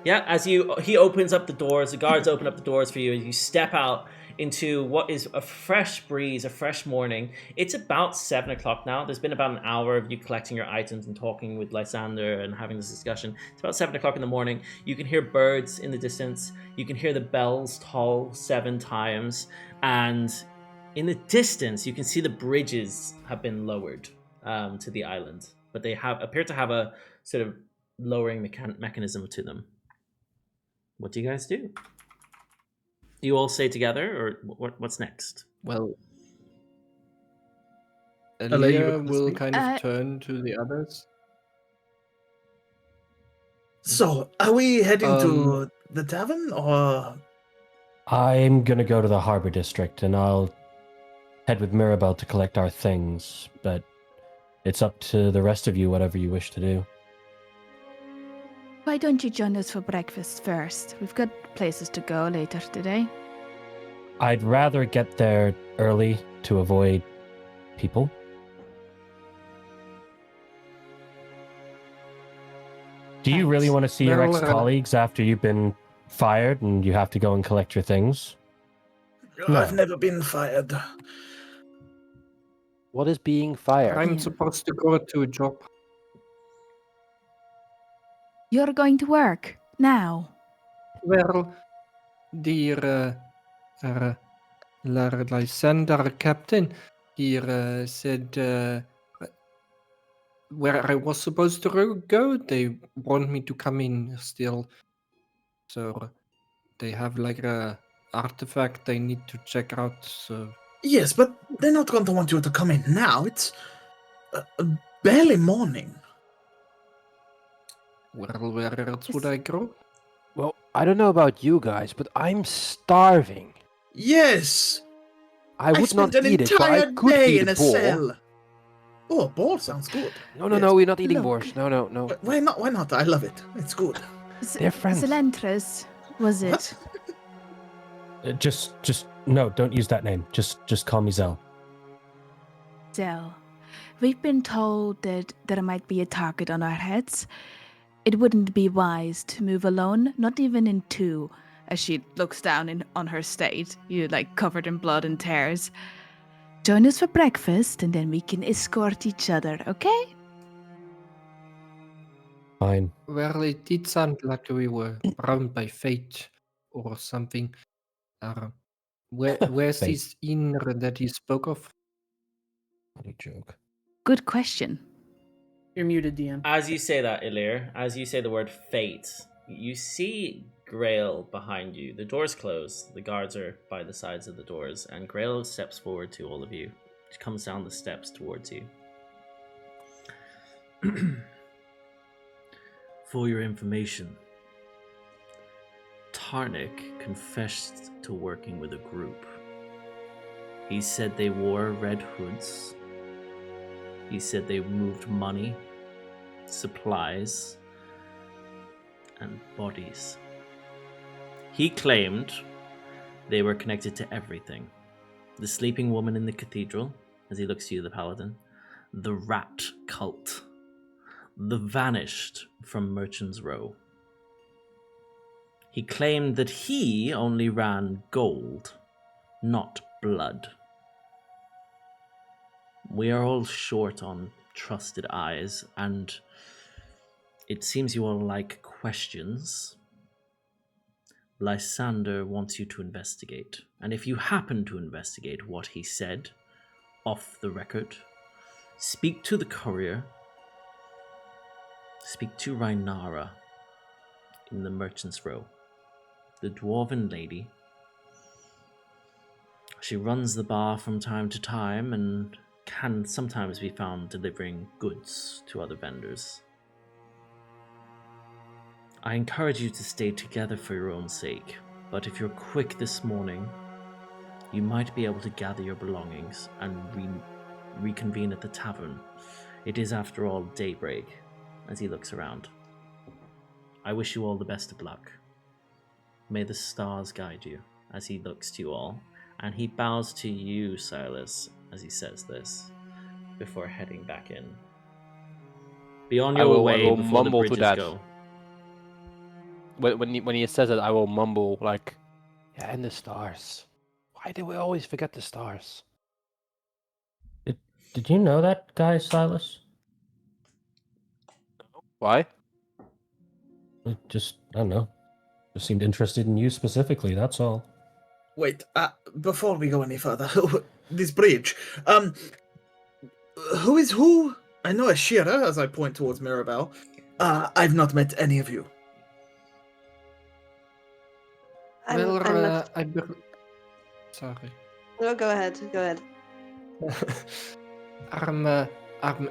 Yeah, as he opens up the doors, the guards open up the doors for you, and you step out into what is a fresh breeze, a fresh morning. It's about 7 o'clock now. There's been about an hour of you collecting your items and talking with Lysander and having this discussion. It's about 7 o'clock in the morning. You can hear birds in the distance. You can hear the bells toll 7 times, and In the distance, you can see the bridges have been lowered to the island, but they appear to have a sort of lowering mechanism to them. What do you guys do? You all stay together, or what's next? Well, Elirr, you were Elirr gonna will speak? kind of turn to the others. So, are we heading to the tavern, or... I'm gonna go to the harbor district, and I'll head with Mirabelle to collect our things, but it's up to the rest of you, whatever you wish to do. Why don't you join us for breakfast first? We've got places to go later today. I'd rather get there early to avoid people. Do you really want to see your Well, ex-colleagues after you've been fired and you have to go and collect your things? No. I've never been fired. What is being fired? I'm Yeah. supposed to go to a job. You're going to work now. Well, the Lysander captain here said where I was supposed to go, they want me to come in still. So they have like a artifact they need to check out. So Yes, but they're not going to want you to come in now. It's barely morning. well, where else would I go? Well, I don't know about you guys, but I'm starving. Yes! I would spent not an eat it, but I entire could day eat in a a boar. cell. Oh, a boar sounds good. No, no, Yes. no, we're not eating Look. boars. No, no, no. Why not? Why not? I love it. It's good. They're friends. Zelentrus, was it? What? Just no, don't use that name. Just call me Zell. Zell. We've been told that there might be a target on our heads. It wouldn't be wise to move alone, not even in two, as she looks down on her state, you like covered in blood and tears. Join us for breakfast and then we can escort each other, okay? Fine. Well, it did sound like we were bound by fate or something. Where's Fate. this inn that you spoke of? Funny joke. Good question. You're muted, DM. As you say that, Elirr, as you say the word fate, you see Grail behind you. The doors close, the guards are by the sides of the doors, and Grail steps forward to all of you. She comes down the steps towards you. For your information, Tarnik confessed to working with a group. He said they wore red hoods. He said they moved money, supplies, and bodies. He claimed they were connected to everything. The sleeping woman in the cathedral, as he looks to you, the paladin. The rat cult. The vanished from Merchant's Row. He claimed that he only ran gold, not blood. We are all short on trusted eyes, and it seems you all like questions. Lysander wants you to investigate, and if you happen to investigate what he said, off the record, speak to the courier, speak to Rhaenara in the Merchant's Row, the dwarven lady. She runs the bar from time to time and can sometimes be found delivering goods to other vendors. I encourage you to stay together for your own sake, but if you're quick this morning, you might be able to gather your belongings and reconvene at the tavern. It is, after all, daybreak, as he looks around. I wish you all the best of luck. May the stars guide you, as he looks to you all, and he bows to you, Sylas, as he says this, before heading back in. Be on your way I will before the mumble to bridges that. go. When he says it, I will mumble like, "Yeah, and the stars. Why do we always forget the stars?" Did you know that guy, Silas? Why? It just, I don't know. Just seemed interested in you specifically, that's all. Wait, before we go any further, this bridge. Who is who? I know Ashira, as I point towards Mirabelle. I've not met any of you. Sorry. No, go ahead. Go ahead.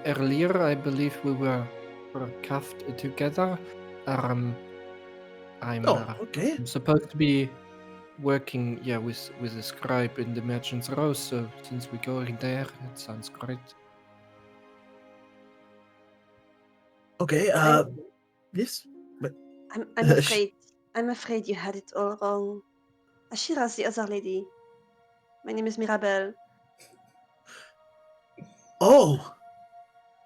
Earlier, I believe we were cuffed together. I'm okay. I'm supposed to be working, with a scribe in the Merchant's Row. So since we're going there, it sounds great. Okay. Yes, but I'm afraid you had it all wrong. Ashira's the other lady. My name is Mirabelle. oh,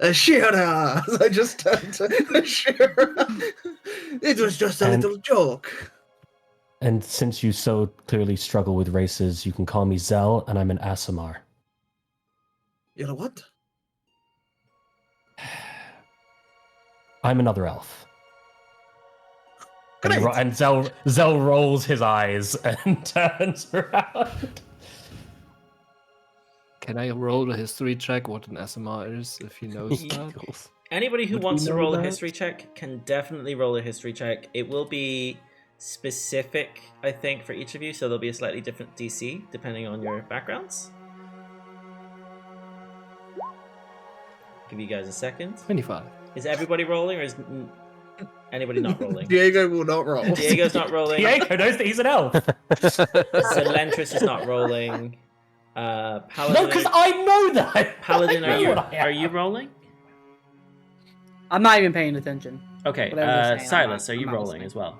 Ashira! I just turned to Ashira. It was just a little joke. And since you so clearly struggle with races, you can call me Zel, and I'm an Aasimar. You're a what? I'm another elf. Great. And Zel rolls his eyes and turns around. Can I roll a history check what an SMR is, if he knows that? Anybody who Would wants we to know roll a that? history check can definitely roll a history check. It will be specific, I think, for each of you, so there'll be a slightly different DC depending on your backgrounds. Give you guys a second. 25. Is everybody rolling, or is anybody not rolling? Diego will not roll. Diego's not rolling. Diego knows that he's an elf. Zelentrus is not rolling. Paladin, No, because I know that. Paladin, I know what I are you am. rolling? I'm not even paying attention. Okay, Whatever they're saying, I'm Sylas, are you not rolling listening. as well?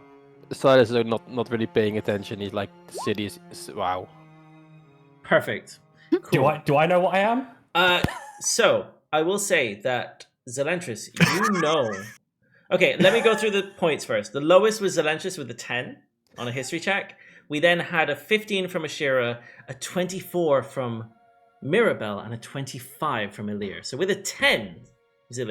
Silas is not really paying attention. He's like, the city is wow. Perfect. Do I know what I am? So I will say that Zelentrus, you know. Okay, let me go through the points first. The lowest was Zelentrus with a 10 on a history check. We then had a 15 from Ashira, a 24 from Mirabelle, and a 25 from Elirr. So with a 10, Zel,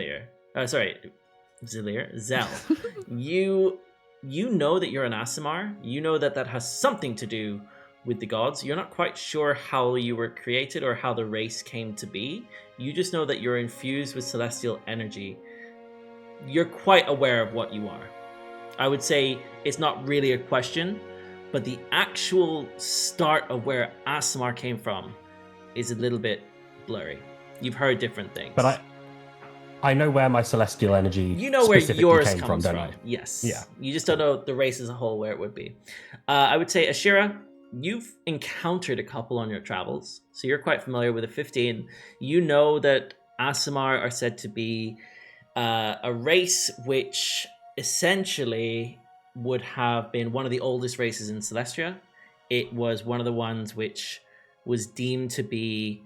you know that you're an Aasimar. You know that that has something to do with the gods. You're not quite sure how you were created or how the race came to be. You just know that you're infused with celestial energy. You're quite aware of what you are. I would say it's not really a question, but the actual start of where Aasimar came from is a little bit blurry. You've heard different things. But I know where my celestial energy you know where specifically yours came comes don't from. I? Yes. Yeah. You just don't know the race as a whole where it would be. I would say, Ashira, you've encountered a couple on your travels, so you're quite familiar with a 15. You know that Aasimar are said to be a race which essentially would have been one of the oldest races in Celestria. It was one of the ones which was deemed to be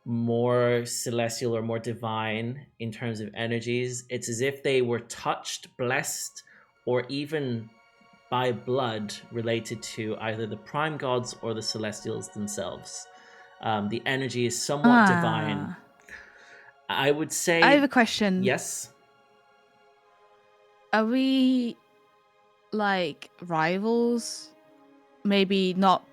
more celestial or more divine in terms of energies. It's as if they were touched, blessed, or even by blood related to either the prime gods or the celestials themselves. The energy is somewhat divine. I would say... I have a question. Yes? Are we like rivals? Maybe not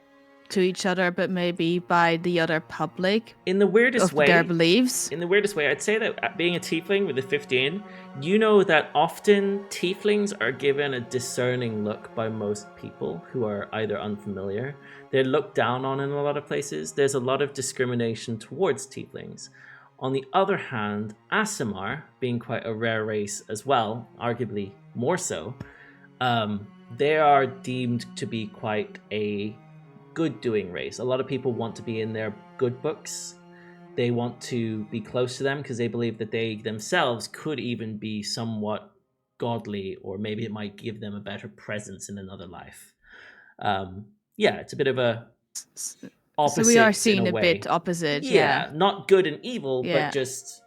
to each other, but maybe by the other public in the weirdest of way, their beliefs? In the weirdest way, I'd say that being a tiefling with a 15, you know that often tieflings are given a discerning look by most people who are either unfamiliar. They're looked down on in a lot of places. There's a lot of discrimination towards tieflings. On the other hand, Aasimar, being quite a rare race as well, arguably more so, they are deemed to be quite a good-doing race. A lot of people want to be in their good books. They want to be close to them because they believe that they themselves could even be somewhat godly, or maybe it might give them a better presence in another life. It's a bit of a opposite. So we are seeing a a way. bit opposite. Yeah, not good and evil, Yeah. but just...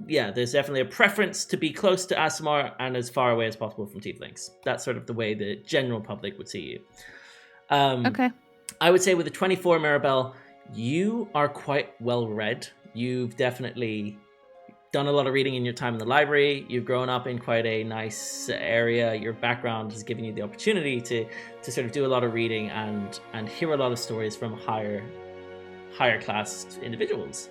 Yeah, there's definitely a preference to be close to Aasimar and as far away as possible from tieflings. That's sort of the way the general public would see you. Okay. I would say with the 24, Mirabelle, you are quite well read. You've definitely done a lot of reading in your time in the library. You've grown up in quite a nice area. Your background has given you the opportunity to sort of do a lot of reading and hear a lot of stories from higher higher class individuals.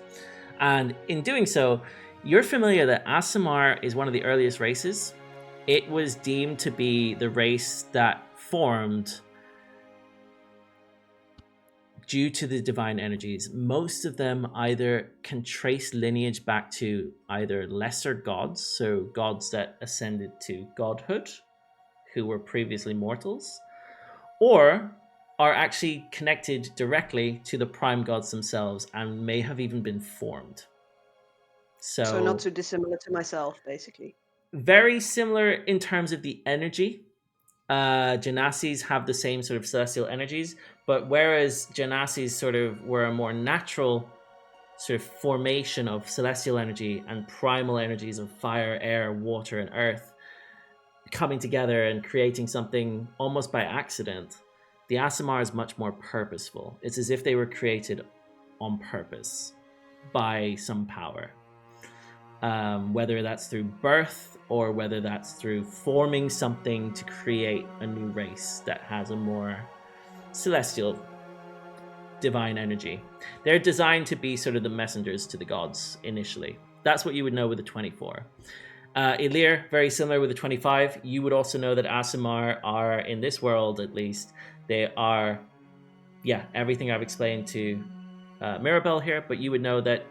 And in doing so, you're familiar that Aasimar is one of the earliest races. It was deemed to be the race that formed due to the divine energies. Most of them either can trace lineage back to either lesser gods, so gods that ascended to godhood, who were previously mortals, or are actually connected directly to the prime gods themselves and may have even been formed. So not too dissimilar to myself, basically. Very similar in terms of the energy. Genasis have the same sort of celestial energies, but whereas Genasis sort of were a more natural sort of formation of celestial energy and primal energies of fire, air, water, and earth coming together and creating something almost by accident, the Aasimar is much more purposeful. It's as if they were created on purpose by some power. Whether that's through birth or whether that's through forming something to create a new race that has a more celestial divine energy. They're designed to be sort of the messengers to the gods initially. That's what you would know with the 24. Elirr, very similar with the 25. You would also know that Aasimar are, in this world at least, they are, everything I've explained to Mirabelle here, but you would know that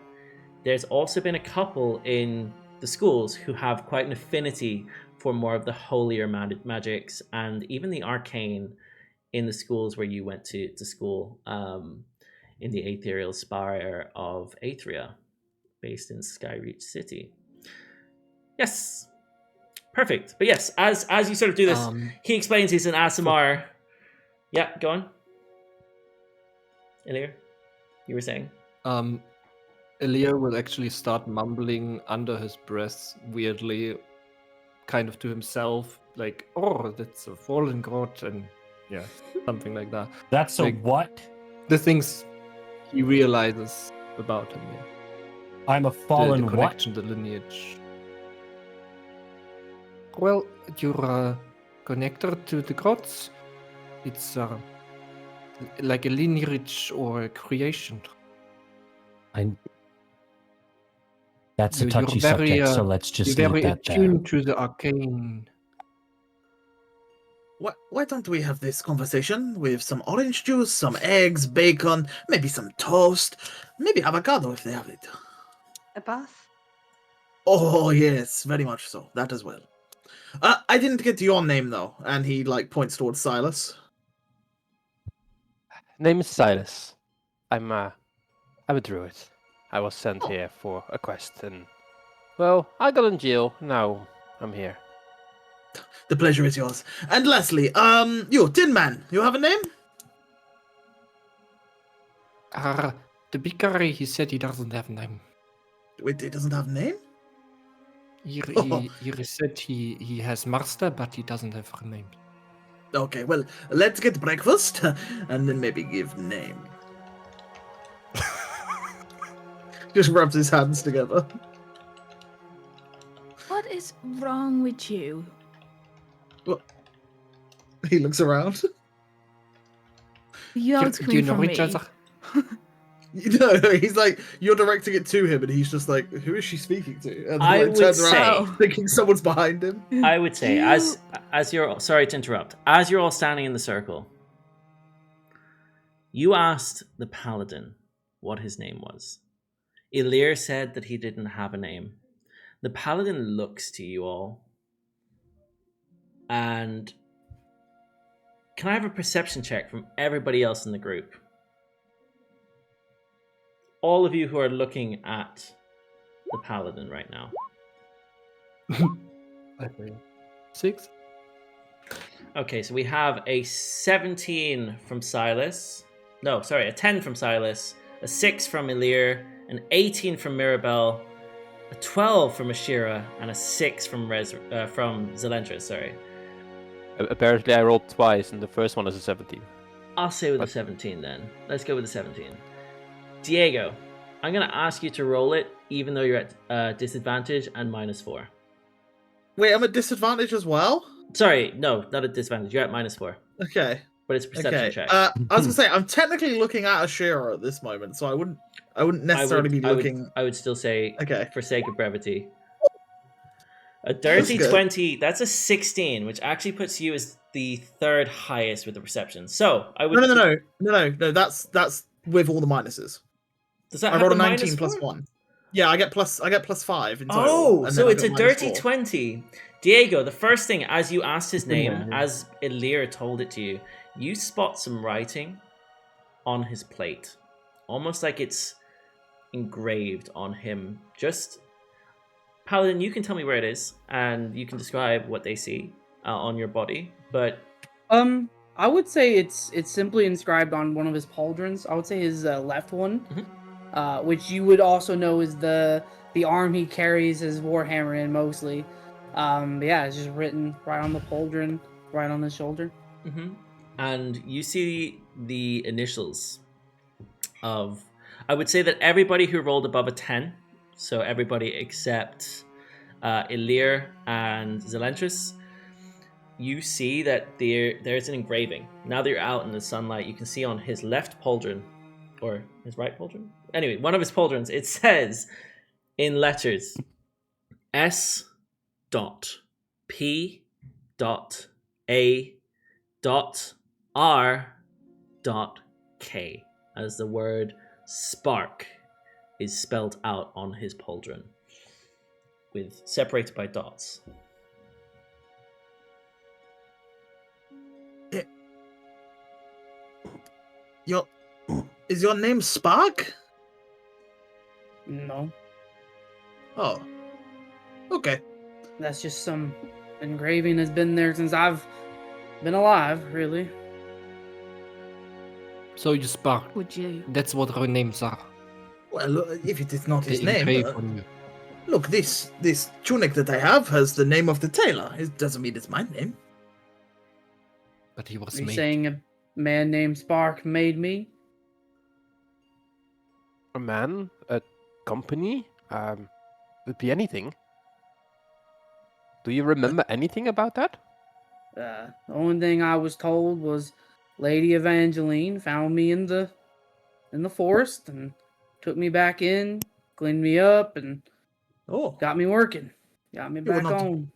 there's also been a couple in the schools who have quite an affinity for more of the holier magics and even the arcane in the schools where you went to school, in the Aetherial Spire of Aethria, based in Skyreach City. Yes, perfect. But yes, as you sort of do this, he explains he's an Aasimar. Yeah, go on. Elirr, you were saying? Elirr will actually start mumbling under his breath weirdly, kind of to himself, like, oh, that's a fallen god, and yeah, something like that. That's like, a what? The things he realizes about him. Yeah. I'm a fallen the what? connection, the lineage. Well, you're a connector to the gods. It's like a lineage or a creation. That's a You're touchy very, subject, so let's just you're leave very that there. attuned to the arcane. Why don't we have this conversation with some orange juice, some eggs, bacon, maybe some toast, maybe avocado if they have it. A bath? Oh yes, very much so. That as well. I didn't get your name though, and he points towards Sylas. Name is Sylas. I'm a druid. I was sent here for a quest, and well, I got in jail. Now I'm here. The pleasure is yours. And lastly, you, Tin Man, you have a name? The big guy, he said he doesn't have a name. Wait, he doesn't have a name? He said he has master, but he doesn't have a name. Okay, well, let's get breakfast, and then maybe give name. Just rubs his hands together. What is wrong with you? What? He looks around. You don't Do you scream know from each me. other? No, he's you're directing it to him, and he's just like, who is she speaking to? And then, I would turns say- around, thinking someone's behind him. I would say, as you're sorry to interrupt, as you're all standing in the circle, you asked the paladin what his name was. Elirr said that he didn't have a name. The paladin looks to you all, and can I have a perception check from everybody else in the group? All of you who are looking at the paladin right now. I think 6. Okay, so we have a 17 from Sylas. No, sorry, a 10 from Sylas, a 6 from Elirr, an 18 from Mirabelle, a 12 from Ashira, and a 6 from Zelentrus, sorry. Apparently I rolled twice, and the first one is a 17. I'll say with a 17 then. Let's go with a 17. Diego, I'm going to ask you to roll it, even though you're at disadvantage and -4. Wait, I'm at disadvantage as well? Sorry, no, not at disadvantage. You're at -4. Okay. but it's a perception Okay. check. I was gonna say I'm technically looking at Ashira at this moment, so I wouldn't necessarily be looking. I would still say, Okay. for sake of brevity, a dirty good. 20. That's a 16, which actually puts you as the third highest with the perception. So I would. No. That's with all the minuses. Does that I have rolled the a 19 minus plus 4? 1. Yeah, I get plus 5 in total. Oh, and so then I it's a got minus dirty 4. 20. Diego, the first thing as you asked his name, Yeah. as Elirr told it to you, you spot some writing on his plate. Almost like it's engraved on him. Just, Paladin, you can tell me where it is, and you can describe what they see on your body, but... I would say it's simply inscribed on one of his pauldrons. I would say his left one, which you would also know is the arm he carries his warhammer in mostly. But yeah, it's just written right on the pauldron, right on his shoulder. And you see the initials of... I would say that everybody who rolled above a 10, so everybody except Elirr and Zelentrus, you see that there's an engraving. Now that you're out in the sunlight, you can see on his left pauldron, or his right pauldron? Anyway, one of his pauldrons, it says in letters, S.P.A.R.K, as the word spark is spelled out on his pauldron, with separated by dots. Is your name Spark? No, Oh. Okay. that's just some engraving that's been there since I've been alive, really. So you spark. Would you? That's what our names are. Well, look, if it is not his They name, engrave on you. look, this tunic that I have has the name of the tailor. It doesn't mean it's my name. But he was Are you made. saying a man named Spark made me? A man, a company, could be anything. Do you remember anything about that? The only thing I was told was Lady Evangeline found me in the forest and took me back in, cleaned me up, and Oh, got me working. Got me You were back not- on.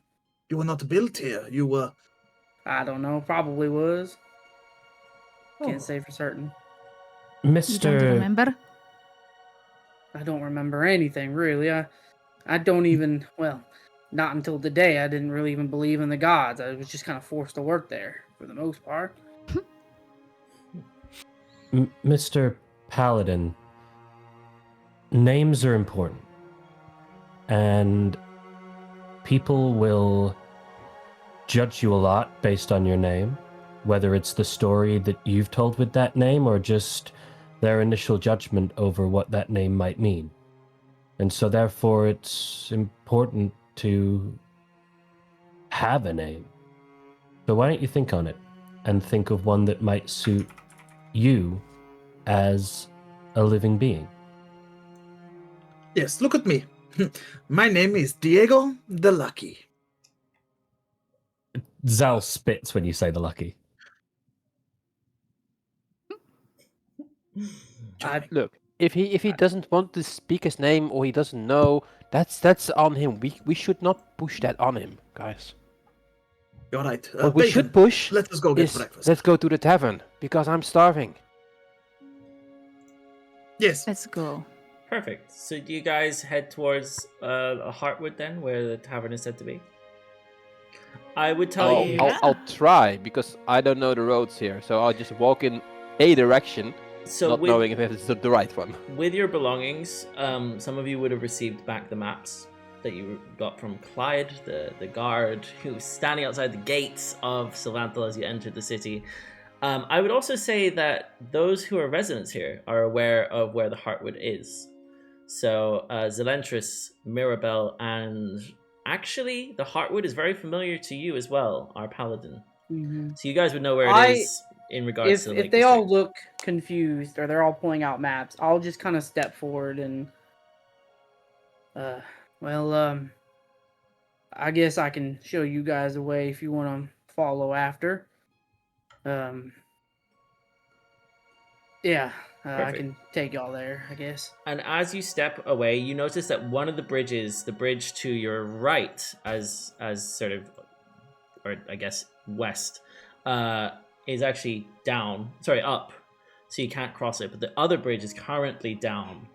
you were not built here. You were. I don't know, probably was. Oh. Can't say for certain. You don't Mr. remember? I don't remember anything really. I don't even, well, not until today I didn't really even believe in the gods. I was just kind of forced to work there for the most part. Mr. Paladin, names are important. And people will judge you a lot based on your name, whether it's the story that you've told with that name or just their initial judgment over what that name might mean. And so therefore it's important to have a name. So why don't you think on it and think of one that might suit you as a living being? Yes, look at me. My name is Diego the Lucky. Zal spits when you say the lucky. Look, if he doesn't want to speak his name or he doesn't know, that's on him. We should not push that on him, guys. You're right. What we Bacon, should push let us go get is breakfast. let's go to the tavern because I'm starving. Yes. Let's go. Perfect. So do you guys head towards Heartwood then, where the tavern is said to be? I would tell you... I'll try because I don't know the roads here, so I'll just walk in a direction, So not with, knowing if it's the right one. with your belongings, some of you would have received back the maps that you got from Clyde, the guard who was standing outside the gates of Sylvanthal as you entered the city. I would also say that those who are residents here are aware of where the Heartwood is. So Zelentrus, Mirabelle, and actually the Heartwood is very familiar to you as well, our paladin. So you guys would know where it is in regards to the Lake If they all District. look confused or they're all pulling out maps, I'll just kind of step forward and I guess I can show you guys the way if you want to follow after. Yeah, I Perfect. can take y'all there, I guess. And as you step away, you notice that one of the bridges, the bridge to your right, as sort of, or I guess west, is actually down. Sorry, up. So you can't cross it. But the other bridge is currently down.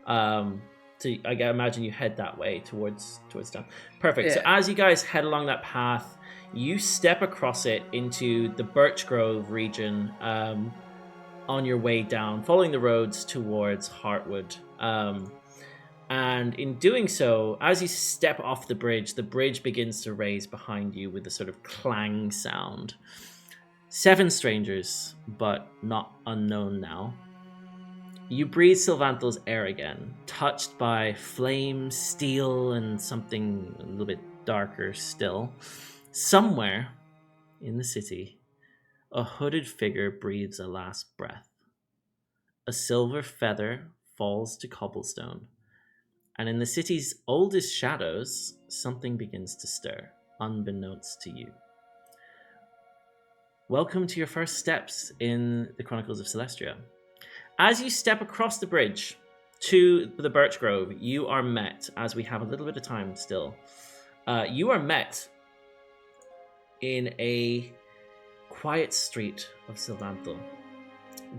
So I imagine you head that way towards down. Perfect. So Yeah. as you guys head along that path, you step across it into the Birch Grove region. On your way down, following the roads towards Heartwood. And in doing so, as you step off the bridge begins to raise behind you with a sort of clang sound. 7 strangers, but not unknown now. You breathe Sylvanthal's air again, touched by flame, steel, and something a little bit darker still. Somewhere in the city, a hooded figure breathes a last breath. A silver feather falls to cobblestone, and in the city's oldest shadows, something begins to stir, unbeknownst to you. Welcome to your first steps in the Chronicles of Celestria. As you step across the bridge to the Birch Grove, you are met, as we have a little bit of time still, you are met in a quiet street of Sylvanthal,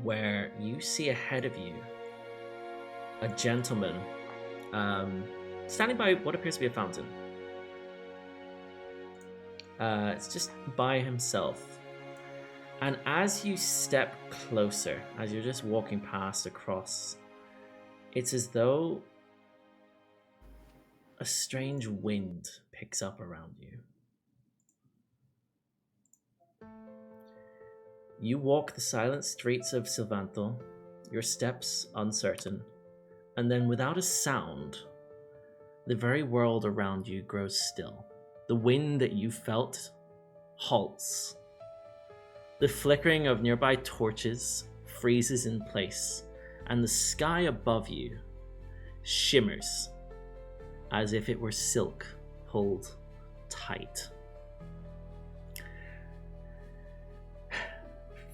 where you see ahead of you a gentleman standing by what appears to be a fountain. It's just by himself. And as you step closer, as you're just walking past across, it's as though a strange wind picks up around you. You walk the silent streets of Sylvanthal, your steps uncertain, and then without a sound, the very world around you grows still. The wind that you felt halts. The flickering of nearby torches freezes in place, and the sky above you shimmers as if it were silk pulled tight.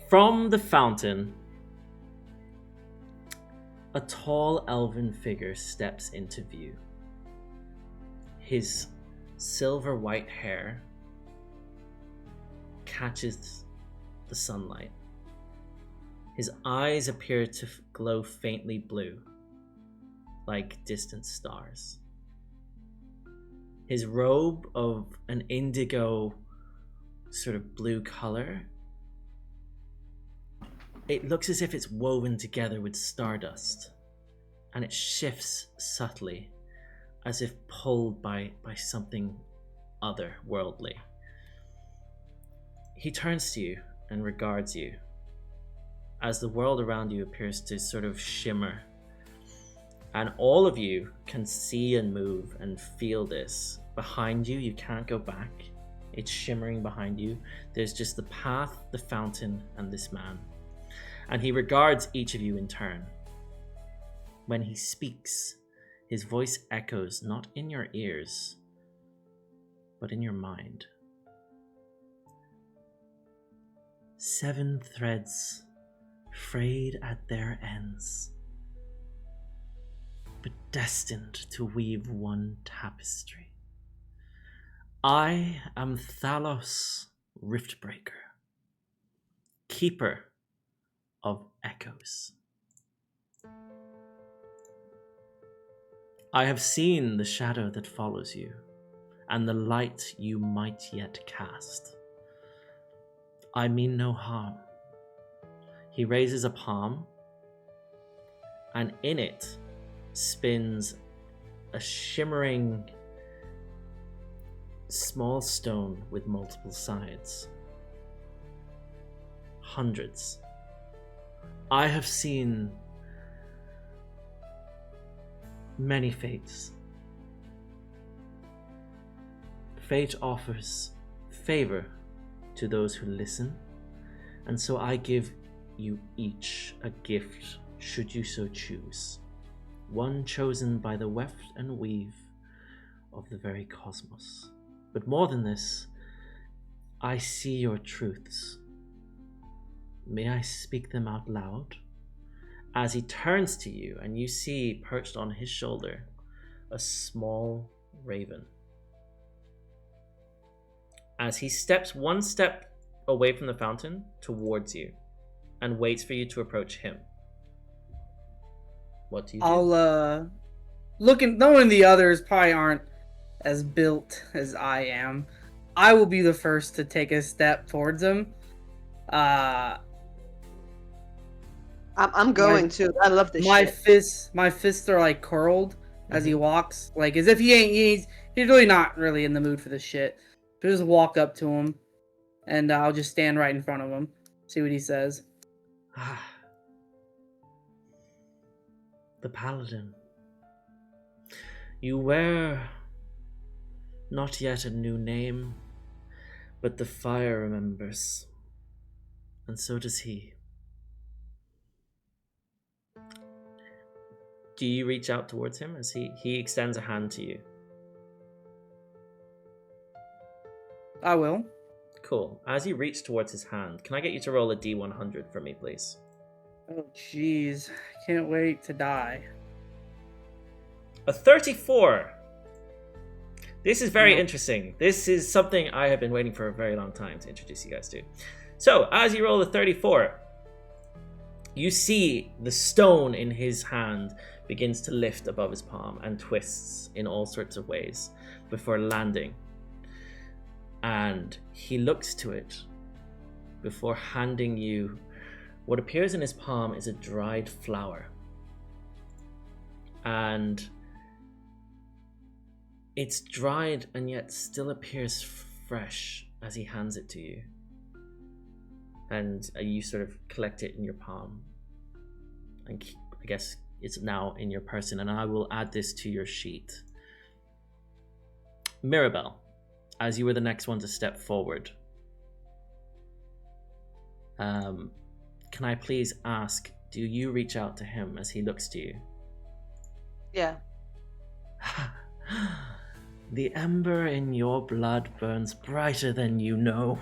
From the fountain, a tall elven figure steps into view. His silver white hair catches the sunlight. His eyes appear to glow faintly blue, like distant stars. His robe of an indigo sort of blue color, it looks as if it's woven together with stardust, and it shifts subtly, as if pulled by something otherworldly. He turns to you and regards you, as the world around you appears to sort of shimmer, and all of you can see and move and feel this. Behind you, you can't go back. It's shimmering behind you. There's just the path, the fountain, and this man. And he regards each of you in turn. When he speaks, his voice echoes not in your ears, but in your mind. 7 threads frayed at their ends, but destined to weave one tapestry. I am Thalos, Riftbreaker, keeper of echoes. I have seen the shadow that follows you, and the light you might yet cast. I mean no harm. He raises a palm, and in it spins a shimmering small stone with multiple sides. Hundreds. I have seen many fates. Fate offers favor to those who listen, and so I give you each a gift, should you so choose. One chosen by the weft and weave of the very cosmos. But more than this, I see your truths. May I speak them out loud? as he turns to you, and you see perched on his shoulder a small raven. As he steps one step away from the fountain towards you and waits for you to approach him. What do you do? I'll knowing the others probably aren't as built as I am, I will be the first to take a step towards him. I'm going to. I love this my shit. My fists are like curled as he walks, like as if he's really not really in the mood for this shit. So just walk up to him, and I'll just stand right in front of him, see what he says. The paladin. You wear not yet a new name, but the fire remembers, and so does he. Do you reach out towards him as he extends a hand to you? I will. Cool. As you reach towards his hand, can I get you to roll a D100 for me, please? Oh, jeez. Can't wait to die. A 34! This is very interesting. This is something I have been waiting for a very long time to introduce you guys to. So, as you roll a 34, you see the stone in his hand begins to lift above his palm and twists in all sorts of ways before landing. And he looks to it before handing you what appears in his palm is a dried flower. And it's dried and yet still appears fresh as he hands it to you. And you sort of collect it in your palm. And I guess it's now in your person, and I will add this to your sheet. Mirabelle, as you were the next one to step forward, can I please ask, do you reach out to him as he looks to you? Yeah. The ember in your blood burns brighter than you know,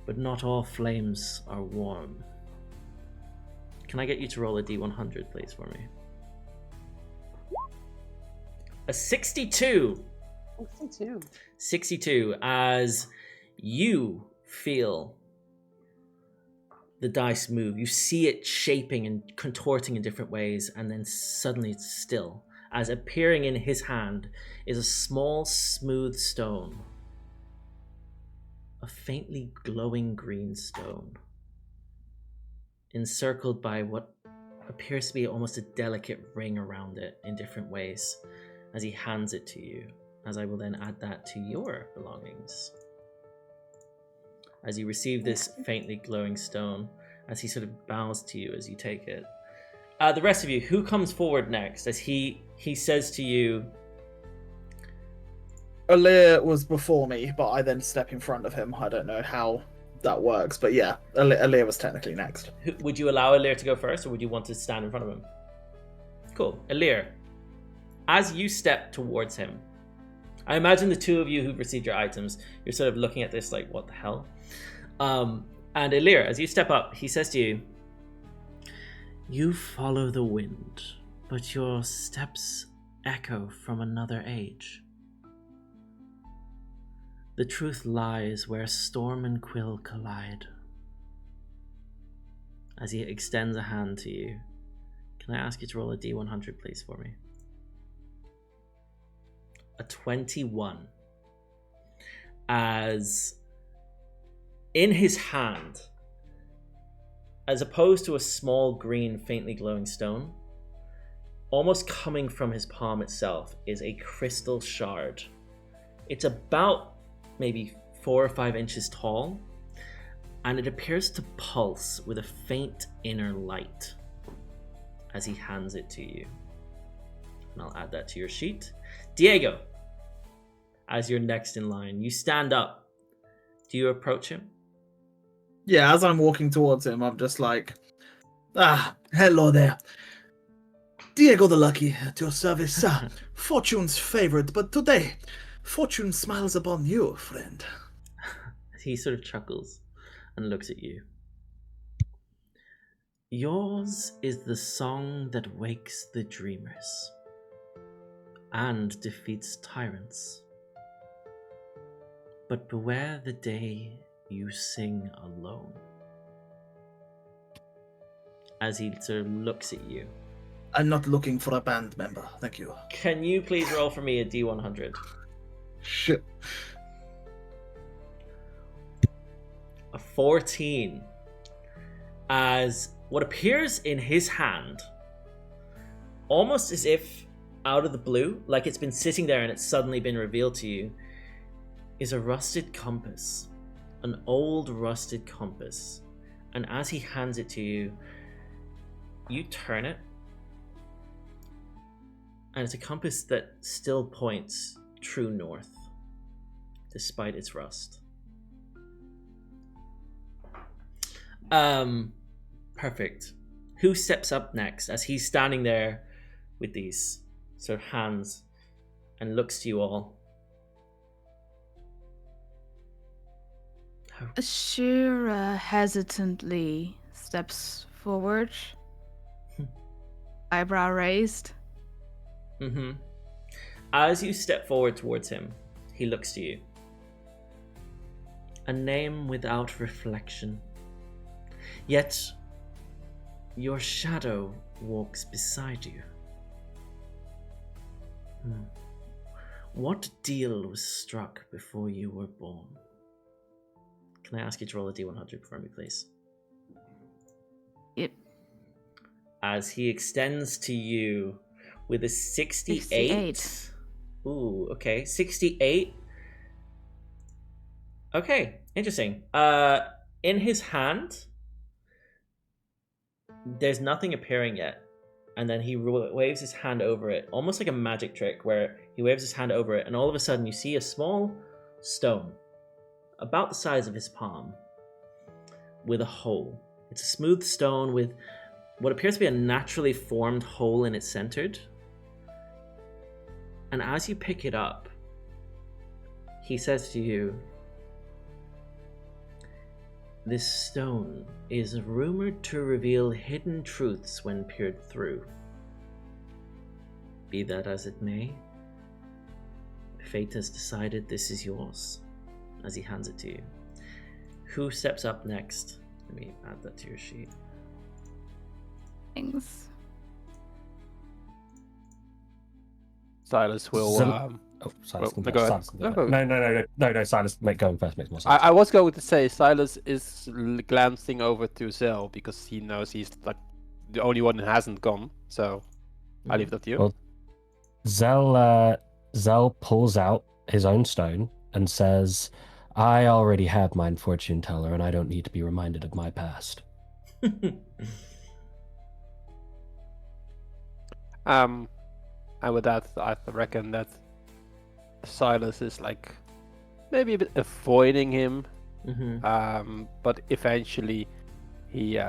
but not all flames are warm. Can I get you to roll a D100, please, for me? A 62! 62. 62, as you feel the dice move. You see it shaping and contorting in different ways, and then suddenly it's still, as appearing in his hand is a small, smooth stone. A faintly glowing green stone, encircled by what appears to be almost a delicate ring around it in different ways, as he hands it to you, as I will then add that to your belongings. As you receive this faintly glowing stone, as he sort of bows to you as you take it. The rest of you, who comes forward next? As he says to you... Elirr was before me, but I then step in front of him. I don't know how that works, but yeah, Elirr was technically next. Would you allow Elirr to go first, or would you want to stand in front of him? Cool. Elirr, as you step towards him, I imagine the two of you who've received your items, you're sort of looking at this like, what the hell? And Elirr, as you step up, he says to you, "You follow the wind, but your steps echo from another age. The truth lies where storm and quill collide." As he extends a hand to you, can I ask you to roll a D100, please, for me? A 21. As in his hand, as opposed to a small green faintly glowing stone, almost coming from his palm itself is a crystal shard. It's about maybe 4 or 5 inches tall, and it appears to pulse with a faint inner light as he hands it to you. And I'll add that to your sheet. Diego, as you're next in line, you stand up. Do you approach him? Yeah, as I'm walking towards him, I'm just like, hello there. Diego the Lucky, at your service. Fortune's favorite, but today, fortune smiles upon you, friend. He sort of chuckles and looks at you. Yours is the song that wakes the dreamers and defeats tyrants. But beware the day you sing alone. As he sort of looks at you. I'm not looking for a band member, thank you. Can you please roll for me a D100? Shit. A 14. As what appears in his hand, almost as if out of the blue, like it's been sitting there and it's suddenly been revealed to you, is a rusted compass. An old rusted compass. And as he hands it to you, you turn it. And it's a compass that still points true north, despite its rust. Perfect. Who steps up next as he's standing there with these sort of hands and looks to you all? Ashira hesitantly steps forward, eyebrow raised. Mm-hmm. As you step forward towards him, he looks to you. A name without reflection. Yet, your shadow walks beside you. What deal was struck before you were born? Can I ask you to roll a D100 for me, please? Yep. As he extends to you with a 68. 68. Ooh, okay. 68. Okay, interesting. In his hand, there's nothing appearing yet. And then he waves his hand over it, almost like a magic trick, where he waves his hand over it, and all of a sudden you see a small stone, about the size of his palm, with a hole. It's a smooth stone with what appears to be a naturally formed hole in its centered. And as you pick it up, he says to you, "This stone is rumored to reveal hidden truths when peered through. Be that as it may, fate has decided this is yours," as he hands it to you. Who steps up next? Let me add that to your sheet. Thanks. Sylas will. Sylas can go go. ahead. Sylas can go. No, No, Sylas going first makes more sense. I was going to say Sylas is glancing over to Zell because he knows he's like the only one who hasn't gone. So I leave that to you. Well, Zell pulls out his own stone and says, "I already have mine fortune teller, and I don't need to be reminded of my past." And with that, I reckon that Sylas is like maybe a bit avoiding him. Mm-hmm. But eventually he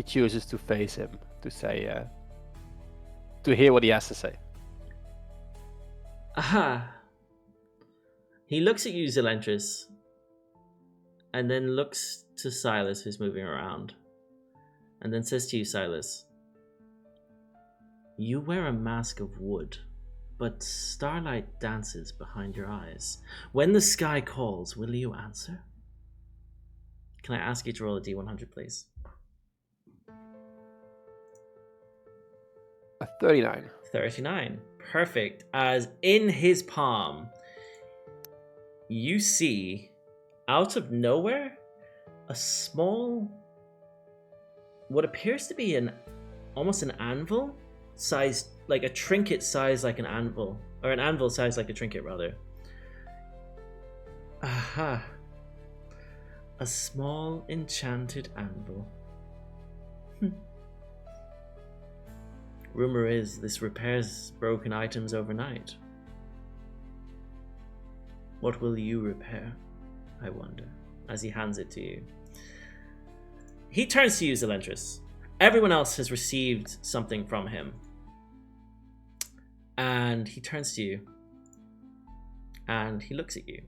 chooses to face him to say to hear what he has to say. Aha! He looks at you, Zelentrus, and then looks to Sylas, who's moving around, and then says to you, Sylas, "You wear a mask of wood, but starlight dances behind your eyes. When the sky calls, will you answer?" Can I ask you to roll a D100, please? A 39. 39. Perfect. As in his palm, you see, out of nowhere, a small, what appears to be almost an anvil sized, like a trinket sized like an anvil, or an anvil sized like a trinket rather. Aha. A small enchanted anvil. Rumor is this repairs broken items overnight. What will you repair, I wonder, as he hands it to you. He turns to you, Zelentrus. Everyone else has received something from him. And he turns to you. And he looks at you.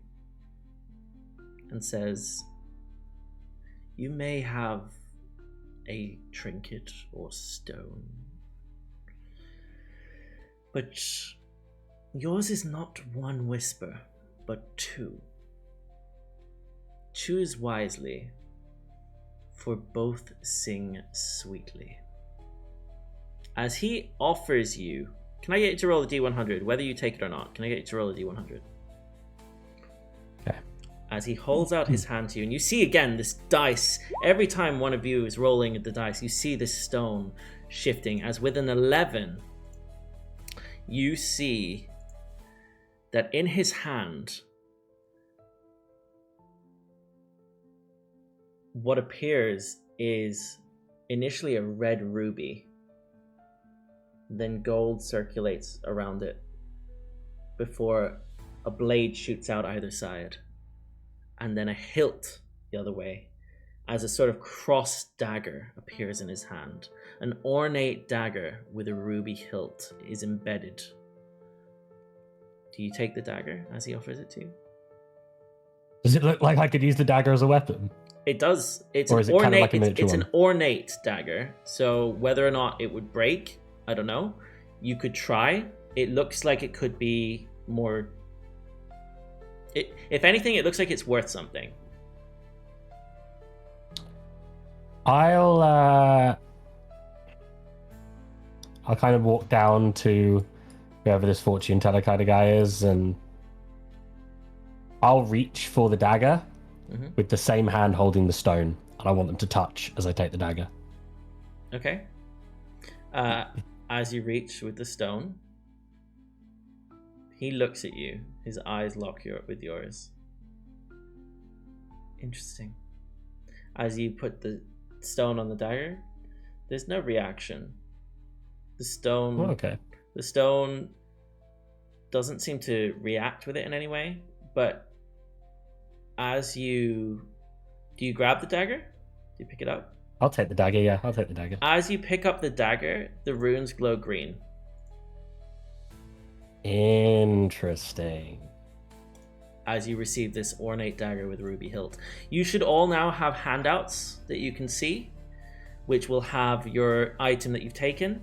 And says, "You may have a trinket or stone. But yours is not one whisper, but two. Choose wisely, for both sing sweetly. As he offers you, can I get you to roll a d100, whether you take it or not? Can I get you to roll a d100? Okay. As he holds out his hand to you, and you see again this dice. Every time one of you is rolling the dice, you see this stone shifting. As with an 11, you see that in his hand, what appears is initially a red ruby. Then gold circulates around it before a blade shoots out either side. And then a hilt the other way, as a sort of cross dagger appears in his hand. An ornate dagger with a ruby hilt is embedded. Do you take the dagger as he offers it to you? Does it look like I could use the dagger as a weapon? It does. It's Or an is it kind of ornate. like a miniature it's an one? ornate dagger. So whether or not it would break, I don't know. You could try. It looks like it could be more. If anything, it looks like it's worth something. I'll kind of walk down to whoever this fortune teller kind of guy is, and I'll reach for the dagger with the same hand holding the stone, and I want them to touch as I take the dagger. Okay. As you reach with the stone, he looks at you. His eyes lock with yours. Interesting. As you put the stone on the dagger, there's no reaction. The stone. Oh, okay. The stone doesn't seem to react with it in any way. But as you grab the dagger? Do you pick it up? I'll take the dagger. Yeah, I'll take the dagger. As you pick up the dagger, the runes glow green. Interesting. As you receive this ornate dagger with ruby hilt. You should all now have handouts that you can see, which will have your item that you've taken.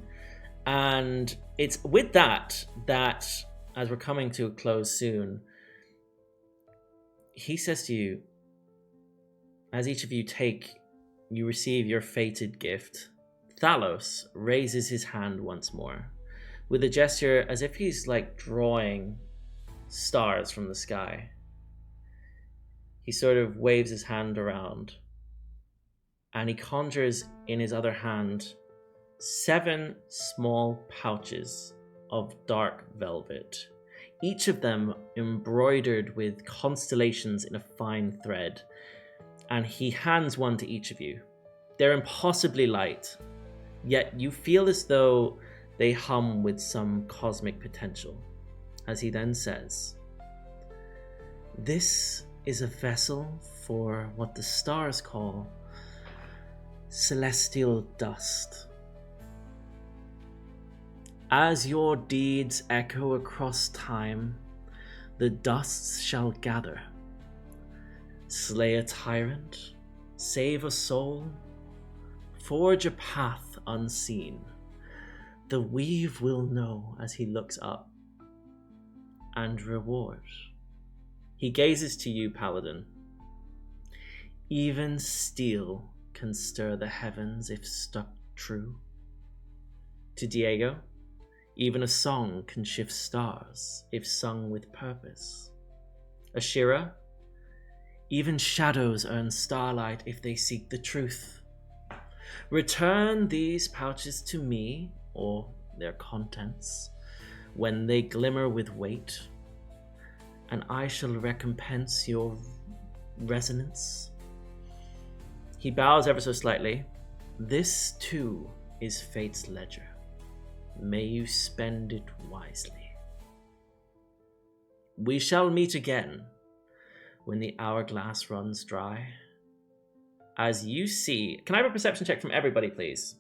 And it's with that, as we're coming to a close soon, he says to you, as each of you receive your fated gift, Thalos raises his hand once more, with a gesture as if he's like drawing stars from the sky. He sort of waves his hand around, and he conjures in his other hand 7 small pouches of dark velvet, each of them embroidered with constellations in a fine thread, and he hands one to each of you. They're impossibly light, yet you feel as though they hum with some cosmic potential, as he then says, "This is a vessel for what the stars call celestial dust. As your deeds echo across time, the dusts shall gather. Slay a tyrant, save a soul, forge a path unseen. The weave will know," as he looks up, "and reward." He gazes to you, Paladin. "Even steel can stir the heavens if stuck true." To Diego, "Even a song can shift stars if sung with purpose." Ashira, "Even shadows earn starlight if they seek the truth. Return these pouches to me, or their contents, when they glimmer with weight, and I shall recompense your resonance." He bows ever so slightly. "This too is fate's ledger. May you spend it wisely. We shall meet again when the hourglass runs dry." As you see, can I have a perception check from everybody, please?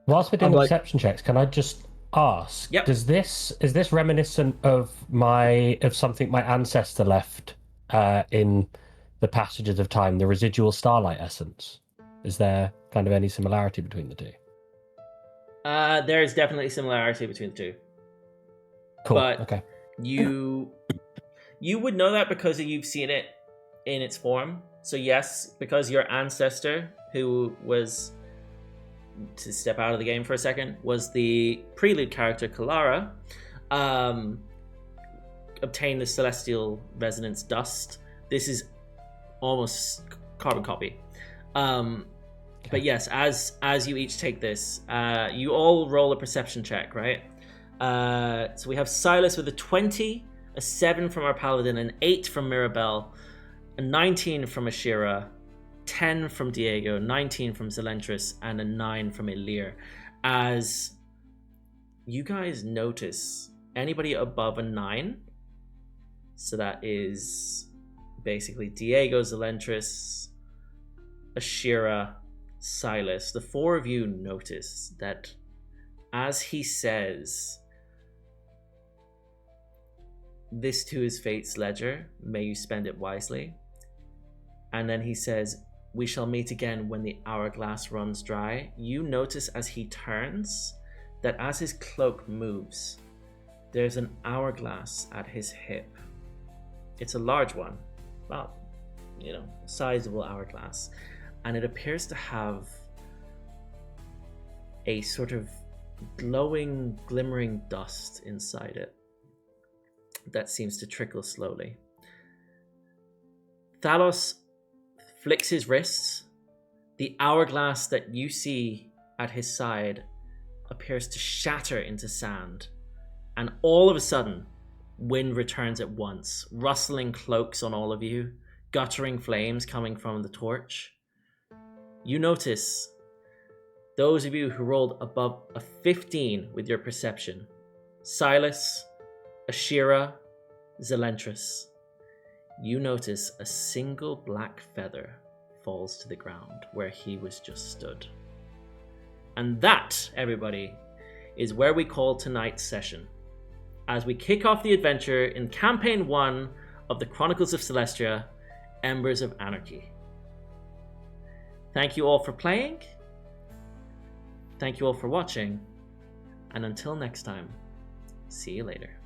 Whilst we're doing I'd the like- perception checks, can I just ask? Yep. Is this reminiscent of something my ancestor left in the passages of time, the residual starlight essence? Is there kind of any similarity between the two? There is definitely similarity between the two. Cool. But Okay. you would know that because you've seen it in its form. So yes, because your ancestor, who was, to step out of the game for a second, was the prelude character Kalara, obtained the celestial resonance dust. This is almost carbon copy. But yes, as you each take this, you all roll a perception check, right? So we have Sylas with a 20, a 7 from our paladin, an 8 from Mirabelle, a 19 from Ashira, 10 from Diego, 19 from Zelentrus, and a 9 from Elirr. As you guys notice, anybody above a 9, so that is basically Diego, Zelentrus, Ashira, Sylas, the 4 of you notice that as he says, "This too is fate's ledger, may you spend it wisely," and then he says, "We shall meet again when the hourglass runs dry," you notice as he turns that as his cloak moves, there's an hourglass at his hip. It's a large one, about, sizable hourglass, and it appears to have a sort of glowing, glimmering dust inside it that seems to trickle slowly. Thalos flicks his wrists. The hourglass that you see at his side appears to shatter into sand, and all of a sudden, wind returns at once, rustling cloaks on all of you, guttering flames coming from the torch. You notice, those of you who rolled above a 15 with your perception, Sylas, Ashira, Zelentrus, you notice a single black feather falls to the ground where he was just stood. And that, everybody, is where we call tonight's session, as we kick off the adventure in Campaign 1 of the Chronicles of Celestria, Embers of Anarchy. Thank you all for playing. Thank you all for watching. And until next time, see you later.